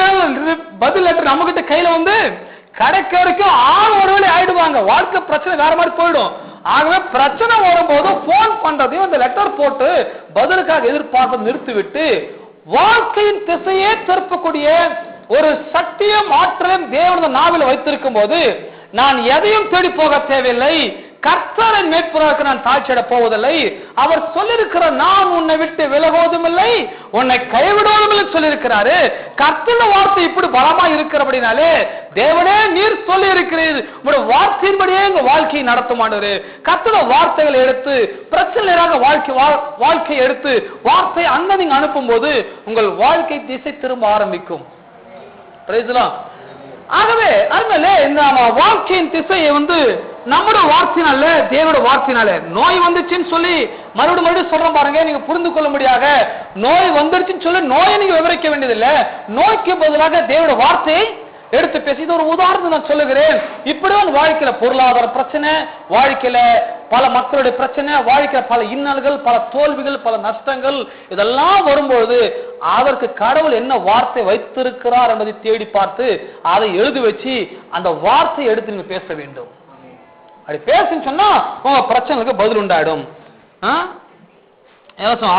பதில் லெட்டர் நம்ம கிட்ட கையில வந்து கிடைக்க வரைக்கும் ஒரு வழி ஆயிடுவாங்க. வாழ்க்கை பிரச்சனை வேற மாதிரி போயிடும். ஆகவே பிரச்சனை வரும்போது போன் பண்றதையும் இந்த லெட்டர் போட்டு பதிலுக்காக எதிர்பார்ப்பதை நிறுத்திவிட்டு வாழ்க்கையின் திசையே திருப்பக்கூடிய ஒரு சக்தியும் ஆற்றலும் தேவனது நாவில் வைத்திருக்கும் போது நான் எதையும் தேடி போக தேவையில்லை, கர்த்தரின் மேற்புறக்கு நான் தாழ்ச்சியிட போவதில்லை. அவர் சொல்லியிருக்கிற நான் உன்னை விட்டு விலகுவதும் இல்லை, உன்னை கைவிடுவதும் இல்லை சொல்லியிருக்கிறாரு. கர்த்தருடைய வார்த்தை இப்படி பலமா இருக்கிறபடினாலே தேவனே நீர் சொல்லி இருக்கிறீர், உங்களுடைய வார்த்தையின்படியே எங்க வாழ்க்கையை நடத்துமாறு கர்த்தருடைய வார்த்தைகளை எடுத்து பிரச்சனையாக வாழ்க்கையை எடுத்து வார்த்தையை அங்க நீங்க அனுப்பும் போது உங்கள் வாழ்க்கை திசை திரும்ப ஆரம்பிக்கும். ஆகவே அதனால இந்த வாழ்க்கையின் திசையை நம்முடைய வார்த்தையினால தேவனுடைய வார்த்தையினால நோய் வந்துச்சுன்னு சொல்லி மறுபடியும் சொல்றோம் பாருங்க. நீங்க புரிந்து கொள்ள முடியாத நோய் வந்துருச்சுன்னு சொல்லி நோயை நீங்க விவரிக்க வேண்டியதில்லை, நோய்க்கு பதிலாக தேவனுடைய வார்த்தையை எடுத்து பேசி. இது ஒரு உதாரணம் நான் சொல்லுகிறேன். இப்படிதான் வாழ்க்கையில பொருளாதார பிரச்சனை, வாழ்க்கையில பல மக்களுடைய பிரச்சனை, வாழ்க்கையில பல இன்னல்கள், பல தோல்விகள், பல நஷ்டங்கள் இதெல்லாம் வரும்போது அதற்கு கடவுள் என்ன வார்த்தை வைத்திருக்கிறார் என்பதை தேடி பார்த்து அதை எழுதி வச்சு அந்த வார்த்தையை எடுத்து நீங்க பேச வேண்டும். அப்படி பேசுன்னு சொன்னா உங்க பிரச்சனைக்கு பதில் உண்டாயிடும்.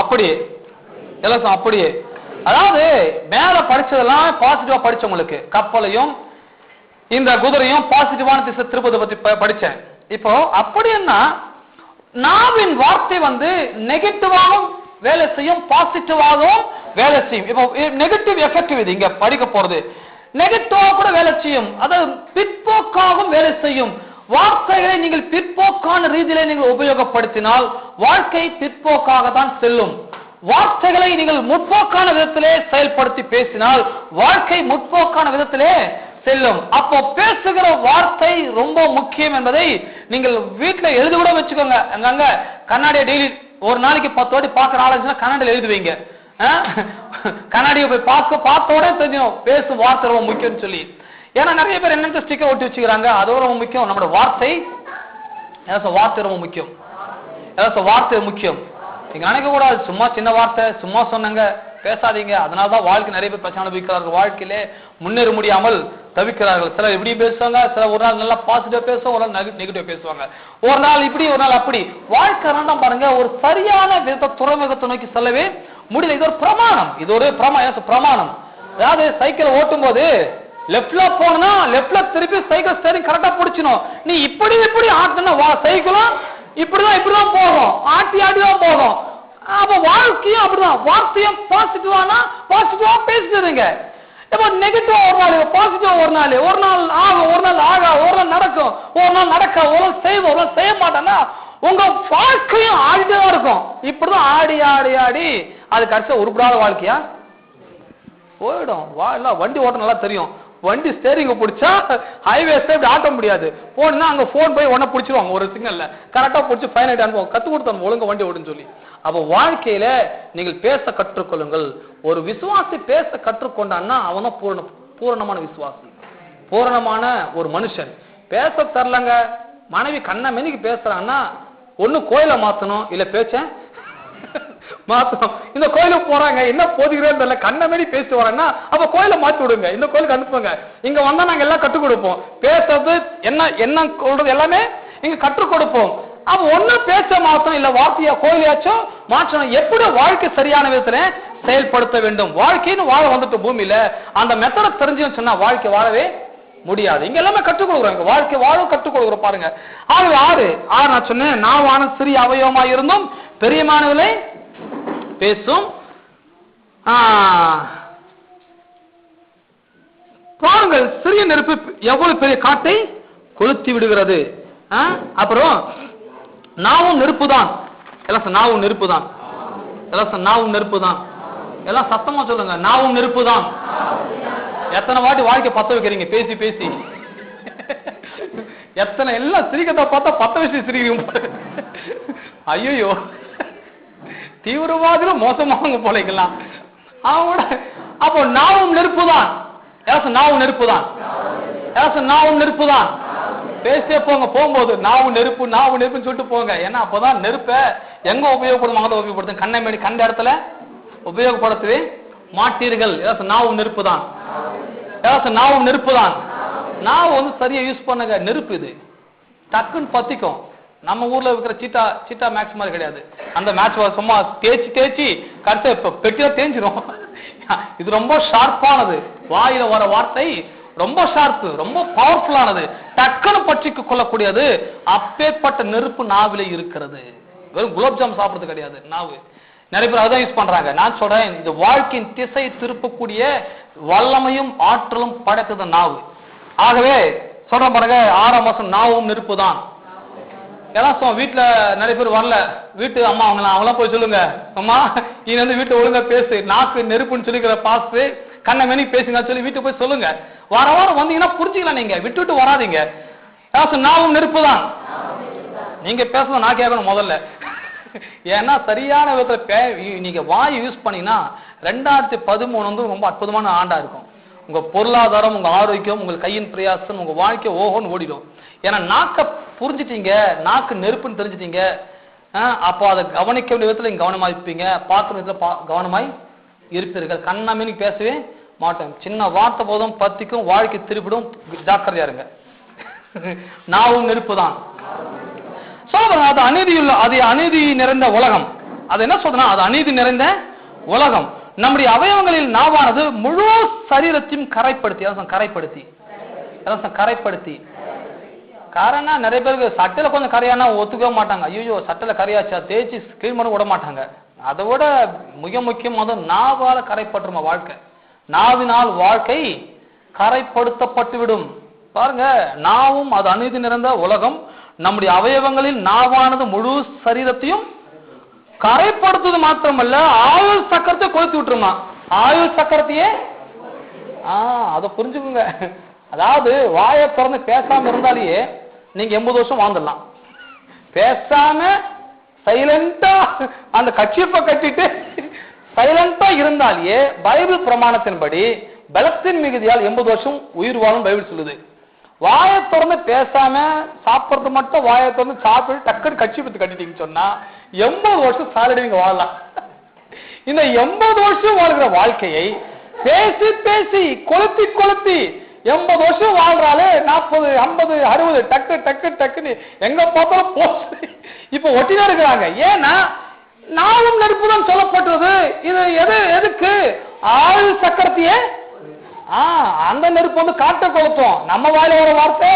அப்படியே அதாவது மேல படிச்சதெல்லாம் பாசிட்டிவா படிச்சவங்களுக்கு கப்பலையும் இந்த குதிரையும் பாசிட்டிவான திசை திருப்பதை பத்தி படிச்சேன். இப்போ அப்படி என்ன நாவின் வார்த்தை நெகட்டிவாகவும் வேலை செய்யும், பாசிட்டிவாகவும் வேலை செய்யும். இப்போ நெகட்டிவ் எஃபெக்டிவ் இது இங்க படிக்க போறது. நெகட்டிவா கூட வேலை செய்யும், அதாவது பிற்போக்காகவும் வேலை செய்யும். வார்த்தைகளை நீங்கள் பிற்போக்கான ரீதியிலே நீங்கள் உபயோகப்படுத்தினால் வாழ்க்கை பிற்போக்காக தான் செல்லும். வார்த்தைகளை நீங்கள் முற்போக்கான விதத்திலே செயல்படுத்தி பேசினால் வாழ்க்கை முற்போக்கான விதத்திலே செல்லும். அப்போ பேசுகிற வார்த்தை ரொம்ப முக்கியம் என்பதை நீங்கள் வீட்டில் எழுதி கூட வச்சுக்கோங்க. அங்கங்க கண்ணாடியை டெய்லி ஒரு நாளைக்கு 10 வாட்டி பார்க்குற ஆலோசனை கண்ணாடியில் எழுதுவீங்க. கண்ணாடியை போய் பார்த்தோட தெரியும் பேசும் வார்த்தை ரொம்ப முக்கியம்னு சொல்லி. ஏன்னா நிறைய பேர் என்னென்ன ஸ்டிக்கர் ஒட்டி வச்சுக்கிறாங்க, அதோட ரொம்ப முக்கியம் நம்மளோட வார்த்தை. வார்த்தை ரொம்ப முக்கியம், வார்த்தை முக்கியம். நீங்க நினைக்க கூடாது சும்மா சின்ன வார்த்தை சும்மா சொன்னாங்க பேசாதீங்க, அதனாலதான் வாழ்க்கை நிறைய பேர் பிரச்சனை அனுபவிக்கிறார்கள், வாழ்க்கையிலே முன்னேற முடியாமல் தவிக்கிறார்கள். சிலர் இப்படி பேசுவாங்க, சிலர் ஒரு நாள் நல்லா பாசிட்டிவா பேசுவாங்க, ஒரு நாள் நெகட்டிவ் பேசுவாங்க, ஒரு நாள் இப்படி ஒரு நாள் அப்படி. வாழ்க்கை தான் பாருங்க ஒரு சரியான விதத்தை துறைமுகத்தை நோக்கி செல்லவே முடியல. இது ஒரு பிரமாணம், இது ஒரு பிரமாணம். அதாவது சைக்கிள் ஓட்டும் போது லெப்ட்ல போனா லெப்ட்ல திருப்பி சைக்கிள் ஸ்டீரிங் கரெக்டா பிடிச்சணும். நீ இப்படி ஆட்டினா சைக்கிளும் இப்படிதான் போகும், ஆட்டி தான் போகும். அப்ப வாழ்க்கையும் அப்படிதான், வார்த்தையும் பாசிட்டிவா பேசுறீங்க. இப்ப நெகட்டிவா ஒரு நாள், பாசிட்டிவா ஒரு நாள் ஆகும், ஒரு நாள் ஆகா, ஒரு நாள் நடக்கும், ஒரு நாள் நடக்க, ஒரு நாள் செய்வோம், ஒரு நாள் செய்ய மாட்டேன்னா உங்க வாழ்க்கையும் ஆடிதான் இருக்கும். இப்படிதான் ஆடி அது கடைசியா உருப்படாத வாழ்க்கையா போயிடும். வண்டி ஓட்ட நல்லா தெரியும், வண்டி ஸ்டேரிங்க பிடிச்சா ஹைவேஸ்ல இப்படி ஆட்ட முடியாது. போனா அங்க போன் போய் உடனே பிடிச்சிருவாங்க, ஒரு சிக்னல்ல கரெக்டா பிடிச்சி ஃபைன் ஆயிட்டு அனுப்புவோம், கத்து கொடுத்தோம் ஒழுங்கு வண்டி ஓடுன்னு சொல்லி. அப்ப வாழ்க்கையில நீங்கள் பேச கற்றுக்கொள்ளுங்கள். ஒரு விசுவாசி பேச கற்றுக்கொண்டான்னா அவனும் பூரணமான விசுவாசி, பூரணமான ஒரு மனுஷன். பேச தரலங்க, மனைவி கண்ண மெனிக்கு பேசுறான்னா ஒண்ணு கோயில மாத்தணும், இல்ல பேச்ச மாத்தணும். இந்த கோயிலுக்கு போறாங்க, என்ன போதுகிறேன்னு தெரியல, கண்ண மாரி பேசி வராங்கன்னா அப்ப கோயில மாத்தி விடுங்க, இந்த கோயிலுக்கு அனுப்புங்க. இங்க வந்தா நாங்க எல்லாம் கற்றுக் கொடுப்போம், பேசுறது என்ன சொல்றது எல்லாமே இங்க கற்றுக் கொடுப்போம். அப்ப ஒண்ணு பேச மாத்தணும், இல்ல வார்த்தையா கோயிலாச்சும் மாற்றணும். எப்படி வாழ்க்கை சரியான விதத்துல செயல்படுத்த வேண்டும். வாழ்க்கைன்னு வாழ வந்துட்டு பூமியில அந்த மெத்தட தெரிஞ்சுன்னு சொன்னா வாழ்க்கை வாழவே முடியாது. இங்க எல்லாமே கற்றுக் கொடுக்குறாங்க, வாழ்க்கை வாழ கற்றுக் கொடுக்குறோம் பாருங்க. ஆறு நான் சொன்னேன், நாவான சிறிய அவயவமா இருந்தும் பெரியமானவர்களே பேசும். பாருங்கள், சிறிய நெருப்பு எவ்வளவு பெரிய காட்டை கொளுத்தி விடுகிறது. அப்புறம் நாவும் நெருப்புதான், எல்லாம் நாவும் நெருப்புதான், எல்லாம் நாவும் நெருப்புதான், எல்லாம் சத்தமா சொல்லுங்க, நாவும் நெருப்புதான். எத்தனை வாட்டி வாழ்க்கை பத்த வைக்கிறீங்க பேசி பேசி? எத்தனை எல்லாம் சிரிக்கத்தை பார்த்தா பத்த வச்சு சிரிக்கிறீங்க. ஐயோ, தீவிரவாதிலும் மோசமானவங்க போலைக்கலாம். அவங்களோட அப்போ நாவும் நெருப்புதான். நாவும் நெருப்புதான். நாவும் நெருப்புதான். பேசியே போங்க. போகும்போது நாவும் நெருப்பு நாவும் நெருப்புன்னு சொல்லிட்டு போங்க. ஏன்னா அப்பதான் நெருப்ப எங்க உபயோகப்படுத்தும் அங்கே உபயோகப்படுத்தும். கண்ணை மேடி கண்ட இடத்துல உபயோகப்படுத்தவே மாட்டீர்கள். நாவும் நெருப்பு தான். நாவும் நெருப்பு தான். நாவு வந்து சரியா யூஸ் பண்ணுங்க. நெருப்பு இது டக்குன்னு பத்திக்கும். நம்ம ஊர்ல இருக்கிற சீட்டா மேக்ஸ் மாதிரி கிடையாது. அந்த மேட்ச் சும்மா தேய்ச்சி கட்ட பெட்டியா தேஞ்சிரும். இது ரொம்ப ஷார்ப்பானது. வாயில வர வார்த்தை ரொம்ப ஷார்ப்பு, ரொம்ப பவர்ஃபுல்லானது, டக்குன்னு பற்றிக்கு கொள்ளக்கூடியது. அப்பேற்பட்ட நெருப்பு நாவில இருக்கிறது. வெறும் குலோப்ஜாம் சாப்பிடுறது கிடையாது நாவு. நிறைய பேர் அதான் யூஸ் பண்றாங்க. நான் சொல்றேன், இந்த வாழ்க்கையின் திசை திருப்பக்கூடிய வல்லமையும் ஆற்றலும் படைத்தது நாவு. ஆகவே சொல்ற பாருங்க, 6ஆம் மாசம் நாவும் நெருப்பு தான். ஏன்னா வீட்டுல நிறைய பேர் வரல, வீட்டு அம்மா அவங்களாம் போய் சொல்லுங்க, அம்மா நீ வந்து வீட்டை ஒழுங்கா பேசு, நாக்கு நெருப்புன்னு சொல்லிக்கிற பாஸ்து கண்ணை மேனி பேசுங்க சொல்லி வீட்டுக்கு போய் சொல்லுங்க. வாரம் வந்தீங்கன்னா புரிஞ்சுக்கலாம். நீங்க விட்டு வராதிங்க. நாவும் நெருப்பு தான். நீங்க பேசணும், நான் கேட்கணும் முதல்ல. ஏன்னா சரியான விதத்துல நீங்க வாய் யூஸ் பண்ணீங்கன்னா 2013 வந்து ரொம்ப அற்புதமான ஆண்டா இருக்கும். உங்க பொருளாதாரம், உங்க ஆரோக்கியம், உங்க கையின் பிரயாசம், உங்க வாழ்க்கை ஓஹோன்னு ஓடிடும். ஏன்னா நாக்க புரிஞ்சுட்டீங்க, நாக்கு நெருப்புன்னு தெரிஞ்சுட்டீங்க. அப்போ அதை கவனிக்க வேண்டிய விதத்துல நீங்க கவனமா இருப்பீங்க, பார்க்குற விதத்துல கவனமாய் இருப்பீர்கள். கண்ணாமீனி பேசவே மாட்டோம். சின்ன வார்த்தை போதும் பத்திக்கும், வாழ்க்கை திருப்பிடும். ஜாக்கிரதையா இருங்க. நாவும் நெருப்பு தான். அது அநீதியுள்ள, அது அநீதி நிறைந்த உலகம். அது என்ன சொல்றா, அது அநீதி நிறைந்த உலகம். நம்முடைய அவயவங்களில் நாவானது முழு சரீரத்தையும் கரைப்படுத்தி காரணம் நிறைய பேருக்கு சட்டையில கொஞ்சம் கரையானா ஒத்துக்கவே மாட்டாங்க. ஐயோ சட்டையில கரையாச்சா தேய்ச்சி கிளீன் பண்ண விட மாட்டாங்க. அதை விட மிக முக்கியமாக நாவால கரைப்பட்டுமா வாழ்க்கை. நாவினால் வாழ்க்கை கரைப்படுத்தப்பட்டுவிடும். பாருங்க, நாவும் அது அநீதி நிறைந்த உலகம். நம்முடைய அவயவங்களில் நாவானது முழு சரீரத்தையும் கரைப்படுத்துவது மாத்திரமல்ல, ஆயுள் சக்கரத்தை கொளுத்தி விட்டுருமா. ஆயுள் சக்கரத்தையே அதை புரிஞ்சுக்குங்க. அதாவது வாயை திறந்து பேசாம இருந்தாலேயே நீங்க 80 வருஷம் வாழ்ந்துடலாம். பேசாம சைலண்டா அந்த கட்சிப்பை கட்டிட்டு சைலண்டா இருந்தாலேயே பைபிள் பிரமாணத்தின்படி பலத்தின் மிகுதியால் 80 வருஷம் உயிர் வாழும் பைபிள் சொல்லுது. வாயை திறந்து பேசாம சாப்பிட்றது மட்டும் வாயை திறந்து சாப்பிட்டு டக்குன்னு கட்சி பத்து கட்டிட்டீங்கன்னு சொன்னா 80 வருஷம் சாலடி நீங்க வாழலாம். இந்த 80 வருஷம் வாழ்கிற வாழ்க்கையை பேசி பேசி கொளுத்தி 80 வருஷம் வாழ்றாலே 40, 50, 60 டக்கு டக்கு டக்குன்னு எங்க பார்த்தாலும் போஸ்ட் இப்ப ஒட்டிதான் இருக்கிறாங்க. ஏன்னா நாவும் நெருப்பு தான் சொல்லப்பட்டது. இது எதுக்கு? ஆயுள் சக்கரத்தையே அந்த நெருப்பு வந்து காட்ட கொளுத்தும். நம்ம வாயில வர வார்த்தை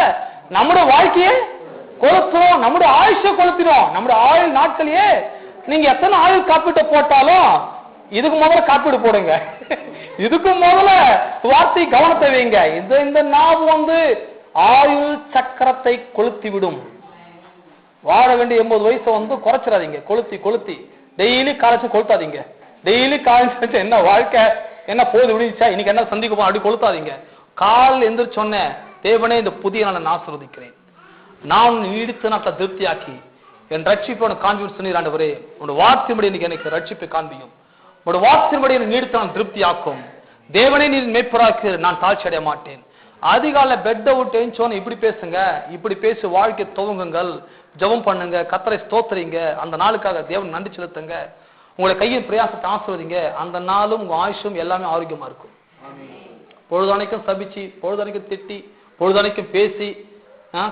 நம்முடைய வாழ்க்கையே கொளுத்தும், நம்முடைய ஆயுஷ கொளுத்திடும். நம்முடைய ஆயுள் நாட்களையே நீங்க எத்தனை ஆயுள் காப்பீட்டை போட்டாலும் இதுக்கு முதல்ல காப்பீடு போடுங்க. இதுக்கு முதல்ல வார்த்தை கவனத்தை வைங்க. இந்த நாவு வந்து ஆயுள் சக்கரத்தை கொளுத்தி விடும். வாழ வேண்டிய 80 வயசை வந்து குறைச்சிடாதீங்க. கொளுத்தி டெய்லி காலேஜ் கொளுத்தாதீங்க. டெய்லி காலேஜ் என்ன வாழ்க்கை என்ன போது விடுச்சா இன்னைக்கு என்ன சந்திக்குமா அப்படி கொளுத்தாதீங்க. கால் எந்திரிச்சு சொன்ன தேவனே, இந்த புதிய நாளை நான் ஆசீர்வதிக்கிறேன். நான் நீடித்த நாட்களை திருப்தியாக்கி என் ரட்சிப்போட காண்பியும் சொன்னீர் ஆண்டவரே. உன்னோட வார்த்தையின்படி இன்னைக்கு எனக்கு ரட்சிப்பை காண்பியும். உன்னோட வார்த்தையின்படி எனக்கு நீடித்த நான் திருப்தியாக்கும். தேவனே நீர் மேய்ப்பராக்கு நான் தாழ்ச்சி அடைய மாட்டேன். அதிகால பெட்டை விட்டு சொன்ன இப்படி பேசுங்க, இப்படி பேசி வாழ்க்கை துவங்குங்கள், ஜெபம் பண்ணுங்க, கர்த்தரை ஸ்தோத்திரிங்க, அந்த நாளுக்காக தேவன் நன்றி செலுத்துங்க, உங்களை கையில் பிரயாசத்தை ஆசீர்வதிங்க. அந்த நாளும் உங்க ஆயுஷும் எல்லாமே ஆரோக்கியமா இருக்கும். பொழுதனைக்கும் சபிச்சு, பொழுதனைக்கும் திட்டி, பொழுதனைக்கும் பேசி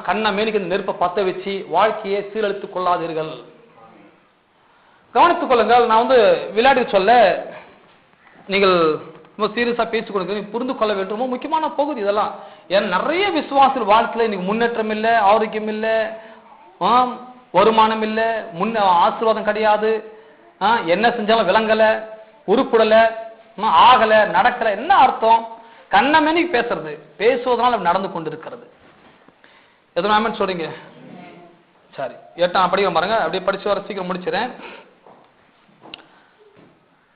கண்ணை மேனிக்கு நெருப்பை பத்த வச்சு வாழ்க்கையை சீரழித்துக் கொள்ளாதீர்கள். கவனித்துக் கொள்ளுங்கள். நான் வந்து விளையாடி சொல்ல, நீங்கள் ரொம்ப சீரியஸா பேசிக் கொடுங்க, புரிந்து கொள்ள வேண்டும். ரொம்ப முக்கியமான பகுதி இதெல்லாம். ஏன்னா நிறைய விசுவாசிகள் வாழ்க்கையில இன்னைக்கு முன்னேற்றம் இல்லை, ஆரோக்கியம் இல்லை, வருமானம் இல்லை, ஆசீர்வாதம் கிடையாது, என்ன செஞ்சாலும் விளங்கல, உருப்படல, ஆகல, நடக்கல. என்ன அர்த்தம்? கண்ணமேனி பேசுவதனால நடந்து கொண்டிருக்கிறது. எதுனா சொல்றீங்க? சரி, 8ஆம் படிக்க பாருங்க. அப்படியே படிச்சு வர சீக்கிரம் முடிச்சிடறேன்.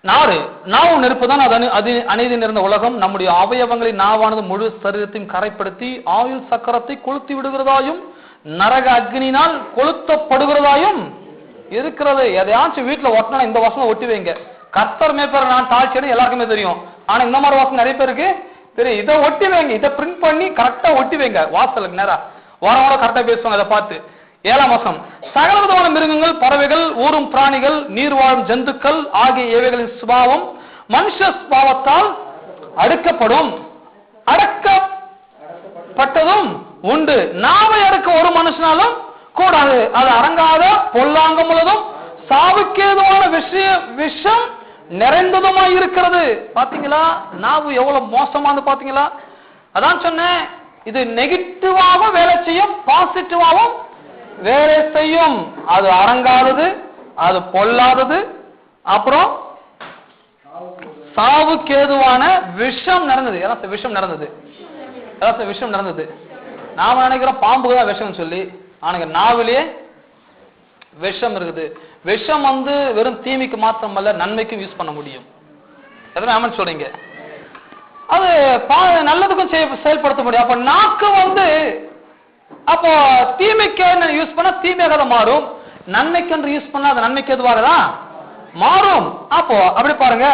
நாவும் நெருப்பு தான். அது அநீதி நிறைந்த உலகம். நம்முடைய அவயவங்களின் நாவானது முழு சரீரத்தையும் கரைப்படுத்தி ஆயுள் சக்கரத்தை கொளுத்தி விடுகிறதாயும் நரக அக்னியினால் கொளுத்தப்படுகிறதாயும் இருக்கிறது. எதையாச்சும் வீட்டுல ஒட்டினா இந்த வசனம் ஒட்டி வைங்க. கர்த்தர் மேய்ப்பர் நான் தாழ்ச்சின்னு எல்லாருக்குமே தெரியும். ஆனா இந்த மாதிரி வசனம் நிறைய பேருக்கு தெரியும். இதை ஒட்டி வைங்க, இதை பிரிண்ட் பண்ணி கரெக்டா ஒட்டி வைங்க வாசலுக்கு நேரா. வாரம் கரெக்டா பேசுவாங்க அதை பார்த்து. 7ஆம் வசனம், சகல விதமான மிருகங்கள், பறவைகள், ஊரும் பிராணிகள், நீர் வாழும் ஜந்துக்கள் ஆகிய இவைகளின் சுபாவம் மனுஷ சுபாவத்தால் அடக்கப்படும், அடக்கப்பட்டதும் உண்டு. நாவை அடக்க ஒரு மனுஷனாலும் கூடாது. அது அடங்காத பொல்லாங்கம் உள்ளதும் சாவுக்கேதுவான விஷம் நிறைந்ததுமாய் இருக்கிறது. பாத்தீங்களா நாவு எவ்வளவு மோசமானது பாத்தீங்களா? அதான் சொன்னேன், இது நெகட்டிவாவும் வேலை செய்யும், பாசிட்டிவாவும் வேலை செய்யும். அது அடங்காதது, அது பொல்லாதது, அப்புறம் சாவுக்கேதுவான விஷம் நிறைந்தது. விஷம் நிறைந்தது, விஷம் நிறைந்தது. நாம நினைக்கிறோம் பாம்புக்கு தான் விஷம் சொல்லி, ஆனா நாவிலே விஷம் இருக்குது. விஷம் வெறும் தீமைக்கு மாத்திரம் அல்ல, நன்மைக்கும் யூஸ் பண்ண முடியும். எத்தனை ஆமென் சொல்றீங்க? அது நல்லதுக்கும் செயல்படுத்த முடியும். அப்ப நாக்கு அப்போ தீமைக்கு யூஸ் பண்ணா தீமையாக மாறும், நன்மைக்கு யூஸ் பண்ணா அது நன்மைக்கு எதுவாக தான் மாறும். அப்போ அப்படி பாருங்க,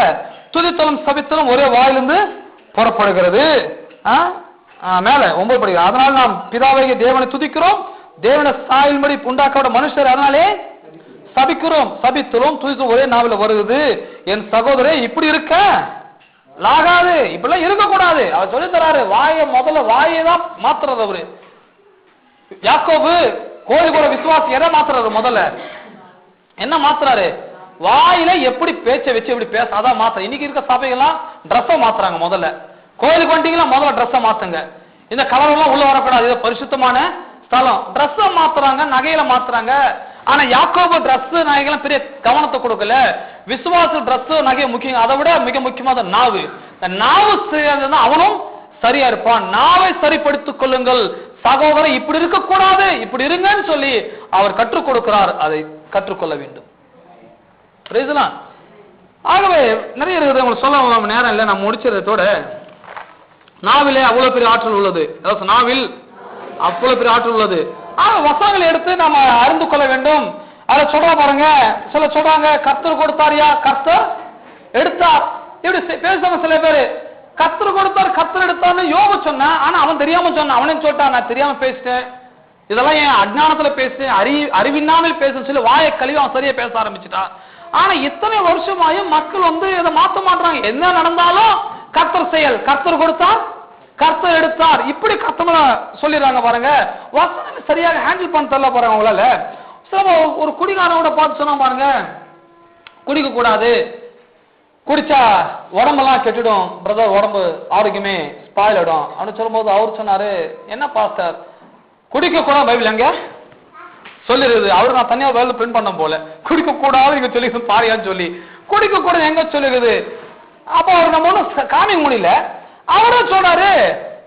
துதித்தலும் சபித்தலும் ஒரே வாயிலிருந்து புறப்படுகிறது. மேல 9 படிக்கிறோம். அதனால் நாம் பிதாவாகிய தேவனை துதிக்கிறோம், தேவனை சாயல்படி உண்டாக்கப்பட்ட மனுஷர் அதனாலே சபிக்கிறோம். சபித்தலும் துதித்தலும் ஒரே நாவில் வருகிறது. என் சகோதரே இப்படி இருக்க லாகாது, இப்படிலாம் இருக்கக்கூடாது. அவர் சொல்லி தராரு, முதல்ல வாயை தான் மாத்துறது. அவரு யாக்கோபு கோழி கூட விசுவாசி எதை மாத்துறாரு? முதல்ல என்ன மாத்துறாரு? வாயில எப்படி பேச்ச வச்சு எப்படி பேச அதான் மாத்த. இன்னைக்கு இருக்க சபைகள்லாம் ட்ரெஸ்ஸை மாத்துறாங்க. முதல்ல கோயிலுக்கு வந்துட்டீங்களா, முதல்ல ட்ரெஸ்ஸை மாத்துங்க. இந்த கலர் எல்லாம் உள்ள வரக்கூடாது, இது பரிசுத்தமான ஸ்தலம். ட்ரெஸ்ஸை மாத்துறாங்க, நகையில மாத்துறாங்க. ஆனா யாக்கோபு ட்ரெஸ் நகைகள்லாம் பெரிய கவனத்தை கொடுக்கல. விசுவாச ட்ரெஸ் நகை முக்கியம், அதை விட மிக முக்கியமான நாவு. நாவு அவனும் சரியா இருப்பான். நாவை சரிப்படுத்திக் கொள்ளுங்கள் சகோதரர், இப்படி இருக்கக்கூடாது, இப்படி இருங்கன்னு சொல்லி அவர் கற்றுக் கொடுக்கிறார். அதை கற்றுக்கொள்ள வேண்டும். ஆகவே நிறைய இருக்குது, உங்களுக்கு சொல்ல நேரம் இல்லை, நான் முடிச்சதோட நாவிலே அவ்வளவு பெரிய ஆற்றல் உள்ளது. நாவில் அவ்வளவு பெரிய ஆற்றல் உள்ளது. வசனங்களை எடுத்து நாம அறிந்து கொள்ள வேண்டும். அதை சொல்ற பாருங்க, சில சொல்றாங்க கர்த்தர் கொடுத்தாரியா, கர்த்தர் எடுத்தார். இப்படி பேசுவாங்க சில பேரு. கர்த்தர் கொடுத்தார், கர்த்தர் எடுத்தார்னு யோபு சொன்னான். ஆனா அவன் தெரியாம சொன்னான். அவனே சொல்லிட்டான், நான் தெரியாம பேசிட்டேன், இதெல்லாம் என் அஜ்ஞானத்துல பேசிட்டேன், அறிவின்னாமல் பேச சொல்லி வாயை கழுவி அவன் சரியா பேச ஆரம்பிச்சுட்டான். ஆனா இத்தனை வருஷமாயும் மக்கள் இதை மாத்த மாட்டாங்க. என்ன நடந்தாலும் கர்த்தர் செயல், கர்த்தர் கொடுத்தார், கர்த்தர் எடுத்தார், இப்படி கர்த்தர் சொல்லிடுறாங்க பாருங்க. வசனம் சரியாக ஹேண்டில் பண்ண தெரியல பாருங்க அவங்களால. ஒரு குடிகாரனோட பார்த்து சொன்னா பாருங்க, குடிக்க கூடாது, குடிச்சா உடம்பெல்லாம் கெட்டுடும் பிரதர், உடம்பு ஆரோக்கியமே ஸ்பாயில் ஆயிடும் அப்படின்னு சொல்லும்போது அவர் சொன்னாரு, என்ன பாஸ்டர் குடிக்க கூட பைபிள் எங்க சொல்லிருது? அவரு நான் தனியா பைபிள் பிரிண்ட் பண்ண போல, குடிக்க கூடாது இங்க சொல்லி பாரியான்னு சொல்லி குடிக்க கூட எங்க சொல்லிருது? அப்ப அவர் நம்ம ஒன்றும் காமிக்க முடியல. அவரும் சொன்னாரு,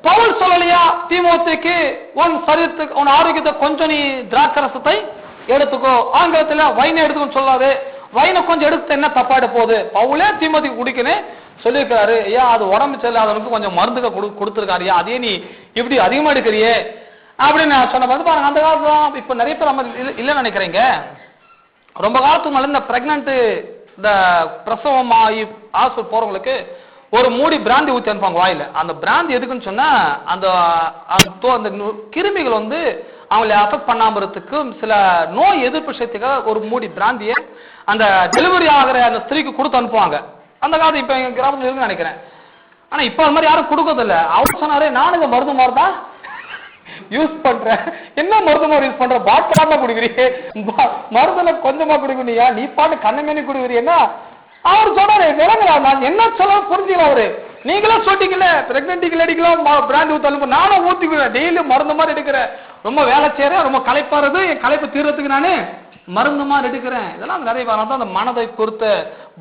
பவுல் சொல்லலையா தீமோத்தேயுக்கு, உன் சரீரத்துக்கு உன் ஆரோக்கியத்தை கொஞ்சம் நீ திராட்சரசத்தை எடுத்துக்கோ, ஆங்கிலத்துல வைனை எடுத்துக்கோன்னு சொல்லாது, வைனை கொஞ்சம் எடுத்து என்ன தப்பாயிட போகுது? பவுலே தீமோத்தேயுக்கு குடிக்கணும் சொல்லியிருக்காரு. ஐயா அது உடம்பு செல்லாதவனுக்கு கொஞ்சம் மருந்துக கொடுத்துருக்காருயா, அதே நீ இப்படி அதிகமா எடுக்கிறியே அப்படின்னு நான் சொன்ன போது பாருங்க, அந்த காலத்துல இப்ப நிறைய பேர் நம்ம இல்லைன்னு நினைக்கிறீங்க. ரொம்ப காலத்துக்கு மேல இந்த பிரெக்னன்ட், இந்த பிரசவம் ஆகி ஆஸ்பத்திரி போறவங்களுக்கு ஒரு மூடி பிராந்தி ஊற்றி அனுப்பாங்க வாயில. அந்த பிராந்தி எதுக்குன்னு சொன்னா, அந்த கிருமிகள் அவங்களை அஃபெக்ட் பண்ணாமறதுக்கு சில நோய் எதிர்ப்பு சக்திக்காக ஒரு மூடி பிராந்தியை அந்த டெலிவரி ஆகிற அந்த ஸ்திரீக்கு கொடுத்து அனுப்புவாங்க. அந்த காலத்து இப்ப எங்க கிராமத்துல இருக்குன்னு நினைக்கிறேன். ஆனா இப்ப அது மாதிரி யாரும் கொடுக்கறதில்ல. அவர் சொன்னாரு, நானும் இந்த மருந்து மாதிரி தான் யூஸ் பண்றேன். என்ன மருந்து மாதிரி யூஸ் பண்ற? பாட்டிலாம குடிக்கிறீங்க, மருந்துல கொஞ்சமா குடிக்கணியா, நீ பாட்டு கண்ணமேனி குடிக்கிறீன்னா அவர் சொன்னாரு, விளங்கல நான் என்ன சொல்ல புரிஞ்சுக்கலாம். அவரு நீங்களே சொல்லிட்டீங்கல்ல, பிரெக்னன்ட் அடிக்கலாம் பிராண்ட் ஊத்தாலும் நானும் ஊத்திக்கிறேன், டெய்லி மருந்து மாதிரி எடுக்கிறேன், ரொம்ப வேலை செய்யறேன், ரொம்ப களைப்பாருது, என் களைப்பு தீர்றதுக்கு நானு மருந்து மாதிரி எடுக்கிறேன். இதெல்லாம் நிறைய தான் அந்த மனதை குறித்த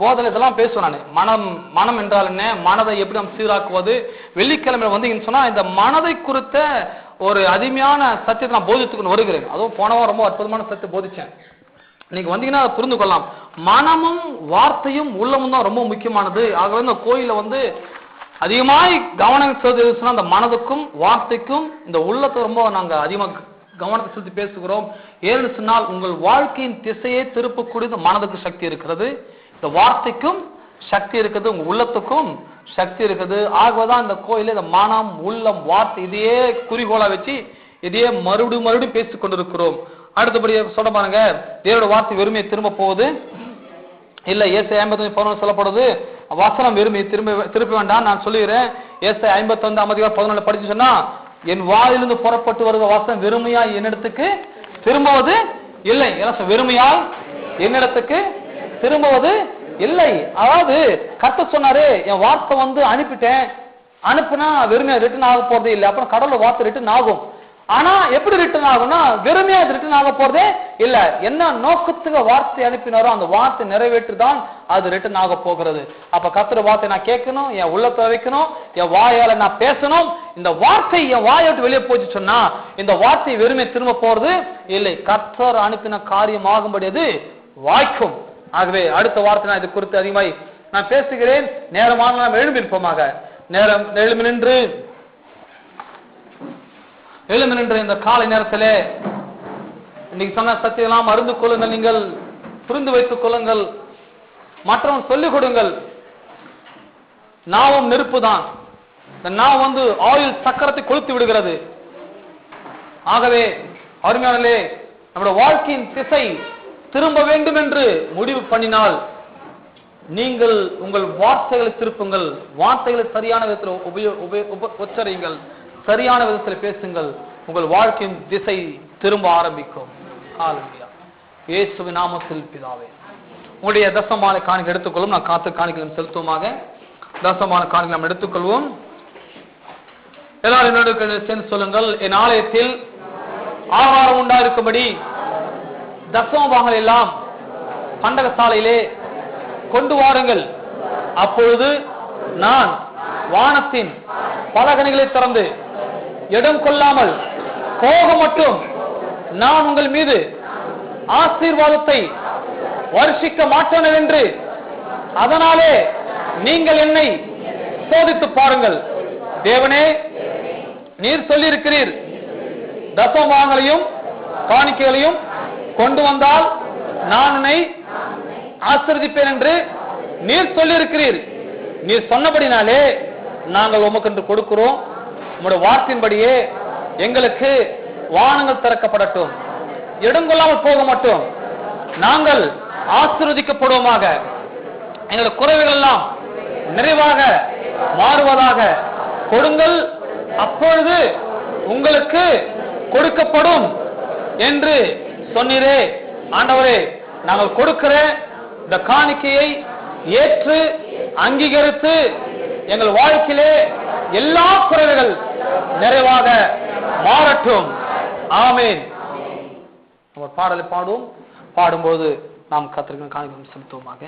போதனை இதெல்லாம் பேசுவேன் நான். மனம் என்றால் என்ன, மனதை எப்படி நாம் சீராக்குவது. வெள்ளிக்கிழமை வந்தீங்கன்னு சொன்னா இந்த மனதை குறித்த ஒரு அருமையான சத்தியத்தை நான் போதித்துக்கு வருகிறேன். அதுவும் போனவா ரொம்ப அற்புதமான சத்தியம் போதிச்சேன். நீங்க வந்தீங்கன்னா புரிந்து கொள்ளலாம். மனமும் வார்த்தையும் உள்ளமும் தான் ரொம்ப முக்கியமானது. ஆகவே இந்த கோயில அதிகமாய் கவனம் செலுத்தினா அந்த மனதுக்கும் வார்த்தைக்கும் இந்த உள்ளத்தை ரொம்ப நாங்க அதிகமாக கவனத்தை செலுத்தி பேசுகிறோம். ஏன்னு சொன்னால் உங்கள் வாழ்க்கையின் திசையை திருப்பக்கூடிய இந்த மனதுக்கு சக்தி இருக்கிறது, இந்த வார்த்தைக்கும் சக்தி இருக்குது, உங்க உள்ளத்துக்கும் சக்தி இருக்குது. ஆகவேதான் இந்த கோயில இந்த மனம் உள்ளம் வார்த்தை இதையே குறிக்கோளா வச்சு இதையே மறுபடியும் பேசிக் கொண்டிருக்கிறோம். அடுத்தபடி சொல்ல பாருங்க, தேவனுடைய வார்த்தை வெறுமையை திரும்ப போகுது இல்ல. ஏசாயா 55:11 சொல்லப்படுது, வசனம் வெறுமையை திருப்ப வேண்டாம். நான் சொல்லுகிறேன், ஏசாயா 55:11 படிச்சு சொன்னா, என் வாயிலிருந்து புறப்பட்டு வருகிற வசனம் வெறுமையாய் என்னிடத்துக்கு திரும்புவது இல்லை. வெறுமையால் என்னிடத்துக்கு திரும்புவது இல்லை. அதாவது கர்த்தர் சொன்னாரு, என் வார்த்தை அனுப்பிட்டேன், அனுப்புனா வெறுமையா ரிட்டர்ன் ஆக போறதே இல்லை. அப்புறம் கடவுள் வார்த்தை ரிட்டர்ன் ஆகும். ஆனா எப்படி ரிட்டர்ன் ஆகும்னா வெறுமையா ரிட்டர்ன் ஆக போறதே இல்ல. என்ன நோக்கத்துக்கு வார்த்தை அனுப்பினாரோ அந்த வார்த்தை நிறைவேற்றுதான் அது ரிட்டர்ன் ஆக போகிறது. அப்ப கர்த்தர் வார்த்தை நான் கேட்கணும், என் உள்ளத்தை வைக்கணும், என் வாயால நான் பேசணும். இந்த வார்த்தை என் வாயை விட்டு வெளியே போச்சு சொன்னா இந்த வார்த்தை வெறுமை திரும்ப போறது இல்லை. கர்த்தர் அனுப்பின காரியம் ஆகும்படி அது வாய்க்கும். ஆகவே அடுத்த வார்த்தை நான் இது குறித்து அதிகமாய் நான் பேசுகிறேன். நேரமான நாம் எழும்பியிருப்போமாக. நேரம் எழுமி நின்று இந்த காலை நேரத்திலே இன்னைக்கு சொன்ன சத்தியெல்லாம் அறிந்து கொள்ளுங்கள், நீங்கள் புரிந்து வைத்துக் கொள்ளுங்கள், மற்றவன் சொல்லிக் கொடுங்கள். நாவும் நெருப்பு தான். இந்த நாவ் ஆயில் சக்கரத்தை கொளுத்து விடுகிறது. ஆகவே அருமையானே, நம்முடைய வாழ்க்கையின் திசை திரும்ப வேண்டும் என்று முடிவு பண்ணினால் நீங்கள் உங்கள் வார்த்தைகளை திருப்புங்கள், வார்த்தைகளை சரியான விதத்தில் உச்சரியுங்கள், சரியான விதத்தில் பேசுங்கள், உங்கள் வாழ்க்கையின் திசை திரும்ப ஆரம்பிக்கும். ஹல்லேலூயா. இயேசுவின் நாமத்தில் பிதாவே, உங்களுடைய தசமான காணிக்கை எடுத்துக்கொள்ளும். நான் காத்து காணிக்கை செலுத்துவோமாக. தசமான காணிக்கை நாம் எடுத்துக்கொள்வோம். எல்லாரும் என்னோட சேர்ந்து சொல்லுங்கள், என் ஆலயத்தில் ஆகாரம் உண்டாயிருக்கும்படி தசமபாகங்கள் எல்லாம் பண்டக சாலையிலே கொண்டு வாருங்கள். அப்பொழுது நான் வானத்தின் பலகணிகளை திறந்து இடம் கொள்ளாமல் போக மட்டும் நான் உங்கள் மீது ஆசீர்வாதத்தை வருஷிக்க மாட்டேன் என்று, அதனாலே நீங்கள் என்னை சோதித்து பாருங்கள். தேவனே, நீர் சொல்லியிருக்கிறீர், தசமபாகங்களையும் காணிக்கைகளையும் கொண்டு வந்தால் நான் உன்னை ஆசீர்வதிப்பேன் என்று நீர் சொல்லியிருக்கிறீர். நீர் சொன்னபடினாலே நாங்கள் உமக்கென்று கொடுக்கிறோம். உம்முடைய வார்த்தையின்படியே எங்களுக்கு வானங்கள் திறக்கப்படட்டும், இடங்கொள்ளாமல் போக மட்டும் நாங்கள் ஆசீர்வதிக்கப்படுவோமாக. எங்களுடைய குறைவுகள் எல்லாம் நிறைவாக மாறுவதாக கொடுங்கள், அப்பொழுது உங்களுக்கு கொடுக்கப்படும் என்று சொன்னீரே. ஆண்டவரே, நாங்கள் கொடுக்கிற இந்த காணிக்கையை ஏற்று அங்கீகரித்து எங்கள் வாழ்க்கையிலே எல்லா குறைவுகள் நிறைவாக மாறட்டும். ஆமென். ஒரு பாடலை பாடும்போது நாம் கர்த்தருக்கு காணிக்கை செலுத்துவோமாக.